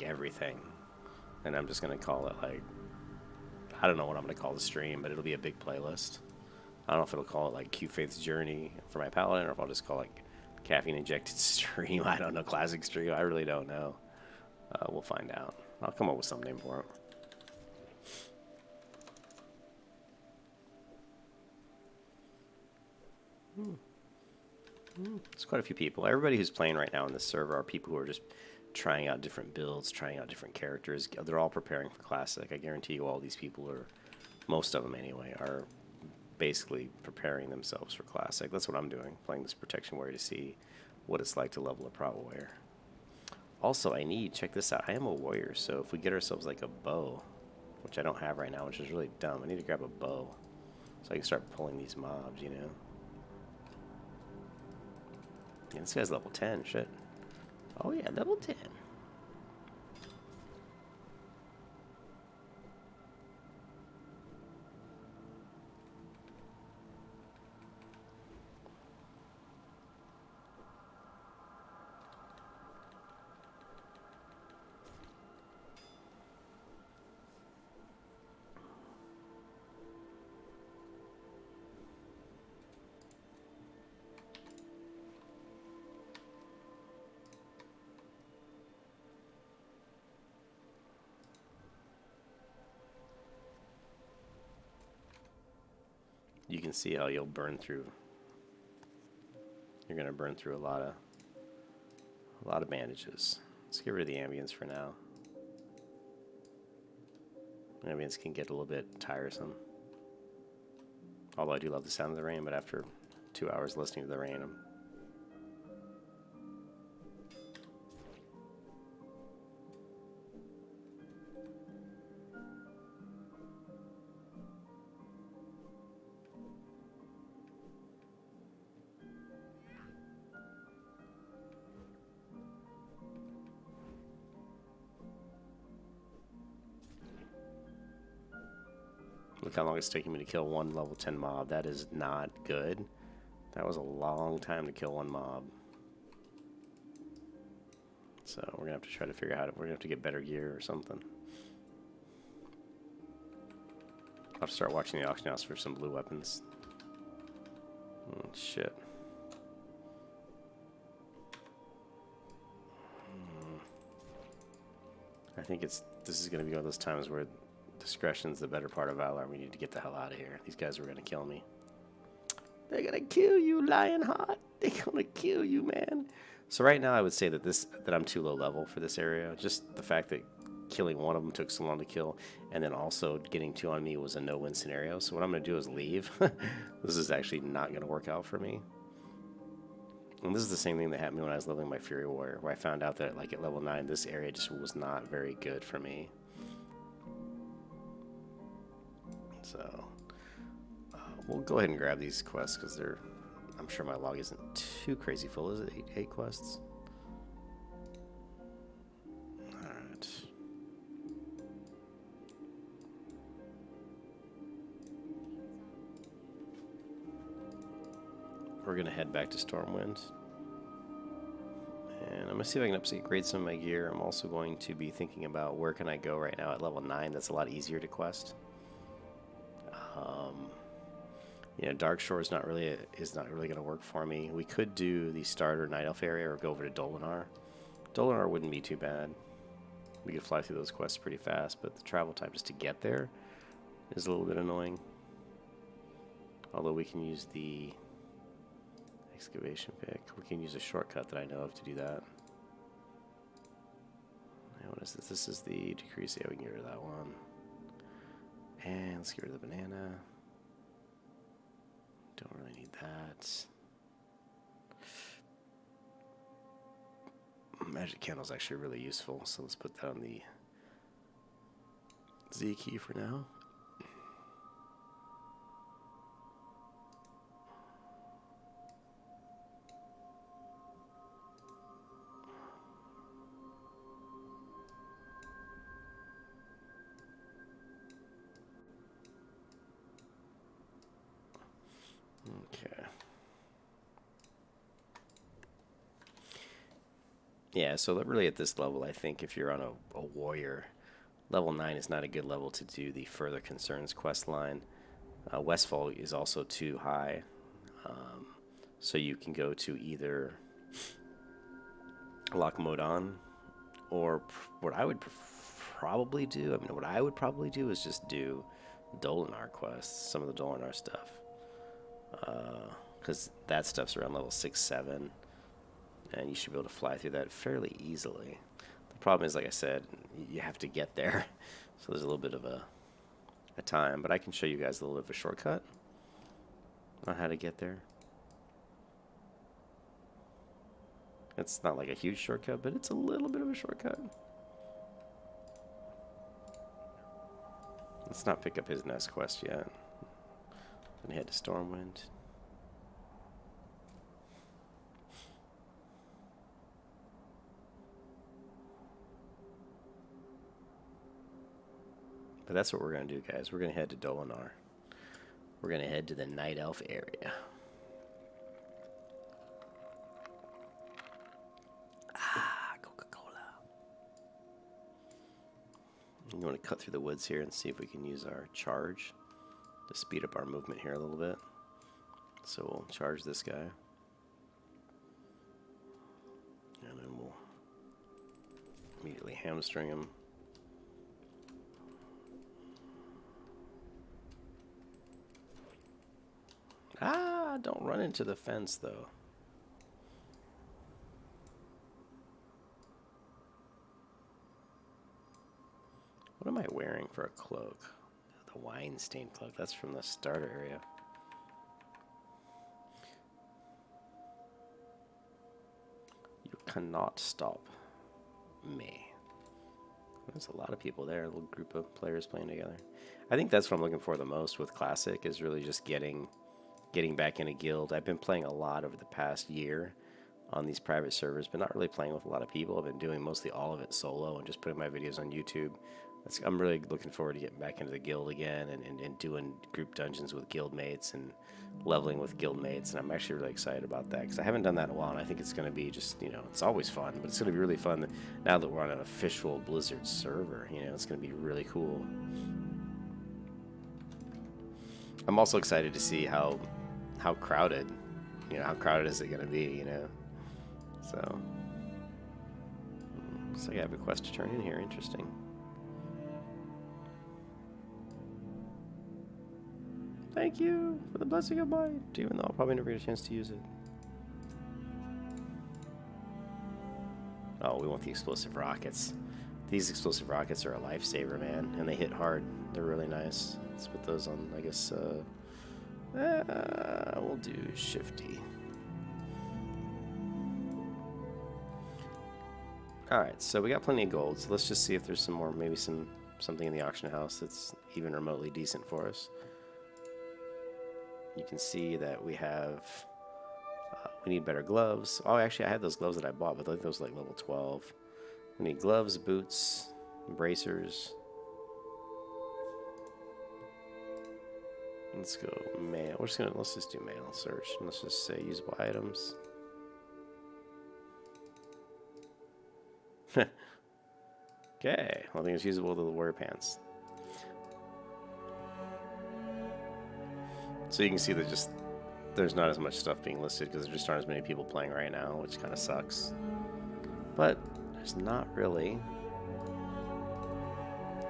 everything, and I'm just gonna call it like, I don't know what I'm gonna call the stream, but it'll be a big playlist. I don't know if it'll call it like Q Faith's Journey for my Paladin, or if I'll just call it like caffeine injected stream. I don't know, Classic stream. I really don't know. We'll find out. I'll come up with some name for it. There's quite a few people. Everybody who's playing right now in this server are people who are just trying out different builds, trying out different characters. They're all preparing for Classic. I guarantee you all these people are, most of them anyway, are basically preparing themselves for Classic. That's what I'm doing, playing this Protection Warrior to see what it's like to level a Prot Warrior. Also, I need, check this out, I am a warrior, so if we get ourselves like a bow, which I don't have right now, which is really dumb, I need to grab a bow so I can start pulling these mobs, you know? Yeah, this guy's level 10, shit. Oh yeah, level 10. You can see how you'll burn through. You're gonna burn through a lot of bandages. Let's get rid of the ambience for now. Ambience can get a little bit tiresome. Although I do love the sound of the rain, but after 2 hours listening to the rain, I'm look how long it's taking me to kill one level 10 mob. That is not good. That was a long time to kill one mob. So we're gonna have to try to figure out, we're gonna have to get better gear or something. I'll have to start watching the auction house for some blue weapons. Oh, shit. I think this is gonna be one of those times where discretion's the better part of valor. We need to get the hell out of here. These guys are gonna kill me. They're gonna kill you, Lionheart. They're gonna kill you, man. So right now I would say that I'm too low level for this area. Just the fact that killing one of them took so long to kill, and then also getting 2 on me was a no-win scenario. So what I'm going to do is leave. This is actually not going to work out for me. And this is the same thing that happened when I was leveling my Fury Warrior, where I found out that like at level 9, this area just was not very good for me. So we'll go ahead and grab these quests because they're, I'm sure my log isn't too crazy full. Is it 8 quests? Alright. We're going to head back to Stormwind. And I'm going to see if I can upgrade some of my gear. I'm also going to be thinking about where can I go right now at level 9 that's a lot easier to quest. You know, Darkshore is not really going to work for me. We could do the starter Night Elf area or go over to Dolinar. Dolinar wouldn't be too bad. We could fly through those quests pretty fast, but the travel time just to get there is a little bit annoying. Although we can use the excavation pick. We can use a shortcut that I know of to do that. And what is this? This is the decrease. Yeah, we can get rid of that one. And let's get rid of the banana. Don't really need that. Magic Candle is actually really useful, so let's put that on the Z key for now. Okay. Yeah, so really at this level, I think if you're on a warrior, level 9 is not a good level to do the Further Concerns quest line. Westfall is also too high, so you can go to either Loch Modan, or what I would probably do, what I would probably do is just do Dolinar quests, some of the Dolinar stuff. Because that stuff's around level 6, 7, and you should be able to fly through that fairly easily. The problem is, like I said, you have to get there, so there's a little bit of a time, but I can show you guys a little bit of a shortcut on how to get there. It's not like a huge shortcut, but it's a little bit of a shortcut. Let's not pick up his nest quest yet. Then head to Stormwind. But that's what we're going to do, guys. We're going to head to Dolinar. We're going to head to the Night Elf area. Ah, Coca-Cola. I'm going to cut through the woods here and see if we can use our charge to speed up our movement here a little bit. So we'll charge this guy. And then we'll immediately hamstring him. Ah, don't run into the fence, though. What am I wearing for a cloak? The wine-stained cloak. That's from the starter area. You cannot stop me. There's a lot of people there, a little group of players playing together. I think that's what I'm looking for the most with Classic, is really just getting back in a guild. I've been playing a lot over the past year on these private servers, but not really playing with a lot of people. I've been doing mostly all of it solo and just putting my videos on YouTube. I'm really looking forward to getting back into the guild again and doing group dungeons with guild mates and leveling with guild mates, and I'm actually really excited about that because I haven't done that in a while, and I think it's going to be just, it's always fun, but it's going to be really fun now that we're on an official Blizzard server. It's going to be really cool. I'm also excited to see how crowded, how crowded is it going to be, So, looks like I have a quest to turn in here. Interesting. Thank you for the blessing of mine, even though I'll probably never get a chance to use it. Oh, we want the explosive rockets. These explosive rockets are a lifesaver, man, and they hit hard. They're really nice. Let's put those on, I guess, we'll do shifty. Alright, so we got plenty of gold, so let's just see if there's some more, maybe something in the auction house that's even remotely decent for us. You can see that we have, we need better gloves. Oh, actually, I had those gloves that I bought, but I think those were like level 12. We need gloves, boots, bracers. Let's go mail. Let's just do mail search. And let's just say usable items. Okay, well, I think it's usable to the warrior pants. So you can see that just there's not as much stuff being listed because there just aren't as many people playing right now, which kind of sucks. But there's not really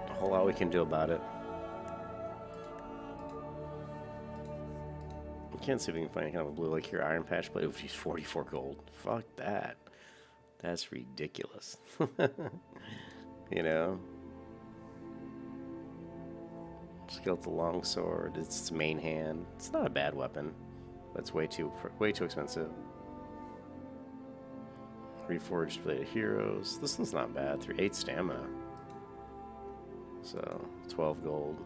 a whole lot we can do about it. I can't see if we can find any kind of a blue like here iron patch, but it would use 44 gold. Fuck that. That's ridiculous. You know? Skeletal longsword. It's its main hand. It's not a bad weapon, but it's way too expensive. Reforged Blade of Heroes. This one's not bad. 8 stamina. So 12 gold.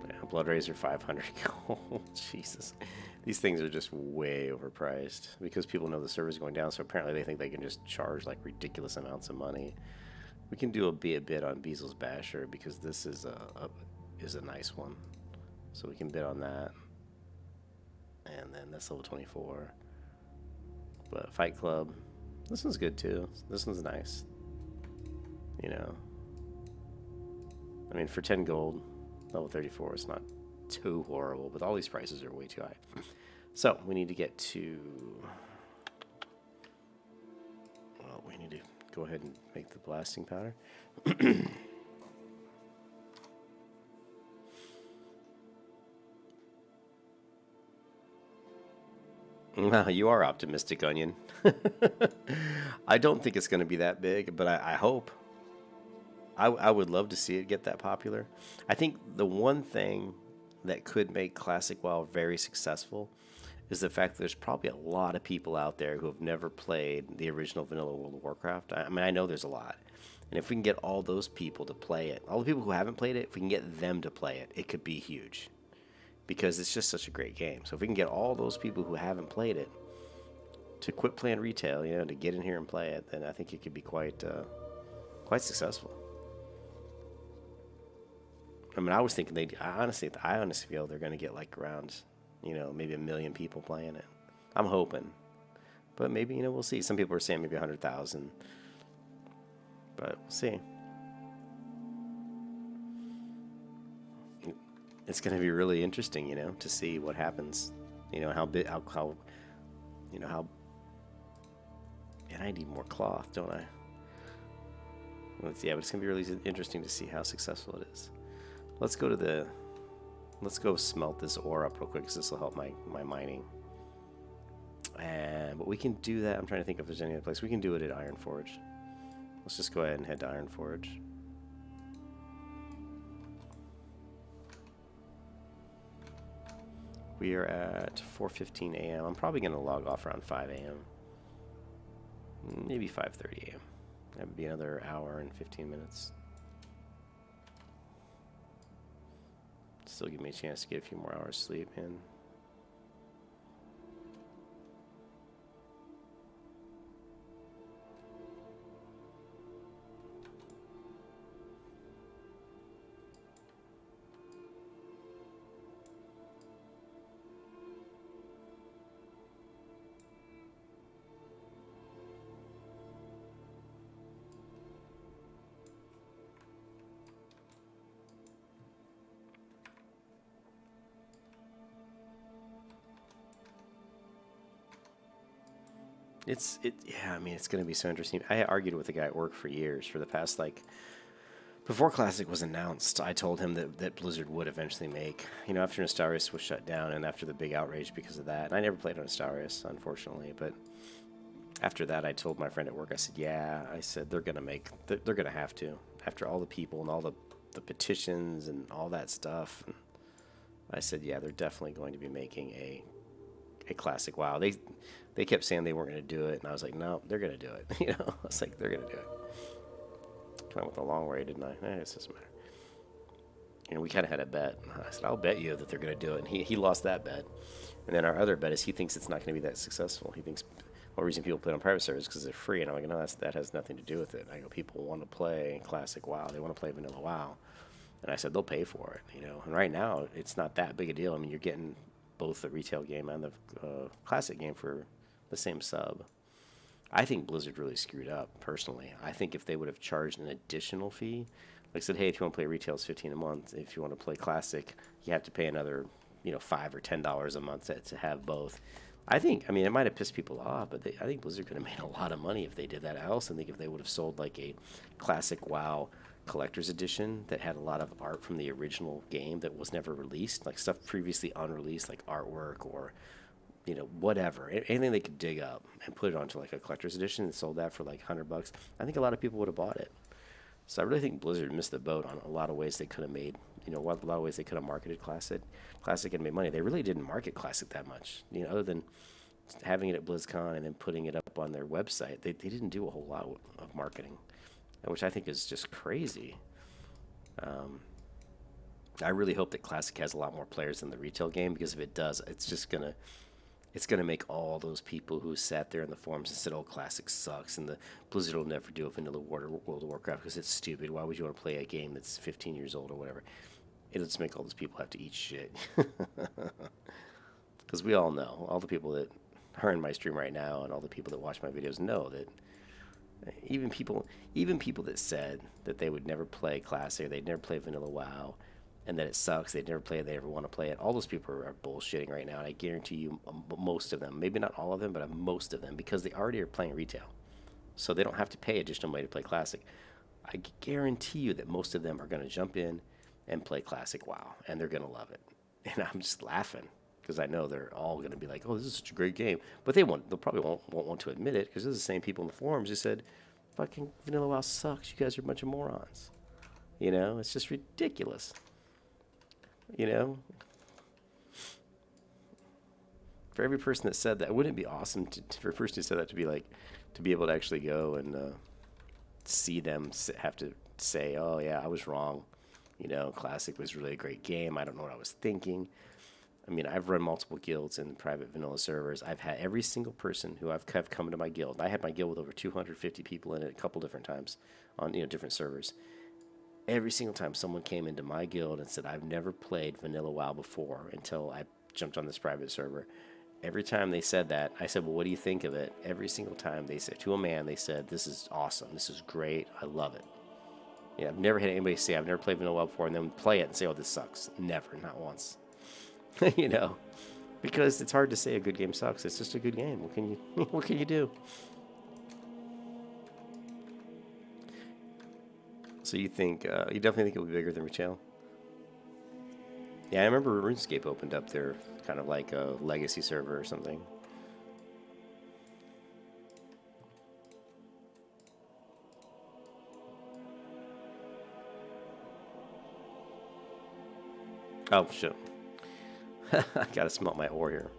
Yeah, Blood Razor 500 gold. Jesus. These things are just way overpriced because people know the server's going down, so apparently they think they can just charge like ridiculous amounts of money. We can do a bid on Beazel's Basher because this is a nice one. So we can bid on that. And then that's level 24. But Fight Club, this one's good too. This one's nice. You know. I mean, for 10 gold, level 34 is not too horrible, but all these prices are way too high. So we need to get to, well, we need to go ahead and make the blasting powder. Wow, you are optimistic, Onion. I don't think it's going to be that big, but I hope. I would love to see it get that popular. I think the one thing that could make Classic WoW very successful is the fact that there's probably a lot of people out there who have never played the original vanilla World of Warcraft. I mean, I know there's a lot. And if we can get all those people to play it, all the people who haven't played it, if we can get them to play it, it could be huge. Because it's just such a great game. So if we can get all those people who haven't played it to quit playing retail, you know, to get in here and play it, then I think it could be quite successful. I mean, I was thinking I honestly feel they're going to get like around, you know, maybe 1 million people playing it. I'm hoping, but maybe, you know, we'll see. Some people are saying maybe 100,000, but we'll see. It's going to be really interesting, you know, to see what happens. You know, how you know, how. And I need more cloth, don't I? Yeah, but it's going to be really interesting to see how successful it is. Let's go smelt this ore up real quick because this will help my mining. But we can do that. I'm trying to think if there's any other place. We can do it at Ironforge. Let's just go ahead and head to Ironforge. We are at 4:15 a.m. I'm probably going to log off around 5 a.m. Maybe 5:30 a.m. That would be another hour and 15 minutes. Still give me a chance to get a few more hours sleep in. Yeah, I mean, it's going to be so interesting. I argued with a guy at work for years, for the past, like, before Classic was announced, I told him that Blizzard would eventually make, you know, after Nostarius was shut down and after the big outrage because of that. And I never played on Nostarius, unfortunately, but After that, I told my friend at work, I said, yeah, I said, they're going to they're going to have to, after all the people and all the petitions and all that stuff. And I said, yeah, they're definitely going to be making a classic WoW. They kept saying they weren't going to do it, and I was like, no, they're going to do it. You know, I was like, they're going to do it. Kind of with a long way, didn't I? It doesn't matter. And we kind of had a bet. I said, I'll bet you that they're going to do it. And he lost that bet. And then our other bet is he thinks it's not going to be that successful. He thinks the reason people play on private servers is because they're free. And I'm like, no, that has nothing to do with it. I go, people want to play classic WoW. They want to play vanilla WoW. And I said, they'll pay for it, you know. And right now, it's not that big a deal. I mean, you're getting both the retail game and the classic game for the same sub. I think Blizzard really screwed up, personally. I think if they would have charged an additional fee, like said, hey, if you want to play retail, it's $15 a month. If you want to play classic, you have to pay another, you know, $5 or $10 a month to have both. I mean, it might have pissed people off, but I think Blizzard could have made a lot of money if they did that. I also think if they would have sold like a classic WoW collector's edition that had a lot of art from the original game that was never released, like stuff previously unreleased, like artwork or, you know, whatever, anything they could dig up and put it onto like a collector's edition and sold that for like $100, I think a lot of people would have bought it. So I really think Blizzard missed the boat on a lot of ways they could have made, you know, a lot of ways they could have marketed Classic and made money. They really didn't market Classic that much, you know, other than having it at BlizzCon and then putting it up on their website. They didn't do a whole lot of marketing, which I think is just crazy. I really hope that Classic has a lot more players than the retail game, because if it does, it's gonna make all those people who sat there in the forums and said, "Oh, Classic sucks," and the Blizzard will never do a vanilla World of Warcraft because it's stupid. Why would you want to play a game that's 15 years old or whatever? It'll just make all those people have to eat shit. Because we all know, all the people that are in my stream right now and all the people that watch my videos know that even people that said that they would never play Classic, or they'd never play vanilla WoW, and that it sucks, they'd never play it, they never want to play it, all those people are bullshitting right now. And I guarantee you most of them, maybe not all of them, but most of them, because they already are playing retail, so they don't have to pay additional money to play Classic. I guarantee you that most of them are going to jump in and play Classic WoW, and they're going to love it. And I'm just laughing, because I know they're all going to be like, "Oh, this is such a great game," but they'll probably won't want to admit it, because they're the same people in the forums who said, "Fucking vanilla WoW sucks. You guys are a bunch of morons." You know, it's just ridiculous. You know, for every person that said that, wouldn't it be awesome for a person who said that to be able to actually go and see them have to say, "Oh yeah, I was wrong. You know, Classic was really a great game. I don't know what I was thinking." I mean, I've run multiple guilds in private vanilla servers. I've had every single person who I've come to my guild. I had my guild with over 250 people in it a couple different times on, you know, different servers. Every single time someone came into my guild and said, "I've never played vanilla WoW before until I jumped on this private server," every time they said that, I said, "Well, what do you think of it?" Every single time they said, to a man, they said, "This is awesome. This is great. I love it." Yeah, I've never had anybody say, "I've never played vanilla WoW before," and then play it and say, "Oh, this sucks." Never, not once. You know, because it's hard to say a good game sucks. It's just a good game. What can you do? So you definitely think it'll be bigger than retail? Yeah, I remember RuneScape opened up their kind of like a legacy server or something. Oh shit. I gotta smelt my ore here.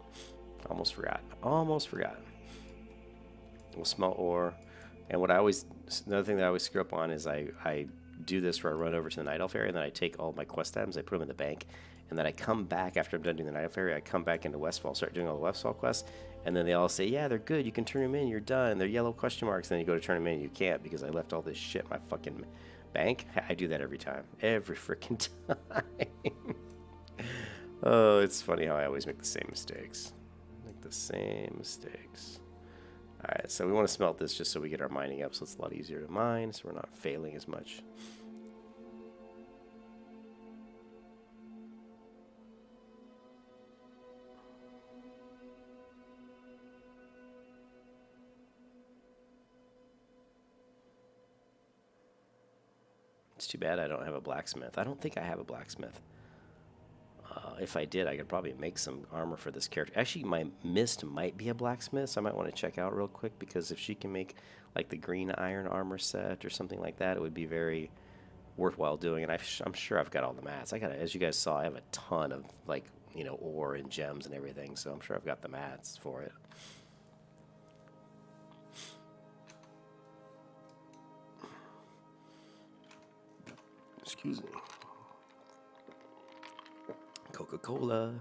Almost forgot. We'll smelt ore. And another thing that I always screw up on is I do this where I run over to the Night Elf area, and then I take all my quest items, I put them in the bank, and then I come back after I'm done doing the Night Elf area, I come back into Westfall, start doing all the Westfall quests, and then they all say, "Yeah, they're good, you can turn them in, you're done, they're yellow question marks," and then you go to turn them in, and you can't because I left all this shit in my fucking bank. I do that every time. Every freaking time. Oh, it's funny how I always make the same mistakes. Alright, so we want to smelt this just so we get our mining up, so it's a lot easier to mine, so we're not failing as much. It's too bad I don't have a blacksmith. I don't think I have a blacksmith. if I did, I could probably make some armor for this character. Actually, my Mist might be a blacksmith, so I might want to check out real quick, because if she can make like the green iron armor set or something like that, it would be very worthwhile doing. And I'm sure I've got all the mats. I got, as you guys saw, I have a ton of like, you know, ore and gems and everything, so I'm sure I've got the mats for it. Excuse me. Coca-Cola.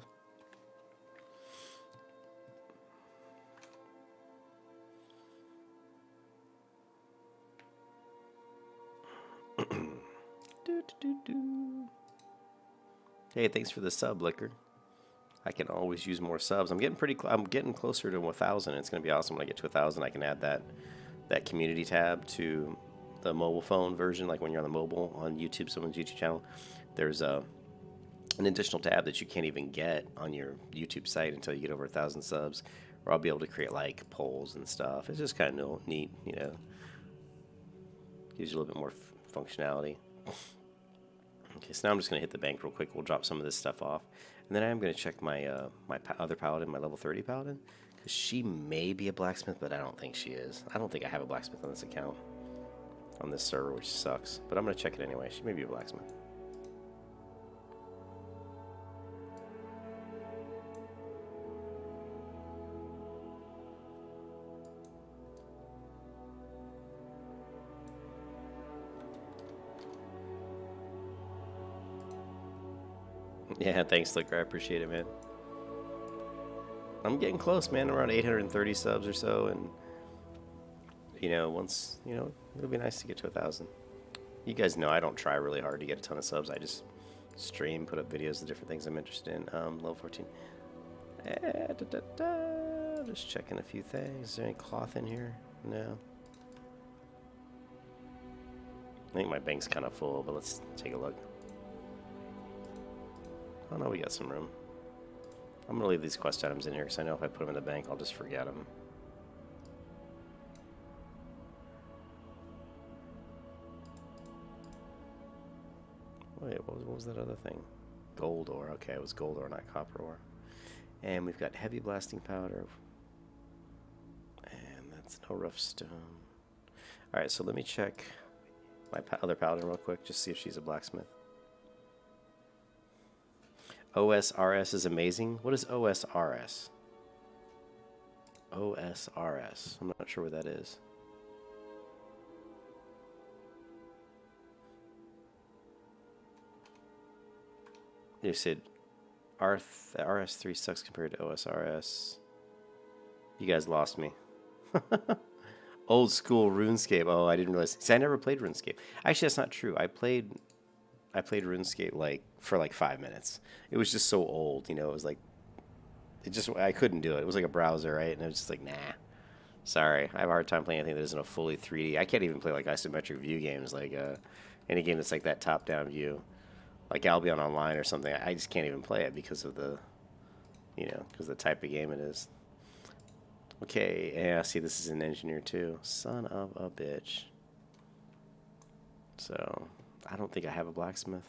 Hey, thanks for the sub, Liquor. I can always use more subs. I'm getting closer to 1,000. It's going to be awesome when I get to 1,000. I can add that community tab to the mobile phone version, like when you're on the mobile on YouTube, someone's YouTube channel. There's an additional tab that you can't even get on your YouTube site until you get over 1,000 subs, where I'll be able to create like polls and stuff. It's just kind of neat, you know. Gives you a little bit more functionality. Okay, so now I'm just going to hit the bank real quick. We'll drop some of this stuff off. And then I am going to check my my other Paladin, my level 30 Paladin, because she may be a blacksmith, but I don't think she is. I don't think I have a blacksmith on this account, on this server, which sucks. But I'm going to check it anyway. She may be a blacksmith. Yeah, thanks, Liquor. I appreciate it, man. I'm getting close, man. I'm around 830 subs or so, and you know, once, you know, it'll be nice to get to 1,000. You guys know I don't try really hard to get a ton of subs. I just stream, put up videos of different things I'm interested in. Level 14. Just checking a few things. Is there any cloth in here? No. I think my bank's kind of full, but let's take a look. Oh no, we got some room. I'm going to leave these quest items in here, because I know if I put them in the bank, I'll just forget them. Wait, what was that other thing? Gold ore. Okay, it was gold ore, not copper ore. And we've got heavy blasting powder. And that's no rough stone. Alright, so let me check my other Paladin real quick, just see if she's a blacksmith. OSRS is amazing. What is OSRS? OSRS. I'm not sure what that is. You said RS3 sucks compared to OSRS. You guys lost me. Old school RuneScape. Oh, I didn't realize. See, I never played RuneScape. Actually, that's not true. I played RuneScape for 5 minutes. It was just so old, you know. It was like, I couldn't do it. It was like a browser, right? And it was just like, nah. Sorry, I have a hard time playing anything that isn't a fully 3D. I can't even play like isometric view games, like any game that's like that top-down view, like Albion Online or something. I just can't even play it because of the, you know, because of the type of game it is. Okay, yeah. See, this is an engineer too. Son of a bitch. So I don't think I have a blacksmith.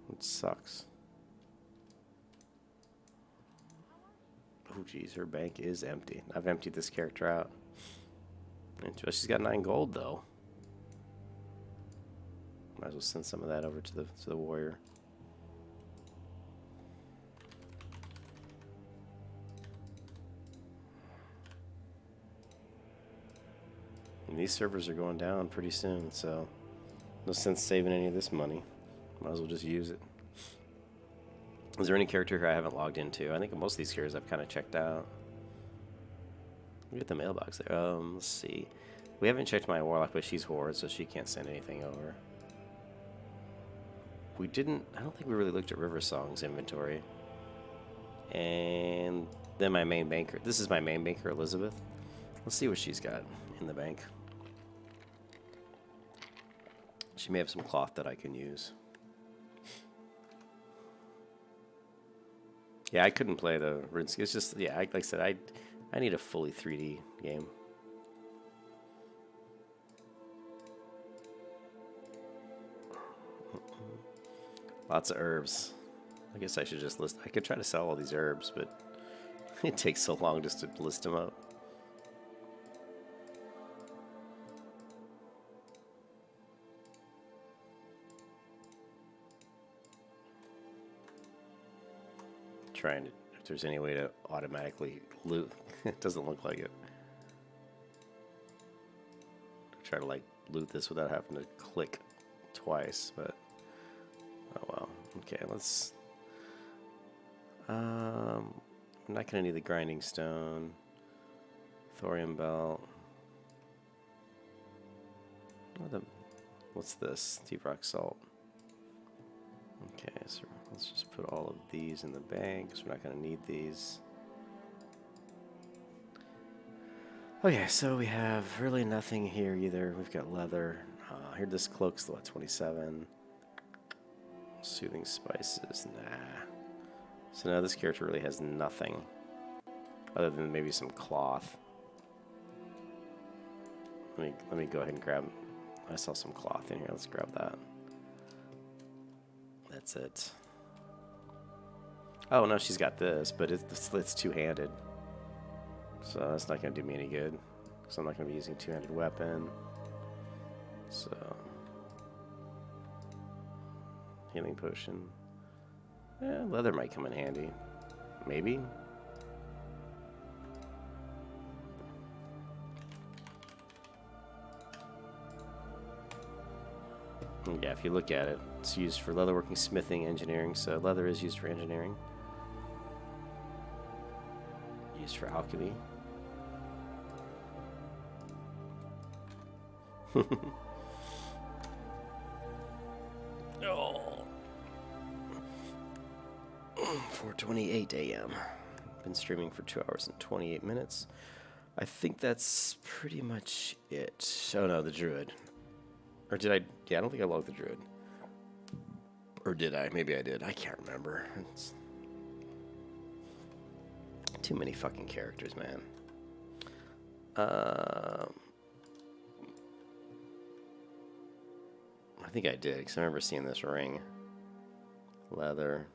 It sucks. Oh, geez, her bank is empty. I've emptied this character out. She's got 9 gold, though. Might as well send some of that over to the warrior. And these servers are going down pretty soon, so no sense saving any of this money. Might as well just use it. Is there any character here I haven't logged into? I think most of these characters I've kind of checked out. Look at the mailbox there. Let's see. We haven't checked my warlock, but she's horde, so she can't send anything over. We didn't. I don't think we really looked at River Song's inventory. And then my main banker. This is my main banker, Elizabeth. Let's see what she's got in the bank. She may have some cloth that I can use. Yeah, I couldn't play the RuneScape. It's just, yeah, like I said, I need a fully 3D game. Lots of herbs. I guess I should just list. I could try to sell all these herbs, but it takes so long just to list them out. Trying to, if there's any way to automatically loot. It doesn't look like it. Try to like loot this without having to click twice, but oh well. Okay, let's. I'm not gonna need the grinding stone, thorium belt. What's this? Deep rock salt. Okay, so let's just put all of these in the bag because we're not gonna need these. Okay, so we have really nothing here either. We've got leather. Here, this cloak's still at 27. Soothing spices, nah. So now this character really has nothing other than maybe some cloth. Let me go ahead and grab. I saw some cloth in here. Let's grab that. That's it. Oh no, she's got this, but it's two-handed. So that's not going to do me any good. So I'm not going to be using a two-handed weapon. So healing potion. Yeah, leather might come in handy. Maybe. Yeah, if you look at it, it's used for leatherworking, smithing, engineering. So leather is used for engineering. Used for alchemy. Oh. 4:28 a.m. Been streaming for 2 hours and 28 minutes. I think that's pretty much it. Oh no, the druid. Or did I? Yeah, I don't think I logged the druid. Or did I? Maybe I did. I can't remember. It's too many fucking characters, man. I think I did, because I remember seeing this ring. Leather.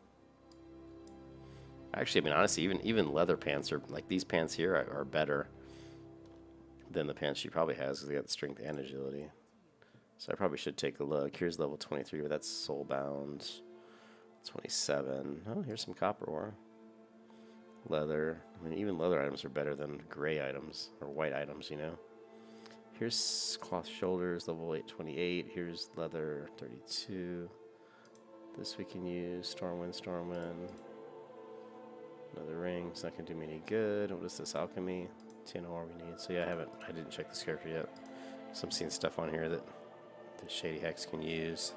Actually, I mean, honestly, even leather pants are, like, these pants here are better than the pants she probably has, because they got the strength and agility. So I probably should take a look. Here's level 23, but that's soulbound. 27. Oh, here's some copper ore. Leather. I mean, even leather items are better than gray items, or white items, you know. Here's cloth shoulders, level 828. Here's leather 32. This we can use. Stormwind. Another ring. It's not going to do me any good. What is this? Alchemy. 10 ore we need. So yeah, I didn't check this character yet. So I'm seeing stuff on here that the Shady Hex can use.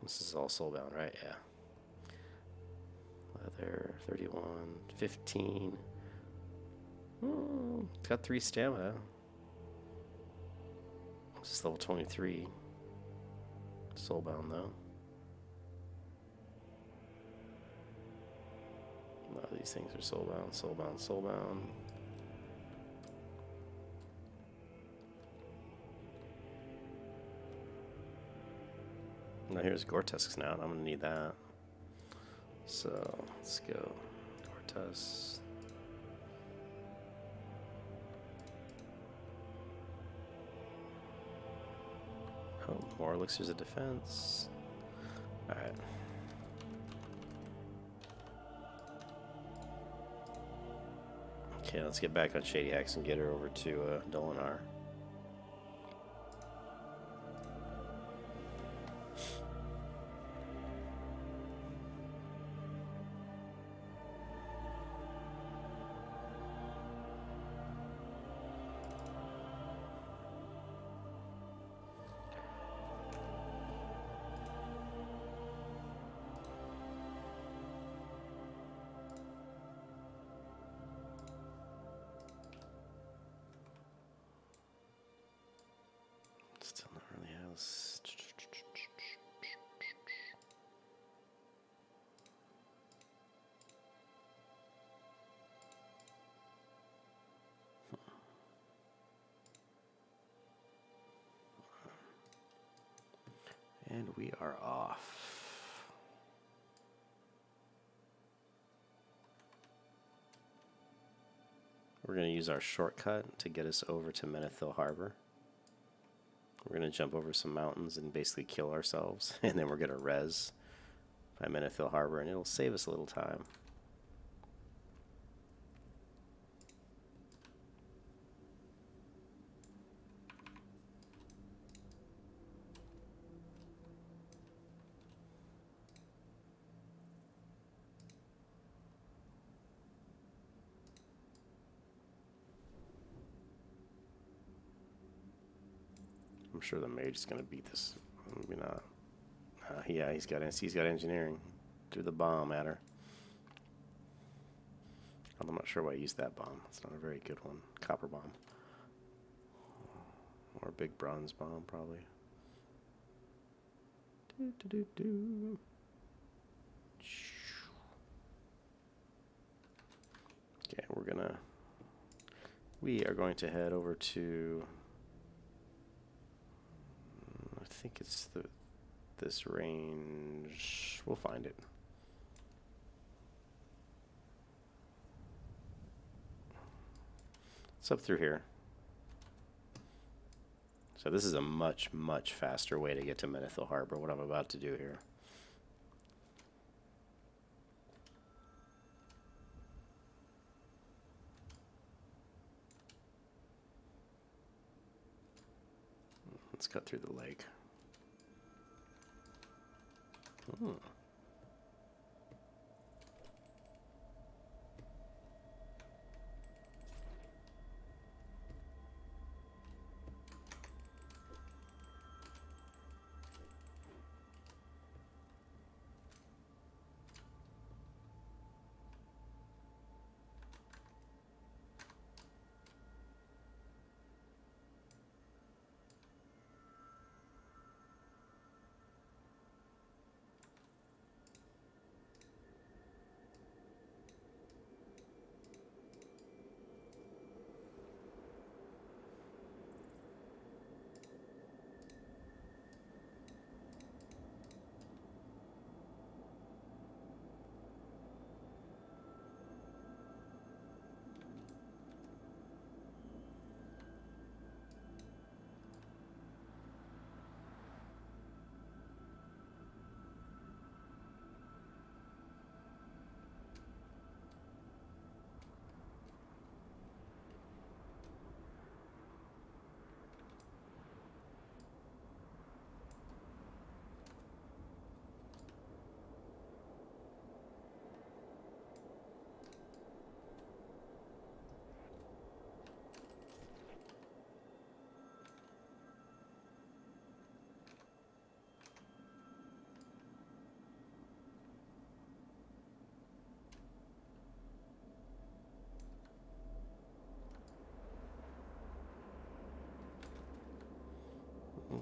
This is all soulbound, right? Yeah. Leather 31. 15. It's got 3 stamina. This is level 23. Soulbound though. A lot of these things are soulbound. Now here's Gore-Tusk's now, and I'm gonna need that. So let's go. Gore-Tusk. Oh, more elixirs of defense. Alright. Okay, let's get back on Shady Hex and get her over to Dolinar. Still not really has. And we are off. We're going to use our shortcut to get us over to Menethil Harbor. We're going to jump over some mountains and basically kill ourselves, and then we're going to res by Menethil Harbor, and it'll save us a little time. I'm sure the mage is going to beat this. Maybe not. Yeah, he's got engineering. Threw the bomb at her. I'm not sure why I used that bomb. It's not a very good one. Copper bomb. Or a big bronze bomb, probably. Okay, we are going to head over to, I think it's this range. We'll find it. It's up through here. So this is a much, much faster way to get to Menethil Harbor, what I'm about to do here. Let's cut through the lake.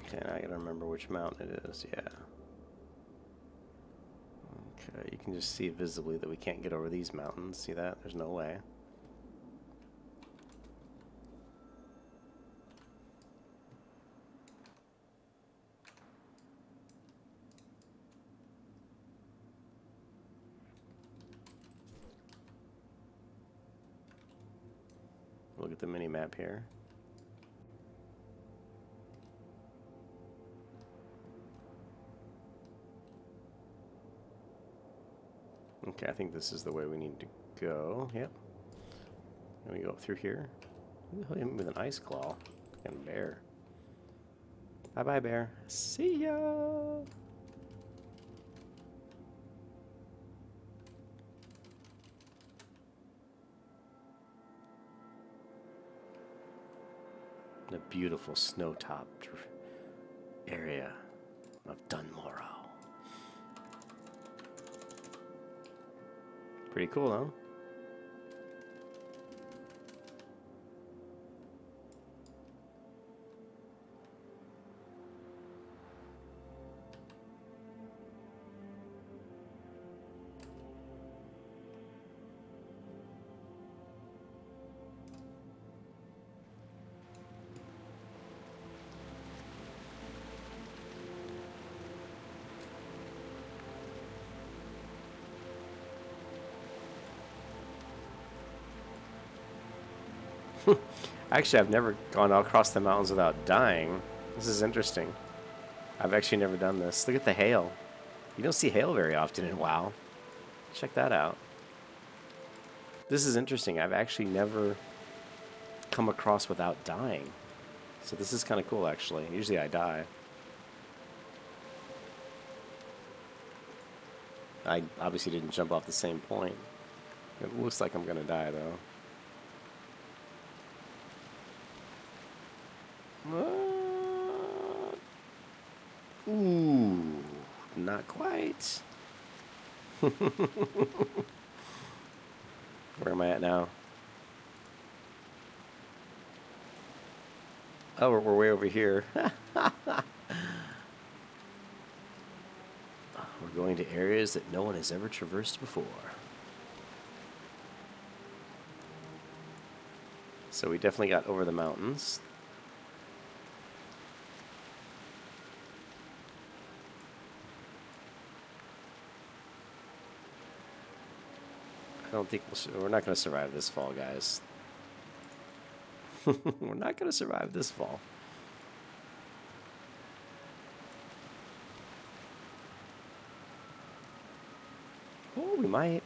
Okay, now I gotta remember which mountain it is, yeah. Okay, you can just see visibly that we can't get over these mountains. See that? There's no way. Look at the mini map here. Okay, I think this is the way we need to go. Yep. And we go up through here. Who the hell hit me with an ice claw? Fucking bear. Bye-bye, bear. See ya! The beautiful snow-topped area of Dunmorrow. Pretty cool, huh? Actually, I've never gone across the mountains without dying. This is interesting. I've actually never done this. Look at the hail. You don't see hail very often in WoW. Check that out. This is interesting. I've actually never come across without dying. So this is kind of cool, actually. Usually I die. I obviously didn't jump off the same point. It looks like I'm going to die, though. Ooh, not quite. Where am I at now? Oh, we're way over here. We're going to areas that no one has ever traversed before. So we definitely got over the mountains. I don't think we're not going to survive this fall, guys. We're not going to survive this fall. Oh, we might.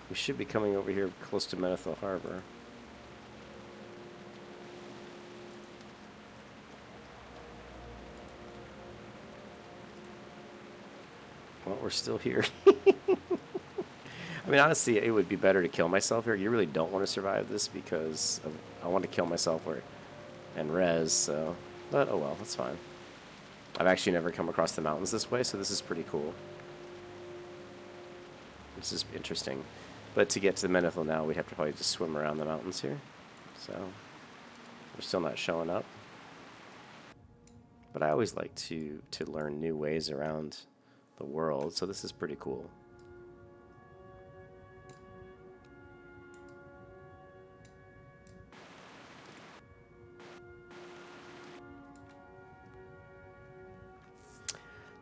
We should be coming over here close to Menethil Harbor. Well, we're still here. I mean, honestly, it would be better to kill myself here. You really don't want to survive this because I want to kill myself and res, so... But, oh well, that's fine. I've actually never come across the mountains this way, so this is pretty cool. This is interesting. But to get to the Menethil now, we'd have to probably just swim around the mountains here. So, we're still not showing up. But I always like to learn new ways around the world, so this is pretty cool.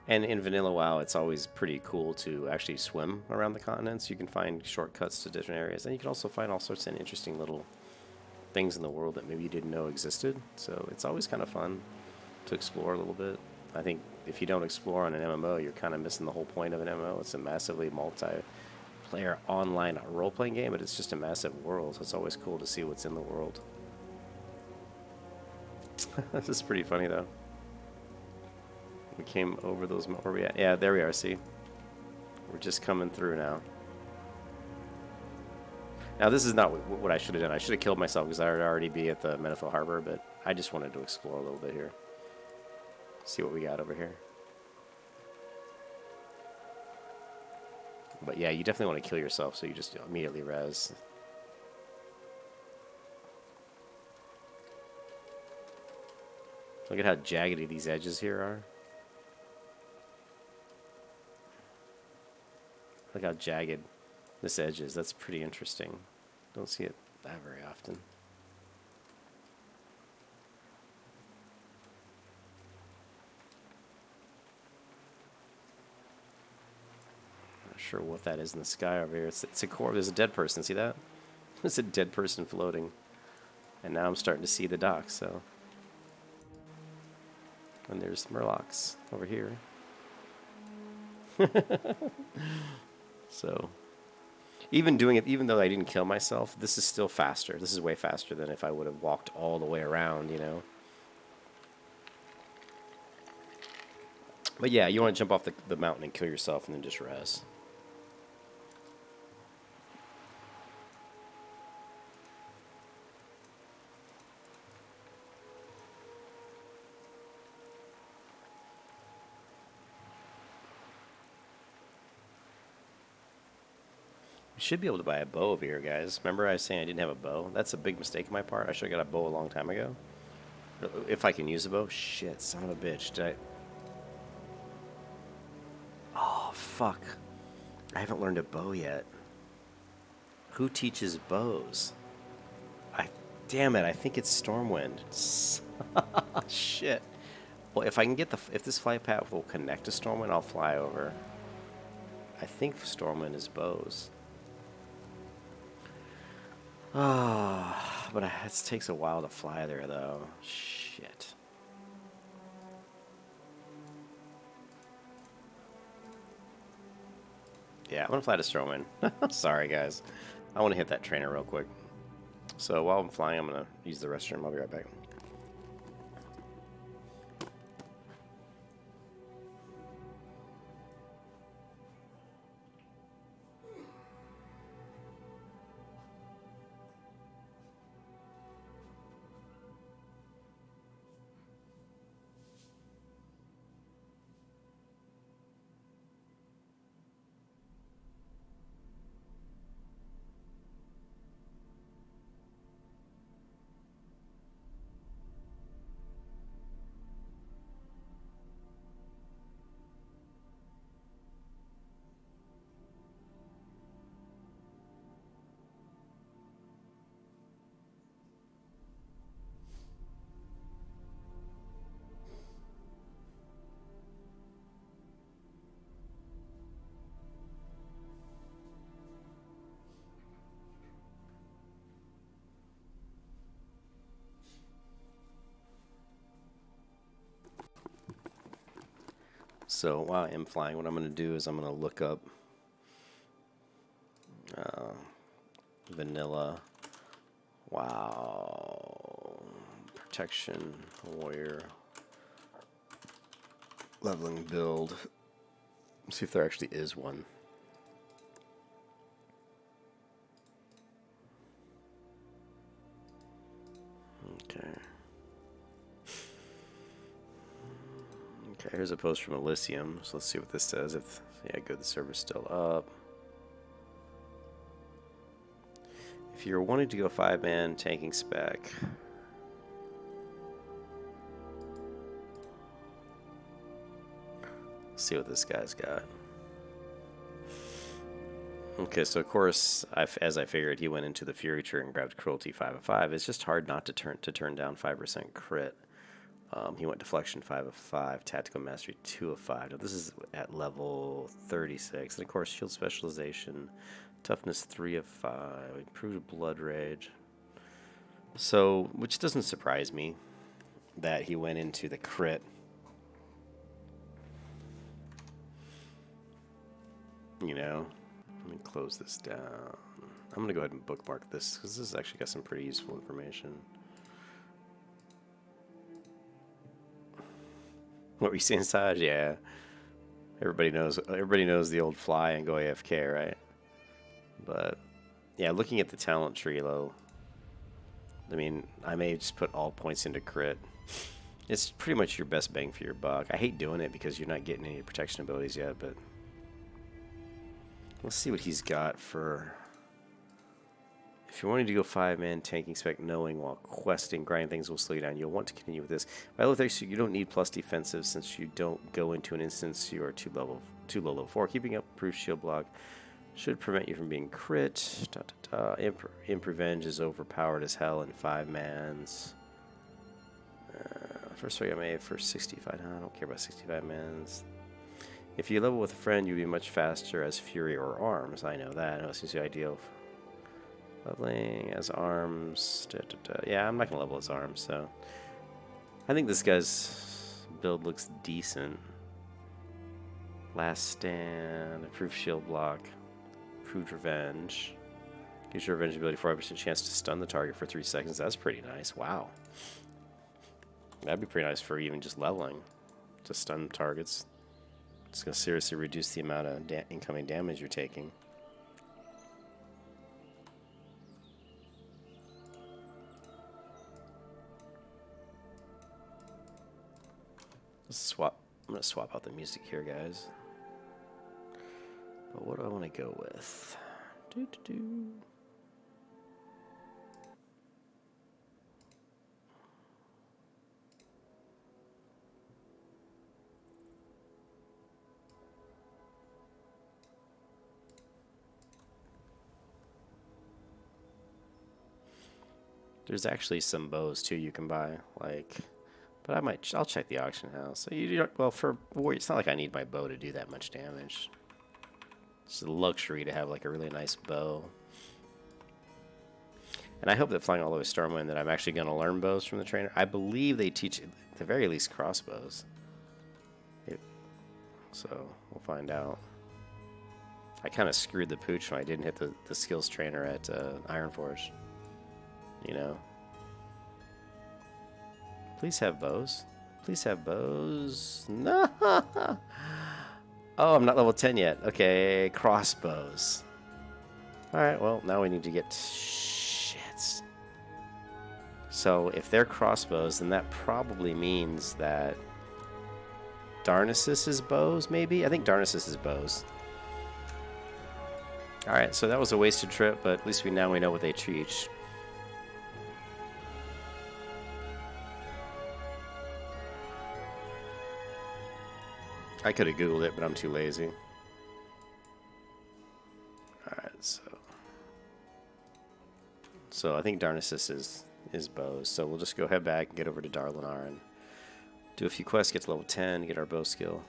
And in vanilla WoW, it's always pretty cool to actually swim around the continents. You can find shortcuts to different areas, and you can also find all sorts of interesting little things in the world that maybe you didn't know existed. So it's always kind of fun to explore a little bit. I think if you don't explore on an MMO, you're kind of missing the whole point of an MMO. It's a massively multiplayer online role-playing game, but it's just a massive world, so it's always cool to see what's in the world. This is pretty funny, though. We came over those... Where are we at? Yeah, there we are, see? We're just coming through now. Now, this is not what I should have done. I should have killed myself because I would already be at the Menethil Harbor, but I just wanted to explore a little bit here. See what we got over here. But yeah, you definitely want to kill yourself, so you just immediately res. Look at how jaggedy these edges here are. Look how jagged this edge is. That's pretty interesting. Don't see it that very often. Not sure what that is in the sky over here. It's a core. There's a dead person. See that? There's a dead person floating. And now I'm starting to see the docks. So, and there's Murlocs over here. So, even doing it, even though I didn't kill myself, this is still faster. This is way faster than if I would have walked all the way around, you know. But yeah, you want to jump off the mountain and kill yourself and then just res. Should be able to buy a bow over here, guys. Remember I was saying I didn't have a bow? That's a big mistake on my part. I should have got a bow a long time ago. If I can use a bow. Shit, son of a bitch. Did I... Oh, fuck. I haven't learned a bow yet. Who teaches bows? Damn it, I think it's Stormwind. Shit. Well, if I can get if this flight path will connect to Stormwind, I'll fly over. I think Stormwind is bows. Ah, but it takes a while to fly there, though. Shit. Yeah, I'm gonna fly to Stormwind. Sorry, guys. I want to hit that trainer real quick. So while I'm flying, I'm gonna use the restroom. I'll be right back. So while I am flying, what I'm going to do is I'm going to look up vanilla. Wow. Protection, warrior, leveling build. See if there actually is one. Okay. Okay, here's a post from Elysium. So let's see what this says. If yeah, good, the server's still up. If you're wanting to go 5-man tanking spec, let's see what this guy's got. Okay, so of course, as I figured, he went into the Fury tree and grabbed Cruelty 5 of 5. It's just hard not to turn down 5% crit. He went Deflection 5 of 5, Tactical Mastery 2 of 5. Now this is at level 36, and of course Shield Specialization, Toughness 3 of 5, Improved Blood Rage. So, which doesn't surprise me that he went into the crit. You know, let me close this down. I'm going to go ahead and bookmark this because this has actually got some pretty useful information. What we see inside, yeah. Everybody knows the old fly and go AFK, right? But yeah, looking at the talent tree low, I mean, I may just put all points into crit. It's pretty much your best bang for your buck. I hate doing it because you're not getting any protection abilities yet, but let's see what he's got for. If you're wanting to go 5-man tanking spec, knowing while questing, grinding things will slow you down. You'll want to continue with this. By level 3, you don't need plus defensive since you don't go into an instance you are too low level 4. Keeping up proof shield block should prevent you from being crit. Imp Revenge is overpowered as hell in 5-mans. First strike I made for 65. No, I don't care about 65 mans. If you level with a friend, you'll be much faster as Fury or Arms. I know that. I know it seems ideal. Leveling as Arms. Yeah, I'm not going to level as Arms, so. I think this guy's build looks decent. Last Stand, Improved Shield Block, Improved Revenge. Gives your revenge ability 40% chance to stun the target for 3 seconds. That's pretty nice. Wow. That'd be pretty nice for even just leveling. To stun targets. It's going to seriously reduce the amount of incoming damage you're taking. I'm going to swap out the music here, guys. But what do I want to go with? There's actually some bows too you can buy, like, but I'll check the auction house. So you don't, well, for warrior, it's not like I need my bow to do that much damage. It's a luxury to have like a really nice bow. And I hope that flying all the way to Stormwind that I'm actually going to learn bows from the trainer. I believe they teach, at the very least, crossbows. So we'll find out. I kind of screwed the pooch when I didn't hit the skills trainer at Ironforge. You know. Please have bows. Please have bows. No. Oh, I'm not level 10 yet. Okay, crossbows. Alright, well, now we need to get... Shit. So, if they're crossbows, then that probably means that... Darnassus is bows, maybe? I think Darnassus is bows. Alright, so that was a wasted trip, but at least we know what they teach. I could have Googled it, but I'm too lazy. Alright, so I think Darnassus is bows. So we'll just go head back and get over to Darlanar and do a few quests, get to level 10, get our bow skill.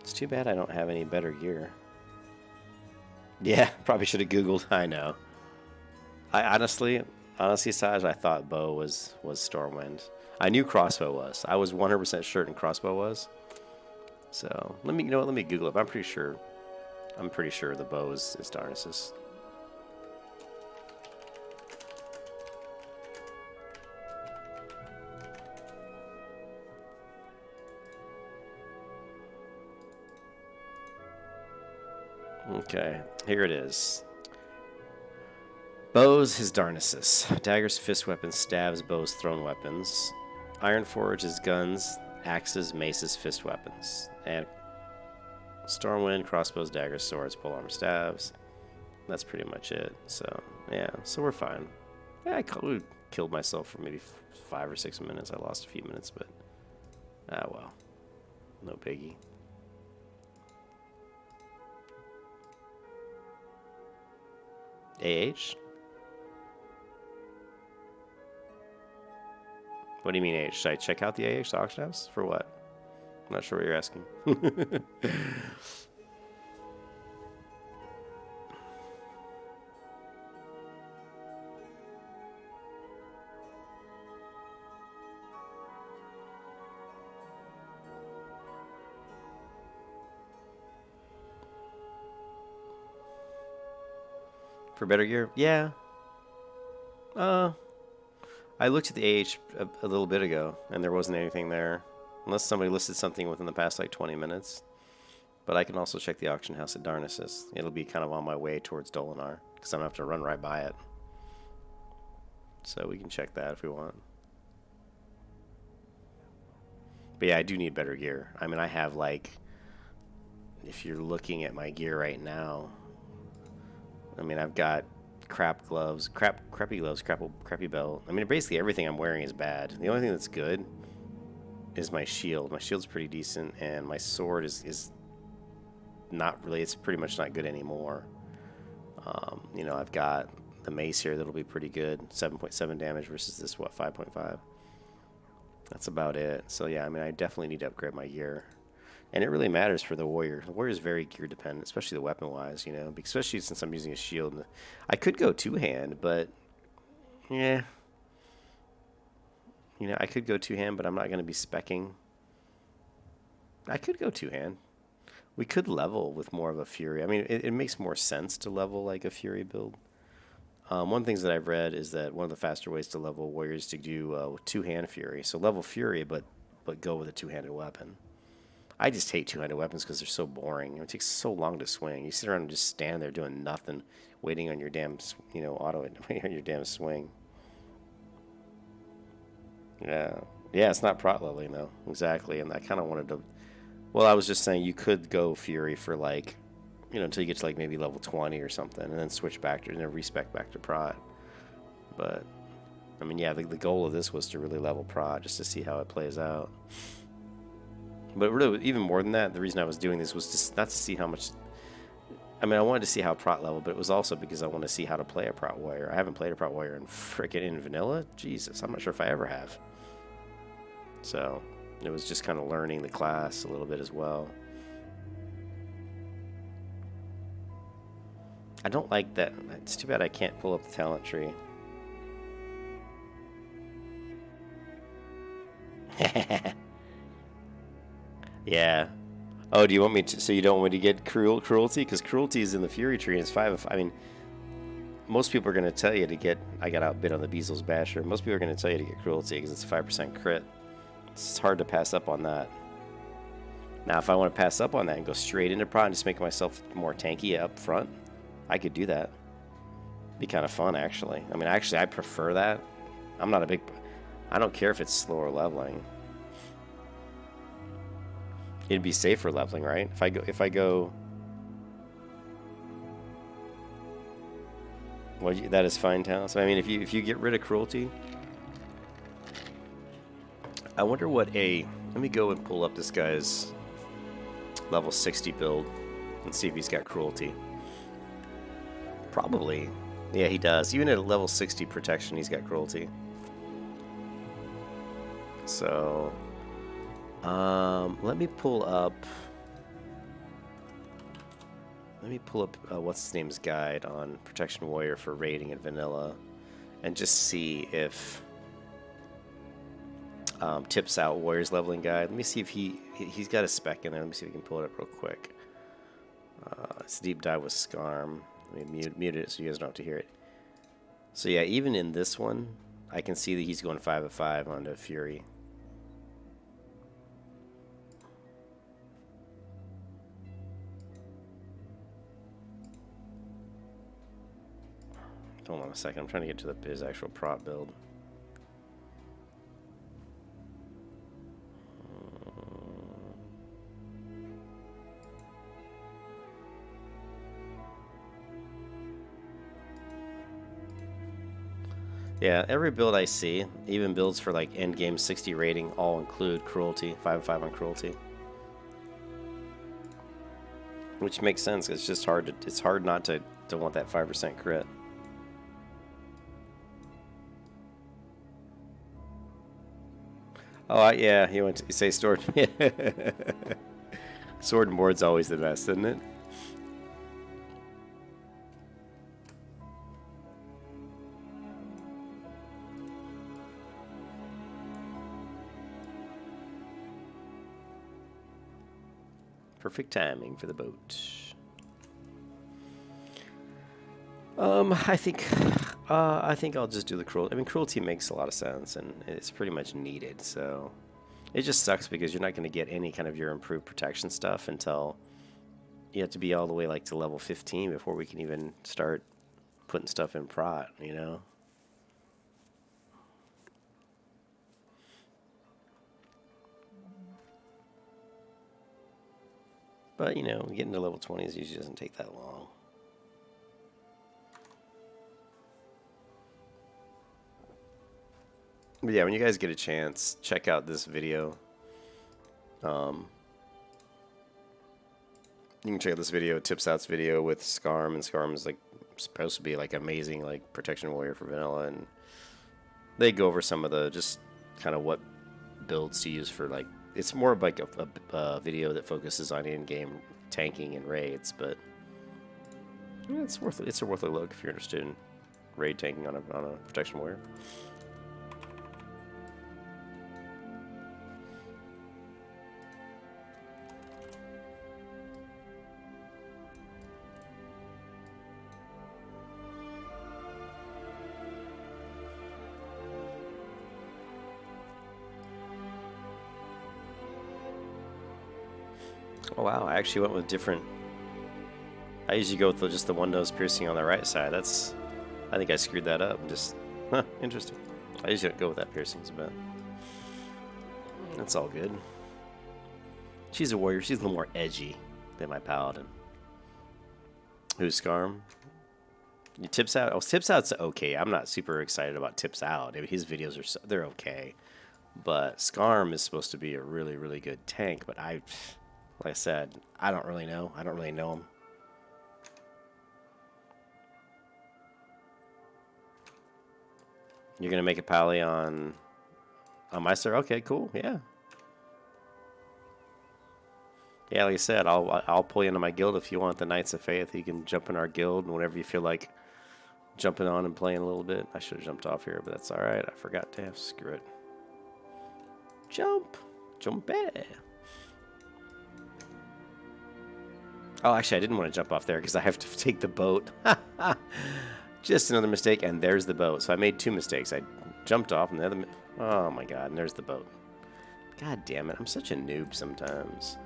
It's too bad I don't have any better gear. Yeah, probably should have Googled. I know. I honestly, Saj, I thought bow was Stormwind. I knew crossbow was. I was 100% certain crossbow was. So let me, you know what? Let me Google it. I'm pretty sure the bow is Darnassus. Okay, here it is. Bows is Darnassus. Daggers, fist weapons, stabs, bows, thrown weapons. Ironforge is guns, axes, maces, fist weapons. And Stormwind, crossbows, daggers, swords, polearm, staves. That's pretty much it. So, yeah, so we're fine. Yeah, I killed myself for maybe 5 or 6 minutes. I lost a few minutes, but... ah, well. No biggie. AH? What do you mean AH? Should I check out the AH, the auction house? For what? I'm not sure what you're asking. For better gear? Yeah. I looked at the AH a little bit ago, and there wasn't anything there. Unless somebody listed something within the past, like, 20 minutes. But I can also check the auction house at Darnassus. It'll be kind of on my way towards Dolinar, because I'm going to have to run right by it. So we can check that if we want. But yeah, I do need better gear. I mean, I have, like... if you're looking at my gear right now... I mean, I've got crappy gloves, crappy belt. I mean, basically everything I'm wearing is bad. The only thing that's good is my shield. My shield's pretty decent, and my sword is not really, it's pretty much not good anymore. You know, I've got the mace here that'll be pretty good, 7.7 damage versus this, what, 5.5? That's about it. So yeah, I mean, I definitely need to upgrade my gear. And it really matters for the warrior. The warrior is very gear dependent, especially the weapon-wise, you know, especially since I'm using a shield. I could go two-hand, but, yeah. You know, I could go two-hand, but I'm not going to be speccing. I could go two-hand. We could level with more of a Fury. I mean, it makes more sense to level like a Fury build. One of the things that I've read is that one of the faster ways to level warriors is to do two-hand Fury. So level Fury, but go with a two-handed weapon. I just hate two-handed weapons because they're so boring. It takes so long to swing. You sit around and just stand there doing nothing, waiting on your damn, you know, waiting on your damn swing. Yeah, it's not Prot leveling though, exactly. And I kind of wanted to. Well, I was just saying you could go Fury for like, you know, until you get to like maybe level 20 or something, and then switch back to, and then respec back to Prot. But I mean, yeah, the goal of this was to really level Prot just to see how it plays out. But really, even more than that, the reason I was doing this was just not to see how much I mean, I wanted to see how Prot leveled, but it was also because I want to see how to play a Prot warrior. I haven't played a Prot warrior in vanilla. Jesus, I'm not sure if I ever have. So it was just kind of learning the class a little bit as well. I don't like that. It's too bad I can't pull up the talent tree. Yeah. Oh, do you want me to? So you don't want me to get cruelty? Because cruelty is in the Fury tree and it's 5 of 5. I mean, most people are going to tell you to get. I got outbid on the Beazle's Basher. Most people are going to tell you to get cruelty because it's a 5% crit. It's hard to pass up on that. Now, if I want to pass up on that and go straight into Prot and just make myself more tanky up front, I could do that. Be kind of fun, actually. I mean, actually, I prefer that. I'm not a big. I don't care if it's slower leveling. It'd be safer leveling, right? If I go. Well, that is fine, Tal. So I mean, if you get rid of cruelty, I wonder what a. Let me go and pull up this guy's level 60 build and see if he's got cruelty. Probably, yeah, he does. Even at a level 60 protection, he's got cruelty. So. Let me pull up. What's his name's guide on Protection Warrior for raiding in vanilla, and just see if tips out Warrior's leveling guide. Let me see if he's got a spec in there. Let me see if we can pull it up real quick. It's deep dive with Skarm. Let me mute it so you guys don't have to hear it. So yeah, even in this one, I can see that he's going 5 of 5 onto Fury. Hold on a second. I'm trying to get to his actual prop build. Yeah, every build I see, even builds for like end game 60 rating, all include cruelty, 5 of 5 on cruelty. Which makes sense. It's just hard to. It's hard not to want that 5% crit. Oh, yeah, you want to say sword. Sword and board's always the best, isn't it? Perfect timing for the boat. I think I'll just do the cruelty. I mean, cruelty makes a lot of sense, and it's pretty much needed. So it just sucks because you're not going to get any kind of your improved protection stuff until you have to be all the way like to level 15 before we can even start putting stuff in Prot, you know? But, you know, getting to level 20s usually doesn't take that long. But yeah, when you guys get a chance, check out this video. You can check out this video, Tips Out's video with Skarm, and Skarm is like supposed to be like amazing like protection warrior for vanilla, and they go over some of the just kind of what builds to use for like. It's more of like a video that focuses on in-game tanking and raids, but yeah, it's worth a look if you're interested in raid tanking on a protection warrior. Oh wow, I actually went with different. I usually go with just the one nose piercing on the right side. I think I screwed that up. Just, interesting. I usually don't go with that piercing, but that's all good. She's a warrior. She's a little more edgy than my Paladin. Who's Skarm? Tips Out. Oh, Tips Out's okay. I'm not super excited about Tips Out. I mean, his videos are they're okay, but Skarm is supposed to be a really, really good tank. But like I said, I don't really know. I don't really know him. You're gonna make a pally on my server? Okay, cool. Yeah. Yeah, like I said, I'll pull you into my guild if you want the Knights of Faith. You can jump in our guild whenever you feel like jumping on and playing a little bit. I should have jumped off here, but that's all right. I forgot to have. Screw it. Jump. Jump. Oh, actually, I didn't want to jump off there because I have to take the boat. Just another mistake, and there's the boat. So I made 2 mistakes. I jumped off, and the other... Oh, my God, and there's the boat. God damn it. I'm such a noob sometimes.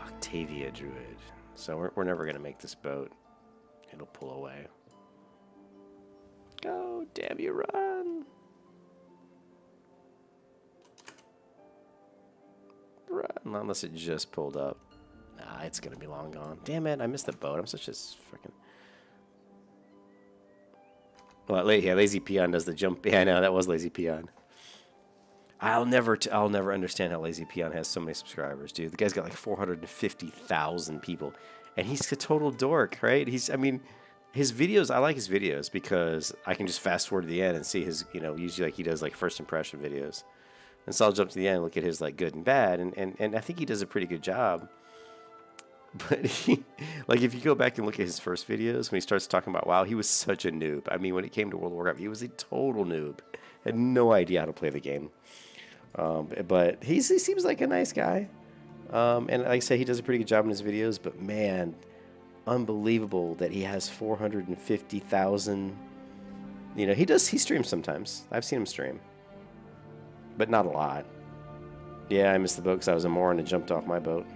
Octavia Druid. So we're never going to make this boat. It'll pull away. Go, damn you, run. Run. Unless it just pulled up. Nah, it's going to be long gone. Damn it, I missed the boat. I'm such a freaking... Well, yeah, Lazy Peon does the jump. Yeah, I know, that was Lazy Peon. I'll never understand how Lazy Peon has so many subscribers, dude. The guy's got like 450,000 people. And he's a total dork, right? I mean, his videos, I like his videos because I can just fast forward to the end and see his, usually like he does like first impression videos. And so I'll jump to the end and look at his like good and bad. And I think he does a pretty good job. But like if you go back and look at his first videos, when he starts talking about WoW, he was such a noob. I mean, when it came to World of Warcraft, he was a total noob. Had no idea how to play the game. But he seems like a nice guy. And like I say, he does a pretty good job in his videos. But man, unbelievable that he has 450,000. He streams sometimes. I've seen him stream. But not a lot. Yeah, I missed the boat because I was a moron and jumped off my boat.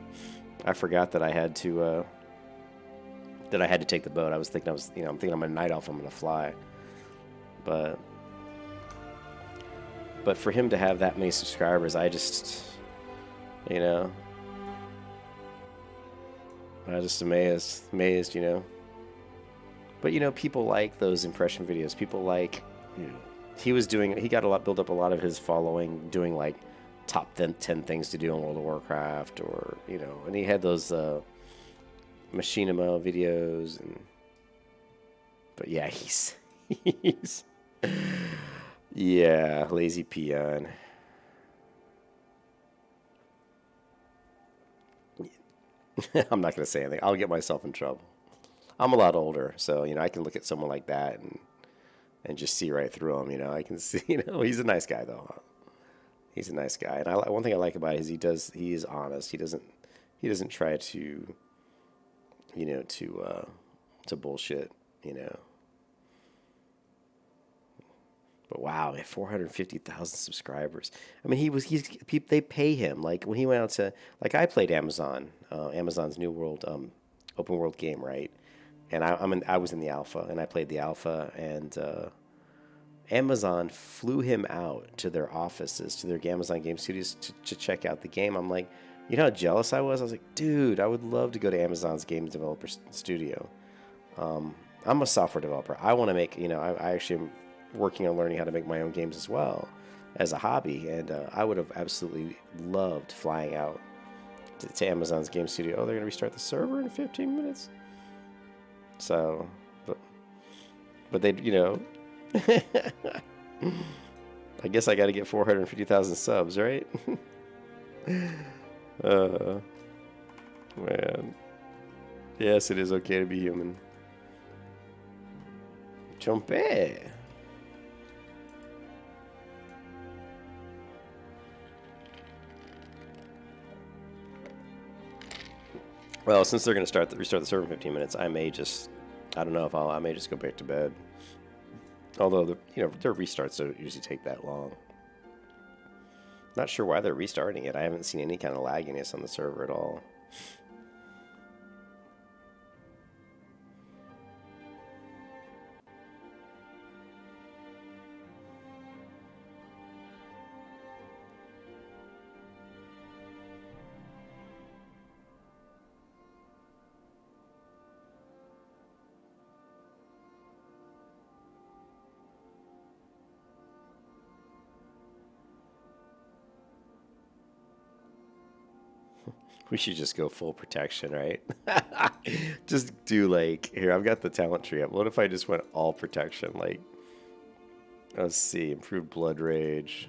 I forgot that I had to take the boat. I was thinking I'm thinking I'm a night elf. I'm gonna fly, but for him to have that many subscribers, I just, I was just amazed. But people like those impression videos. People like, he got build up a lot of his following doing like top 10 things to do in World of Warcraft, or and he had those machinima videos, but yeah, he's yeah, Lazy Peon. I'm not gonna say anything. I'll get myself in trouble. I'm a lot older, so I can look at someone like that and just see right through him. I can see, he's a nice guy though. He's a nice guy, and one thing I like about it is he is honest. He doesn't try to, to bullshit, But wow, 450,000 subscribers. I mean, they pay him. Like when he went out to, like I played Amazon's New World, open world game, right? And I was in the alpha, and I played the alpha, and Amazon flew him out to their offices, to their Amazon Game Studios to check out the game. I'm like, how jealous I was? I was like, dude, I would love to go to Amazon's game developer studio. I'm a software developer. I want to make, I actually am working on learning how to make my own games as well as a hobby. And I would have absolutely loved flying out to Amazon's game studio. Oh, they're going to restart the server in 15 minutes. So, but they, I guess I got to get 450,000 subs, right? Man. Yes, it is okay to be human. Jumpe. Well, since they're going to restart the server in 15 minutes, I may just, I don't know if I may just go back to bed. Although, their restarts don't usually take that long. Not sure why they're restarting it. I haven't seen any kind of lagginess on the server at all. We should just go full protection, right? Just do like, here, I've got the talent tree up. What if I just went all protection? Like, let's see, improved blood rage,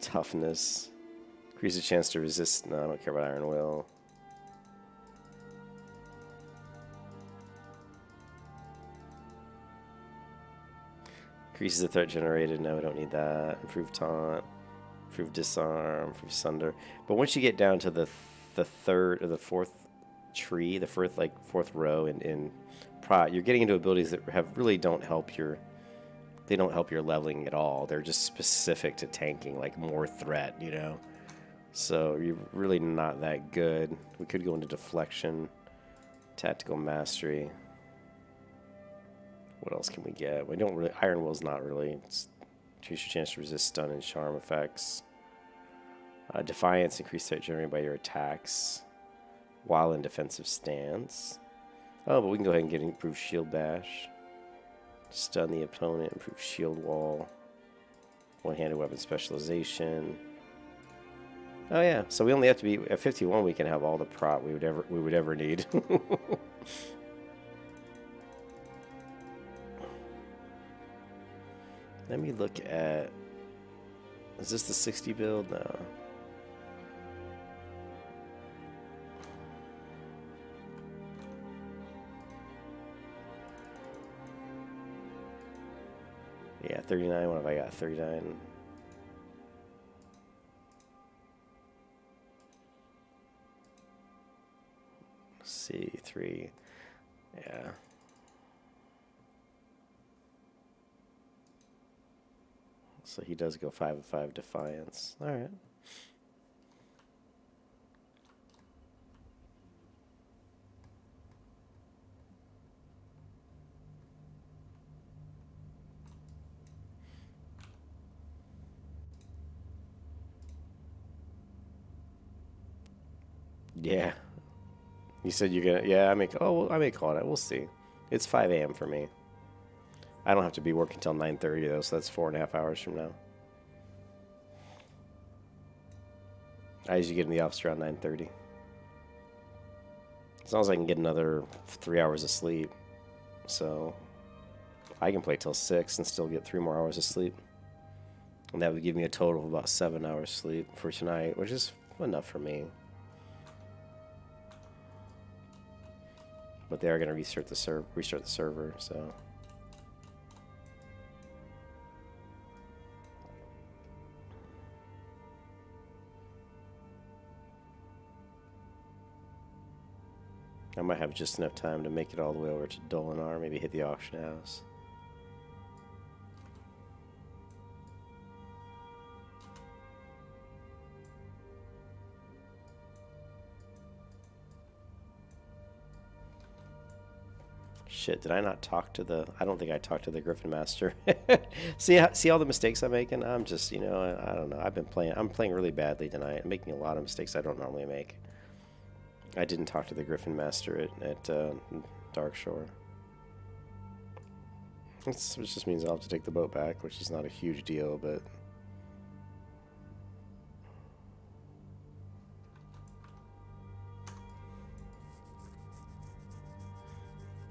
toughness, increase the chance to resist. No, I don't care about Iron Will. Increases the threat generated. No, we don't need that. Improved taunt. Improve disarm, improve sunder. But once you get down to the third or the fourth tree, the fourth row in Prot, you're getting into abilities that really don't help your leveling at all. They're just specific to tanking, like more threat, you know. So you're really not that good. We could go into deflection, tactical mastery. What else can we get? We don't really. Iron Will's not really. It's increase your chance to resist stun and charm effects. Defiance, increase threat generated by your attacks while in defensive stance. Oh, but we can go ahead and get improved shield bash. Stun the opponent, improve shield wall. One-handed weapon specialization. Oh yeah, so we only have to be at 51. We can have all the prot we would ever need. Let me look at... Is this the 60 build? No. Yeah, 39. What have I got? 39. Let's see, 3. Yeah. So he does go 5 of 5 defiance. All right. Yeah. You said you're gonna. Yeah, I may. Oh, well, I may call it. We'll see. It's 5 a.m. for me. I don't have to be working until 9:30 though, so that's 4.5 hours from now. I usually get in the office around 9:30. As long as I can get another 3 hours of sleep, so I can play till 6 and still get 3 more hours of sleep, and that would give me a total of about 7 hours sleep for tonight, which is enough for me. But they are going to restart the server, so. I might have just enough time to make it all the way over to Dolinar, maybe hit the auction house. Shit, did I not talk to the... I don't think I talked to the Griffin Master. See all the mistakes I'm making? I'm just, you know, I don't know. I'm playing really badly tonight. I'm making a lot of mistakes I don't normally make. I didn't talk to the Griffin Master at Darkshore. Which just means I'll have to take the boat back, which is not a huge deal, but...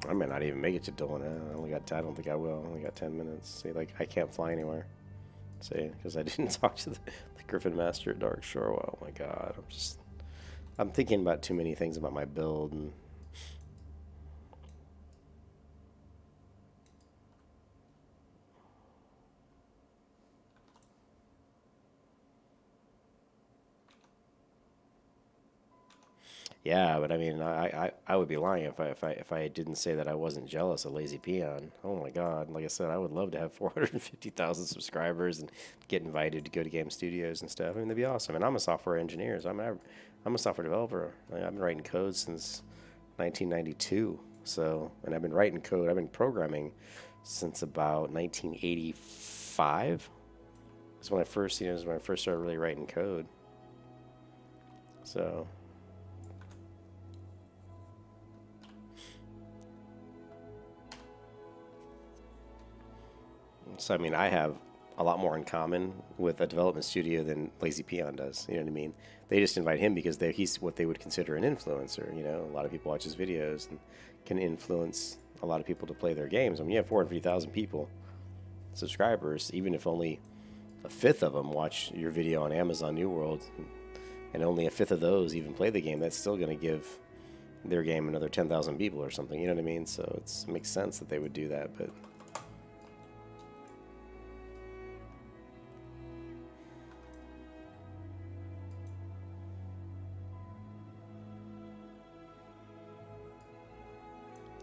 I might not even make it to Dolan. I don't think I will. I only got 10 minutes. See, like, I can't fly anywhere. See, because I didn't talk to the Griffin Master at Darkshore. Oh my god, I'm thinking about too many things about my build. And yeah, but I mean, I would be lying if I didn't say that I wasn't jealous of Lazy Peon. Oh my god! Like I said, I would love to have 450,000 subscribers and get invited to go to game studios and stuff. I mean, that'd be awesome. And I'm a software engineer. So I'm a software developer. I've been writing code since 1992. So, and I've been writing code. I've been programming since about 1985. That's when I first started really writing code. So. So, I mean, I have a lot more in common with a development studio than Lazy Peon does. You know what I mean? They just invite him because he's what they would consider an influencer. You know, a lot of people watch his videos and can influence a lot of people to play their games. I mean, you have 450,000 people, subscribers, even if only a fifth of them watch your video on Amazon New World, and only a fifth of those even play the game, that's still going to give their game another 10,000 people or something. You know what I mean? So it makes sense that they would do that, but...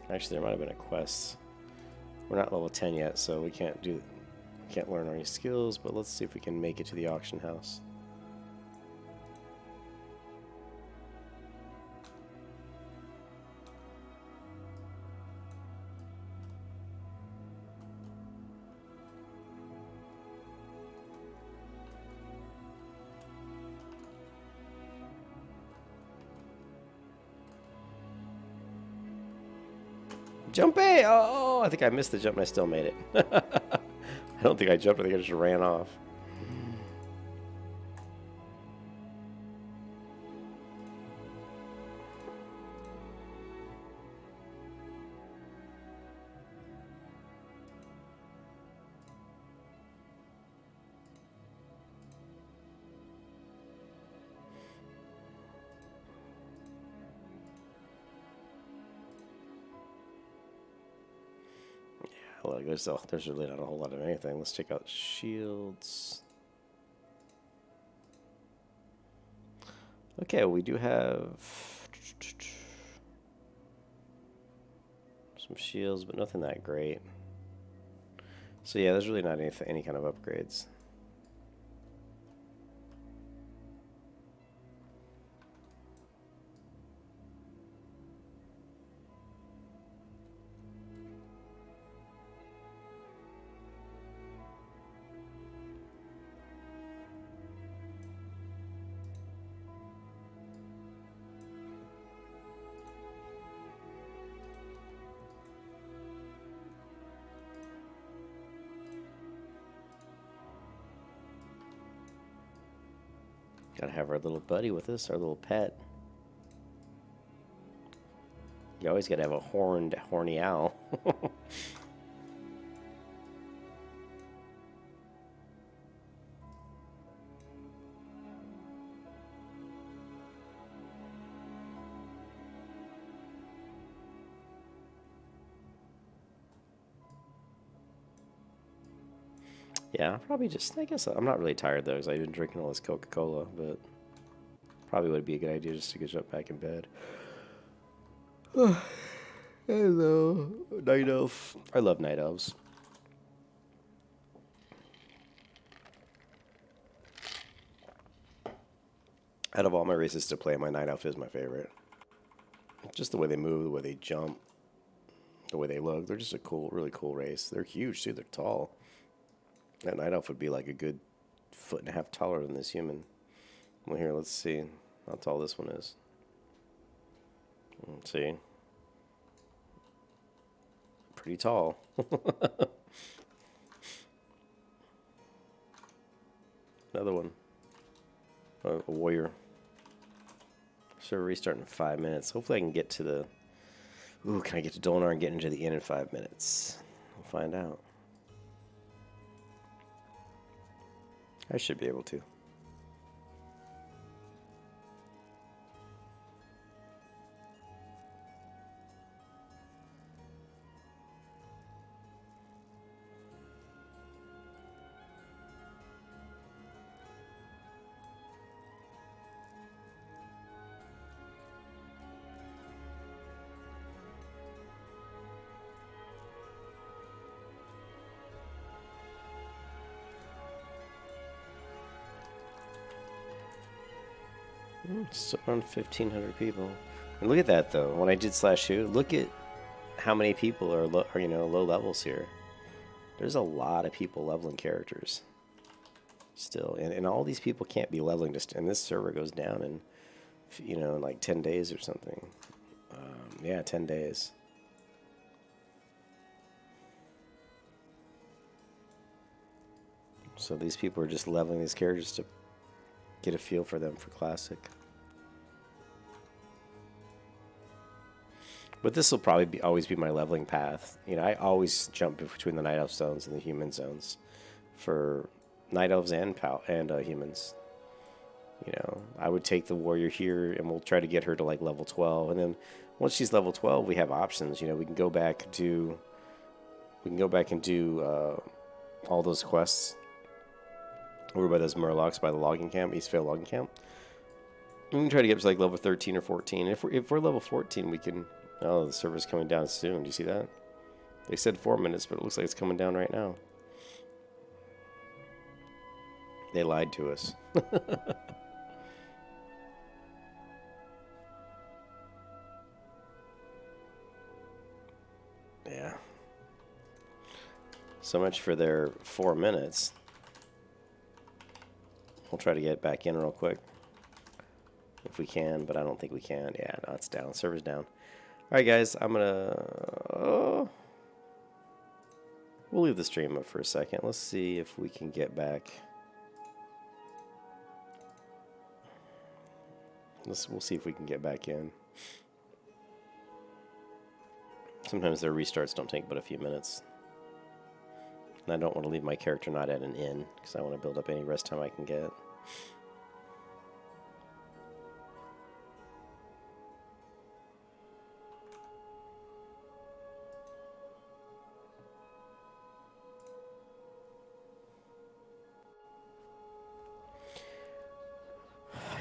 Actually, there might have been a quest. We're not level 10 yet, so we can't learn any skills, but let's see if we can make it to the auction house. Jump A! Oh, I think I missed the jump and I still made it. I don't think I jumped, I think I just ran off. Look, there's really not a whole lot of anything. Let's check out shields. Okay, well, we do have some shields, but nothing that great. So yeah, there's really not any kind of upgrades. Gotta have our little buddy with us, our little pet. You always gotta have a horny owl. Yeah, probably just, I guess I'm not really tired though, because I've been drinking all this Coca-Cola, but probably would be a good idea just to get up back in bed. Hello, Night Elf. I love Night Elves. Out of all my races to play, my Night Elf is my favorite. Just the way they move, the way they jump, the way they look. They're just a cool, really cool race. They're huge too, they're tall. That Night Elf would be like a good 1.5 feet taller than this human. Well, here, let's see how tall this one is. Let's see. Pretty tall. Another one. A warrior. So we're restarting in 5 minutes. Hopefully I can get to the... Ooh, can I get to Dolnar and get into the inn in 5 minutes? We'll find out. I should be able to. It's around 1,500 people. And look at that, though. When I did /who, look at how many people are low levels here. There's a lot of people leveling characters still, and all these people can't be leveling. And this server goes down in, in like 10 days or something. Yeah, 10 days. So these people are just leveling these characters to get a feel for them for Classic. But this will probably always be my leveling path. You know, I always jump between the Night Elf zones and the human zones for Night Elves and humans. You know, I would take the warrior here, and we'll try to get her to like level 12, and then once she's level 12, we have options. You know, we can go back and do all those quests over by those Murlocs by the logging camp, Eastvale logging camp. We can try to get up to like level 13 or 14. If we're level 14, we can. Oh, the server's coming down soon. Do you see that? They said 4 minutes, but it looks like it's coming down right now. They lied to us. Yeah. So much for their 4 minutes. We'll try to get back in real quick. If we can, but I don't think we can. Yeah, no, it's down. Server's down. Alright, guys. I'm gonna... we'll leave the stream up for a second. Let's see if we can get back... We'll see if we can get back in. Sometimes their restarts don't take but a few minutes. And I don't want to leave my character not at an inn, because I want to build up any rest time I can get.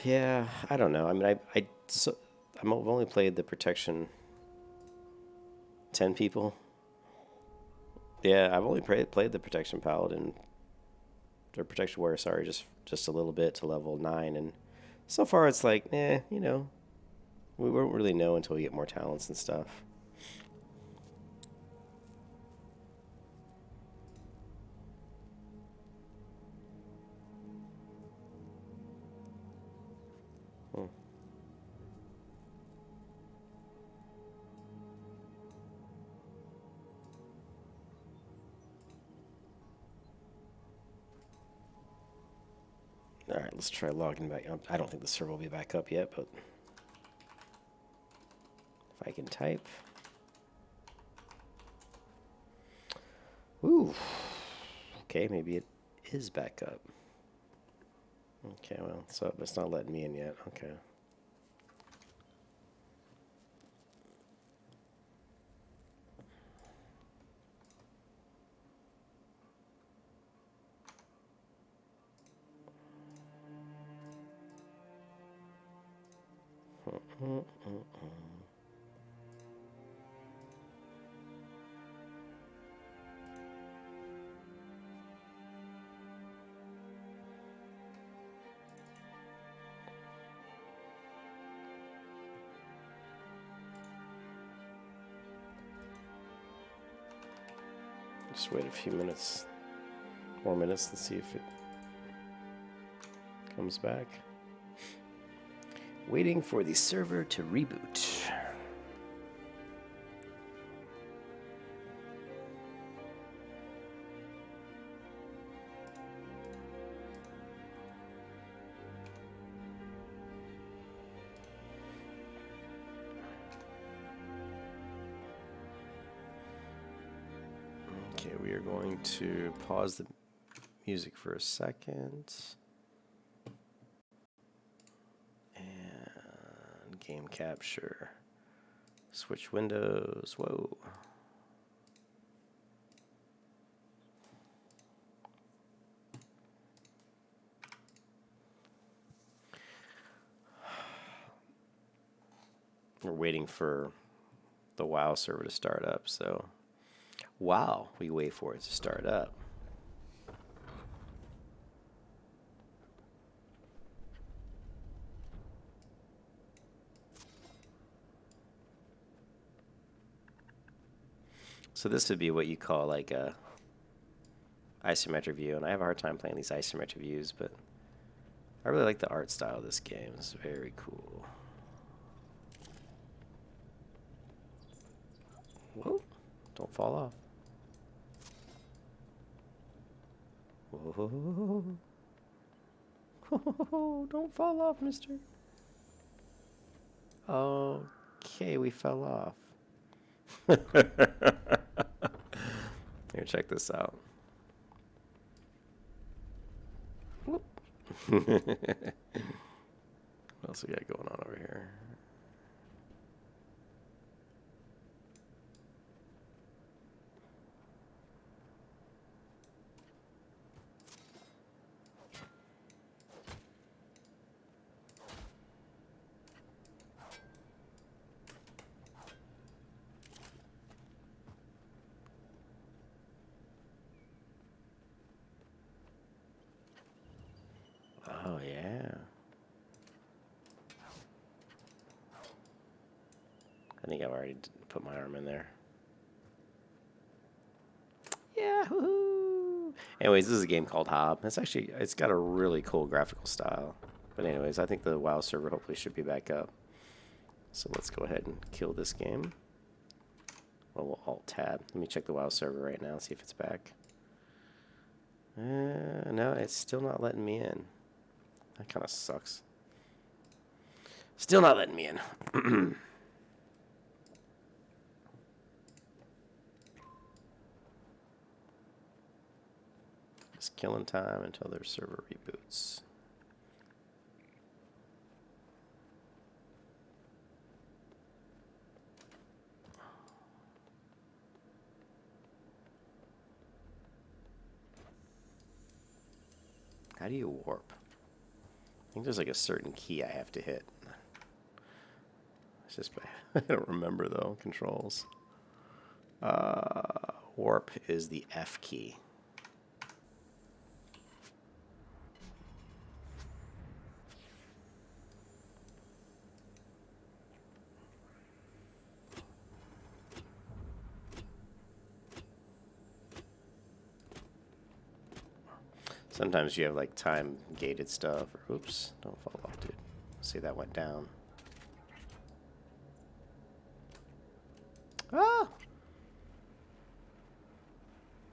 Yeah, I don't know. I mean, I've only played the protection 10 people. Yeah, I've only played the protection paladin or protection warrior. Sorry, just a little bit to level 9, and so far it's like, you know, we won't really know until we get more talents and stuff. Alright, let's try logging back up. I don't think the server will be back up yet, but if I can type. Ooh. Okay, maybe it is back up. Okay, well, so it's not letting me in yet. Okay. Just wait a few minutes, more minutes, and see if it comes back. Waiting for the server to reboot. Okay, we are going to pause the music for a second. And game capture. Switch windows. Whoa. We're waiting for the WoW server to start up, so while we wait for it to start up, so this would be what you call like a isometric view, and I have a hard time playing these isometric views, but I really like the art style of this game. It's very cool. Whoa, don't fall off. Whoa. Don't fall off, mister. Okay, we fell off. Here, check this out. Whoop. What else we got going on over here? Oh, yeah. I think I've already put my arm in there. Yeah, woohoo! Anyways, this is a game called Hob. It's got a really cool graphical style. But anyways, I think the WoW server hopefully should be back up. So let's go ahead and kill this game. Well, we'll Alt-Tab. Let me check the WoW server right now, see if it's back. No, it's still not letting me in. That kind of sucks. Still not letting me in. Just killing time until their server reboots. How do you warp? I think there's like a certain key I have to hit. It's just I don't remember though. Controls. Warp is the F key. Sometimes you have like time gated stuff. Or, oops, don't fall off, dude. See, that went down. Ah!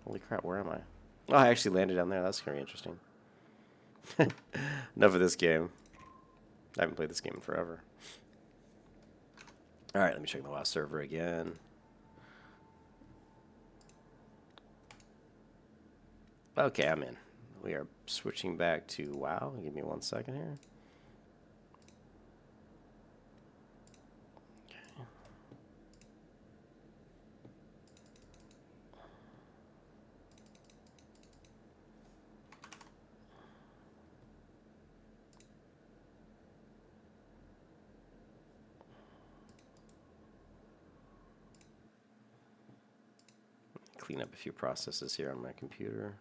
Holy crap, where am I? Oh, I actually landed down there. That's very interesting. Enough of this game. I haven't played this game in forever. Alright, let me check the WoW server again. Okay, I'm in. We are switching back to WoW. Give me 1 second here. Okay. Clean up a few processes here on my computer.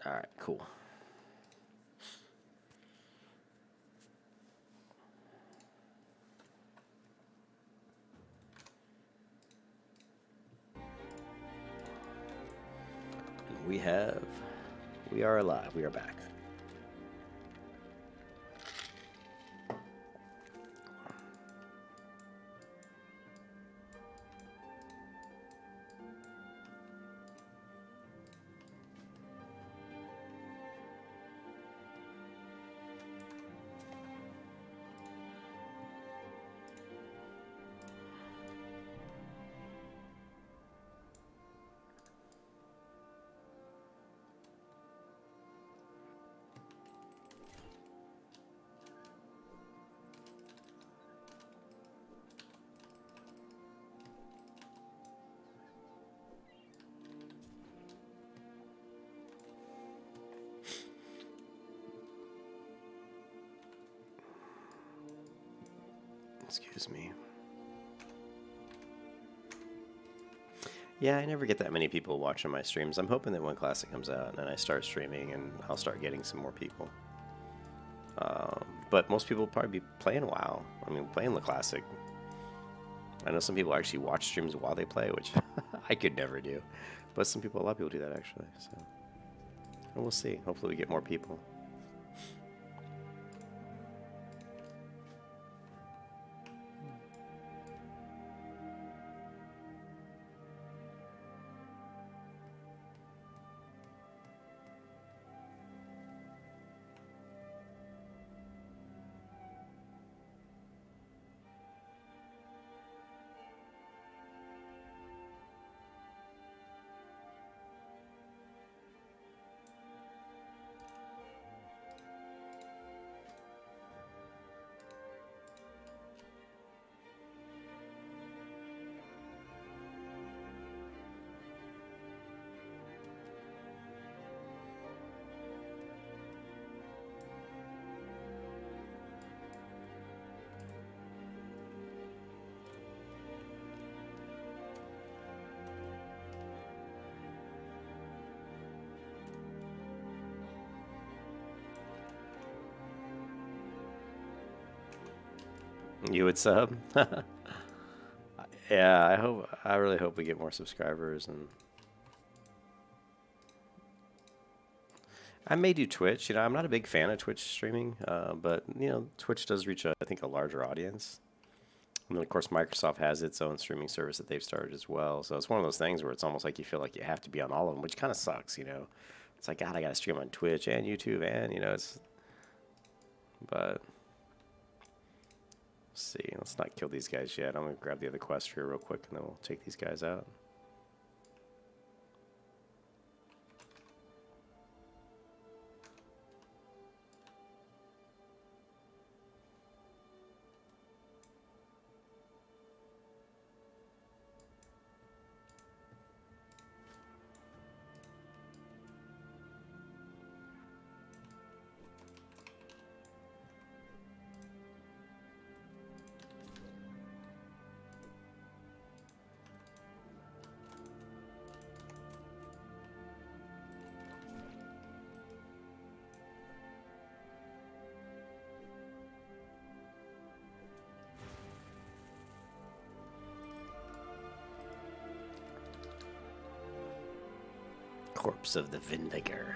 All right, cool. And we are alive. We are back. Excuse me. Yeah, I never get that many people watching my streams. I'm hoping that when Classic comes out and I start streaming and I'll start getting some more people. But most people will probably be playing WoW. I mean, playing the Classic. I know some people actually watch streams while they play, which I could never do. But some people, a lot of people do that actually. So, and we'll see. Hopefully we get more people. You would sub? Yeah, I really hope we get more subscribers, and I may do Twitch. You know, I'm not a big fan of Twitch streaming, but you know, Twitch does reach, I think, a larger audience. And then, of course, Microsoft has its own streaming service that they've started as well. So it's one of those things where it's almost like you feel like you have to be on all of them, which kind of sucks, you know. It's like, God, I got to stream on Twitch and YouTube, and you know, it's. But let's see, let's not kill these guys yet. I'm gonna grab the other quest here real quick, and then we'll take these guys out. Corpse of the Vindiger.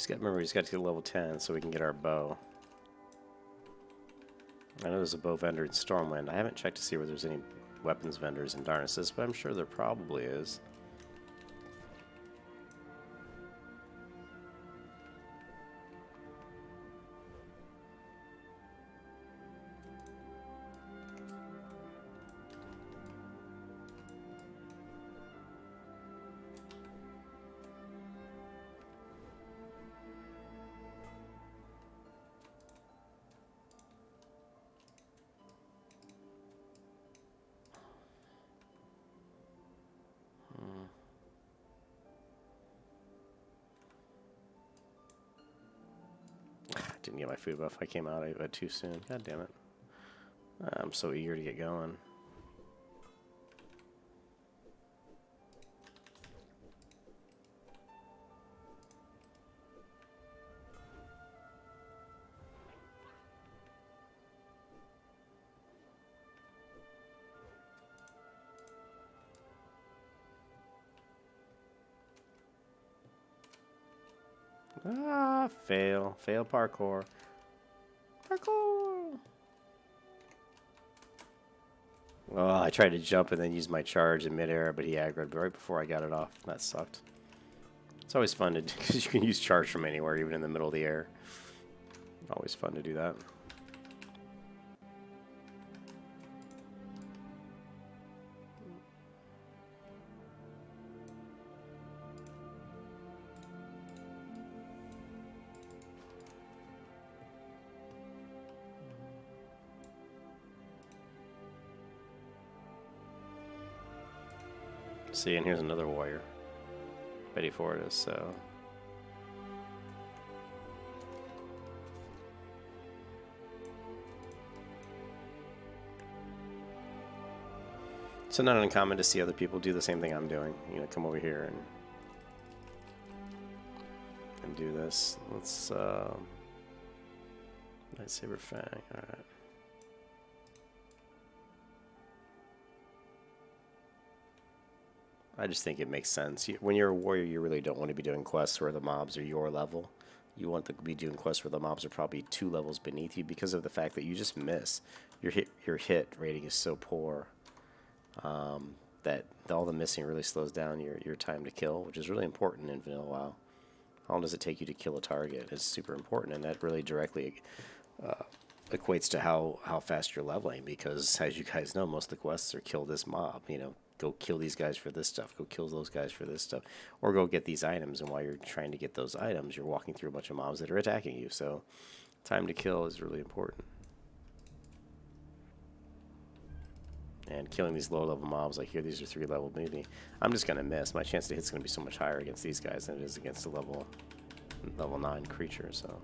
Remember, we just got to get level 10 so we can get our bow. I know there's a bow vendor in Stormwind. I haven't checked to see whether there's any weapons vendors in Darnassus, but I'm sure there probably is. Didn't get my food buff. I came out too soon. God damn it. I'm so eager to get going. Ah, fail. Fail parkour. Parkour! Oh, I tried to jump and then use my charge in midair, but he aggroed right before I got it off. That sucked. It's always fun to do, because you can use charge from anywhere, even in the middle of the air. Always fun to do that. See, and here's another warrior. Betty Fortis, so. So not uncommon to see other people do the same thing I'm doing. You know, come over here and do this. Let's lightsaber fang. All right. I just think it makes sense. When you're a warrior, you really don't want to be doing quests where the mobs are your level. You want to be doing quests where the mobs are probably 2 levels beneath you because of the fact that you just miss. Your hit rating is so poor. that all the missing really slows down your time to kill, which is really important in vanilla WoW. How long does it take you to kill a target is super important, and that really directly equates to how fast you're leveling, because as you guys know, most of the quests are kill this mob, you know, go kill these guys for this stuff, go kill those guys for this stuff, or go get these items, and while you're trying to get those items, you're walking through a bunch of mobs that are attacking you, so time to kill is really important. And killing these low-level mobs, like here, these are 3-level maybe. I'm just going to miss. My chance to hit is going to be so much higher against these guys than it is against a level 9 creature, so...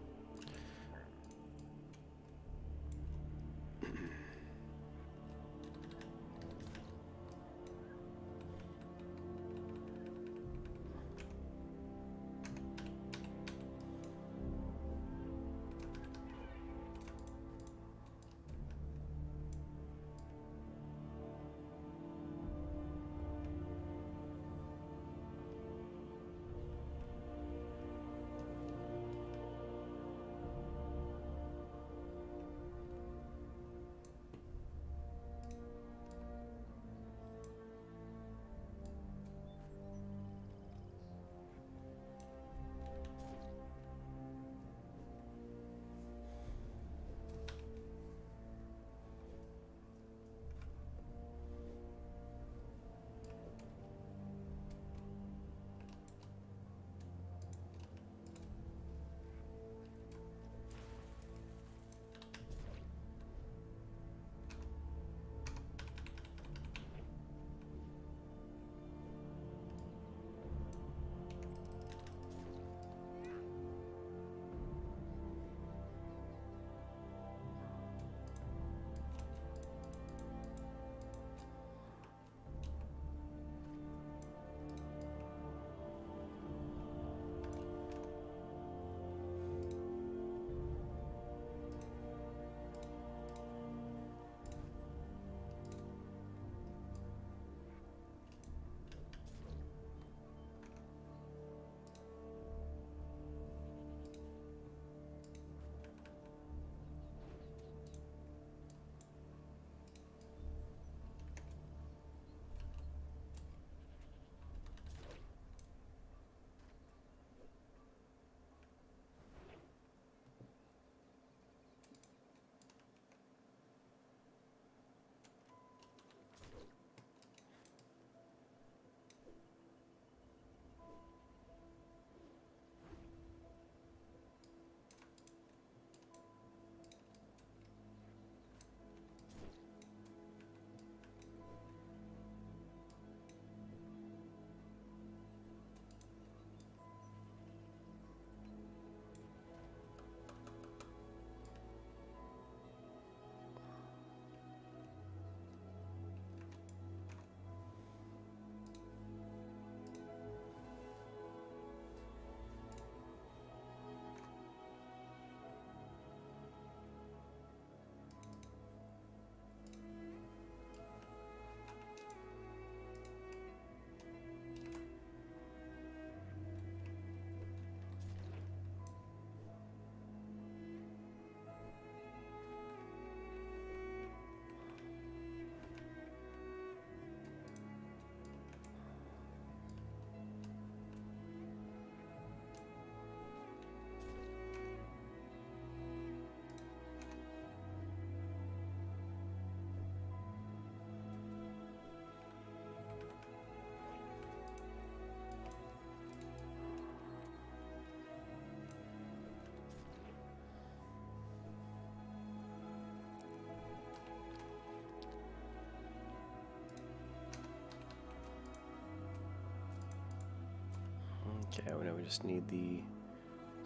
Okay, well, now we just need the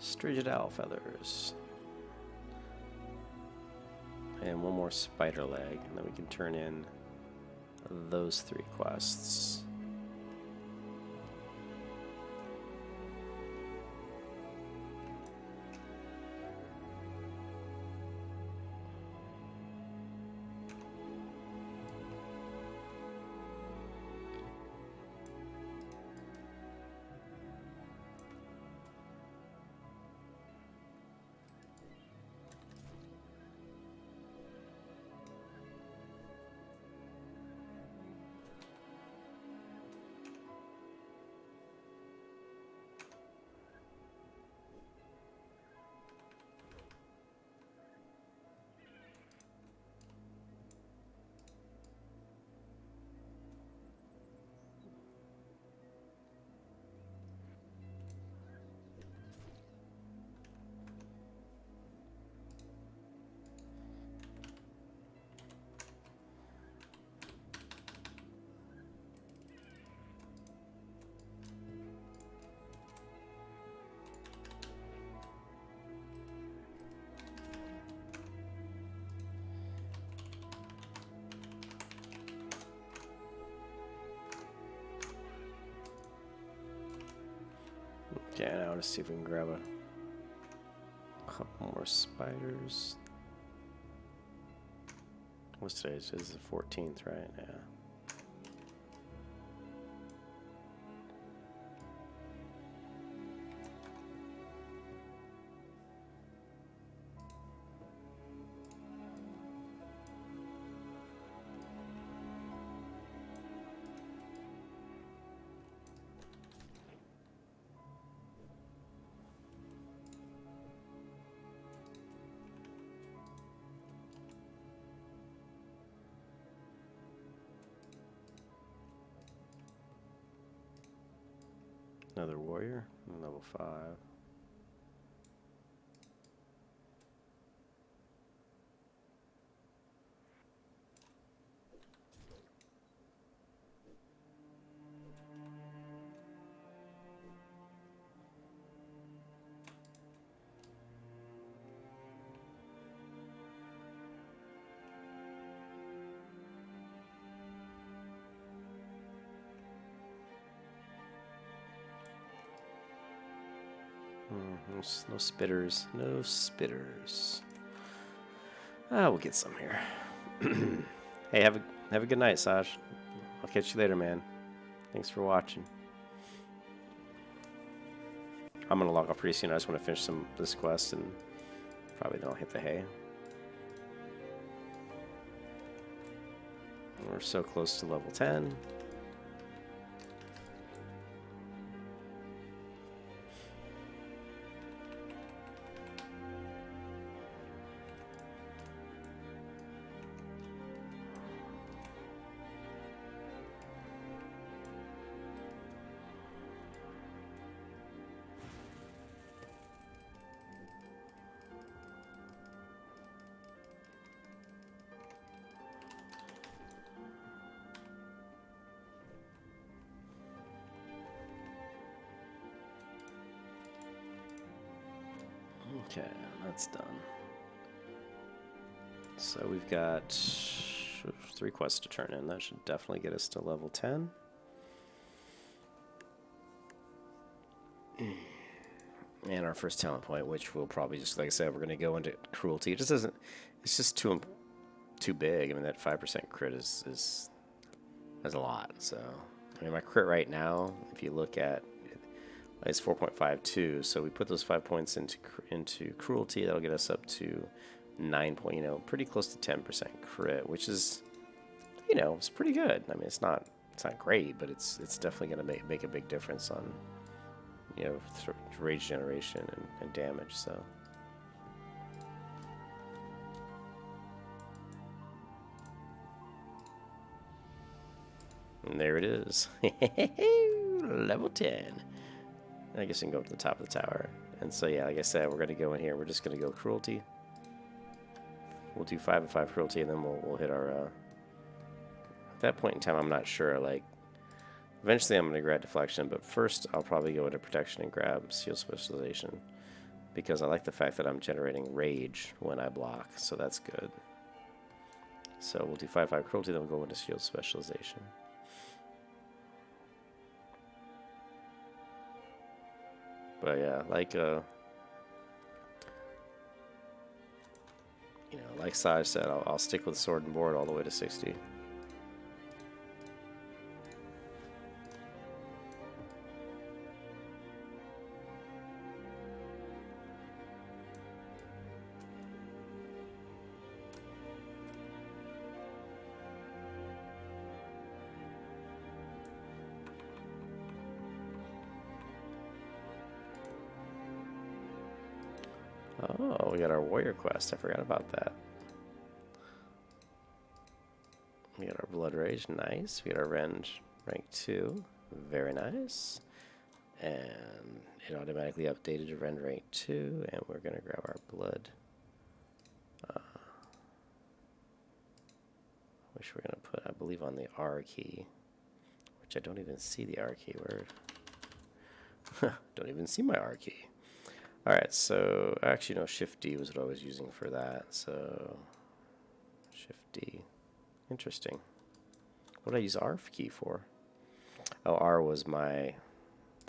Strigid Owl Feathers. And one more Spider Leg, and then we can turn in those 3 quests. Okay, now I want to see if we can grab a couple more spiders. What's today? This is the 14th, right? Yeah. Another warrior, level 5. No spitters. No spitters. Ah, we'll get some here. Hey, have a good night, Saj. I'll catch you later, man. Thanks for watching. I'm gonna log off pretty soon. I just want to finish this quest and probably then I'll hit the hay. We're so close to level 10. Okay, that's done. So we've got 3 quests to turn in. That should definitely get us to level 10. And our first talent point, which we'll probably just, like I said, we're going to go into cruelty. It just doesn't, it's just too big. I mean, that 5% crit is a lot. So, I mean, my crit right now, if you look at it's 4.52, so we put those 5 points into cruelty. That'll get us up to 9 point, pretty close to 10% crit, which is, it's pretty good. I mean, it's not great, but it's definitely going to make a big difference on, rage generation and damage. So. And there it is. Level 10. I guess you can go up to the top of the tower. And so, yeah, like I said, we're going to go in here. We're just going to go cruelty. We'll do 5 and 5 cruelty, and then we'll hit our... at that point in time, I'm not sure. Like, eventually I'm going to grab deflection, but first I'll probably go into protection and grab shield specialization. Because I like the fact that I'm generating rage when I block, so that's good. So we'll do 5-5 cruelty, then we'll go into shield specialization. But yeah, like like Saj said, I'll stick with sword and board all the way to 60. Oh, we got our warrior quest. I forgot about that. We got our blood rage. Nice. We got our rend rank 2. Very nice. And it automatically updated to rend rank 2. And we're going to grab our blood. Which we're going to put, I believe, on the R key. Which I don't even see the R key. Where? Don't even see my R key. Alright, so actually no, Shift D was what I was using for that, so Shift D. Interesting. What did I use R key for? Oh, R was my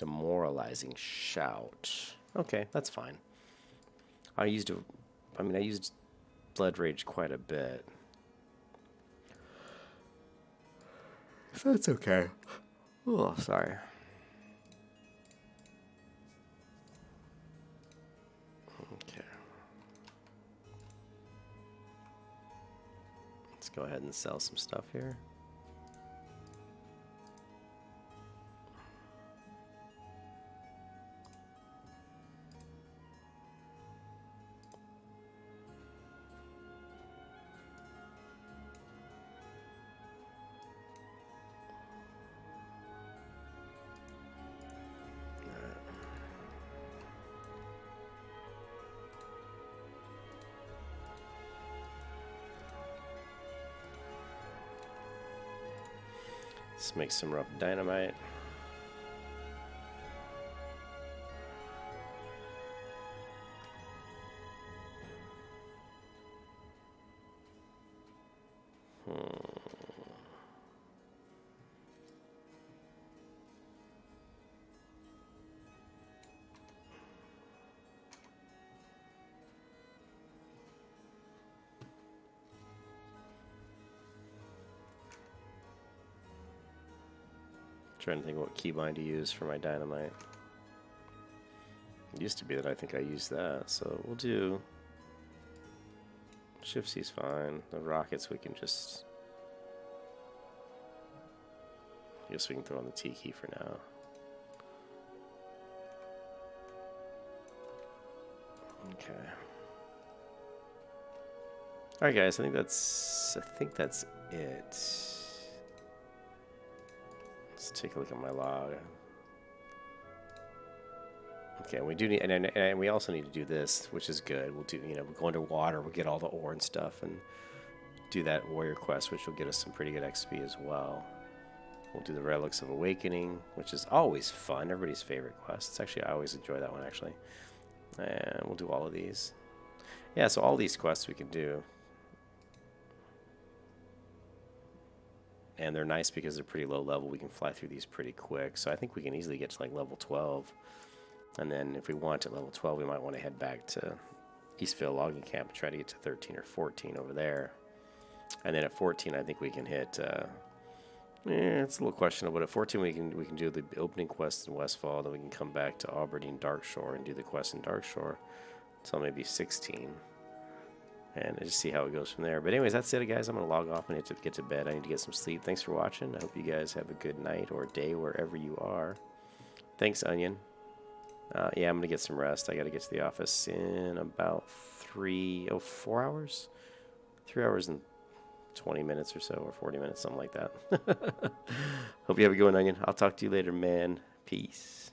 Demoralizing shout. Okay, that's fine. I used Blood Rage quite a bit. So that's okay. Oh, sorry. Okay. Let's go ahead and sell some stuff here. Let's make some rough dynamite. Trying to think what keybind to use for my dynamite. It used to be that I think I used that, so we'll do Shift C's fine. The rockets we can just, I guess we can throw on the T key for now. Okay. All right, guys. I think that's it. Let's take a look at my log. Okay, we do need, and we also need to do this, which is good. We'll do, we'll go underwater, we'll get all the ore and stuff, and do that warrior quest, which will get us some pretty good XP as well. We'll do the Relics of Awakening, which is always fun, everybody's favorite quest. It's actually, I always enjoy that one, actually. And we'll do all of these. Yeah, so all these quests we can do. And they're nice because they're pretty low level. We can fly through these pretty quick. So I think we can easily get to like level 12. And then if we want at level 12, we might want to head back to Eastvale Logging Camp and try to get to 13 or 14 over there. And then at 14, I think we can hit... it's a little questionable, but at 14 we can do the opening quest in Westfall. Then we can come back to Aberdeen Darkshore and do the quest in Darkshore until maybe 16. And just see how it goes from there. But anyways, that's it, guys. I'm going to log off and need to get to bed. I need to get some sleep. Thanks for watching. I hope you guys have a good night or day wherever you are. Thanks, Onion. Yeah, I'm going to get some rest. I got to get to the office in about 4 hours? 3 hours and 20 minutes or so, or 40 minutes, something like that. Hope you have a good one, Onion. I'll talk to you later, man. Peace.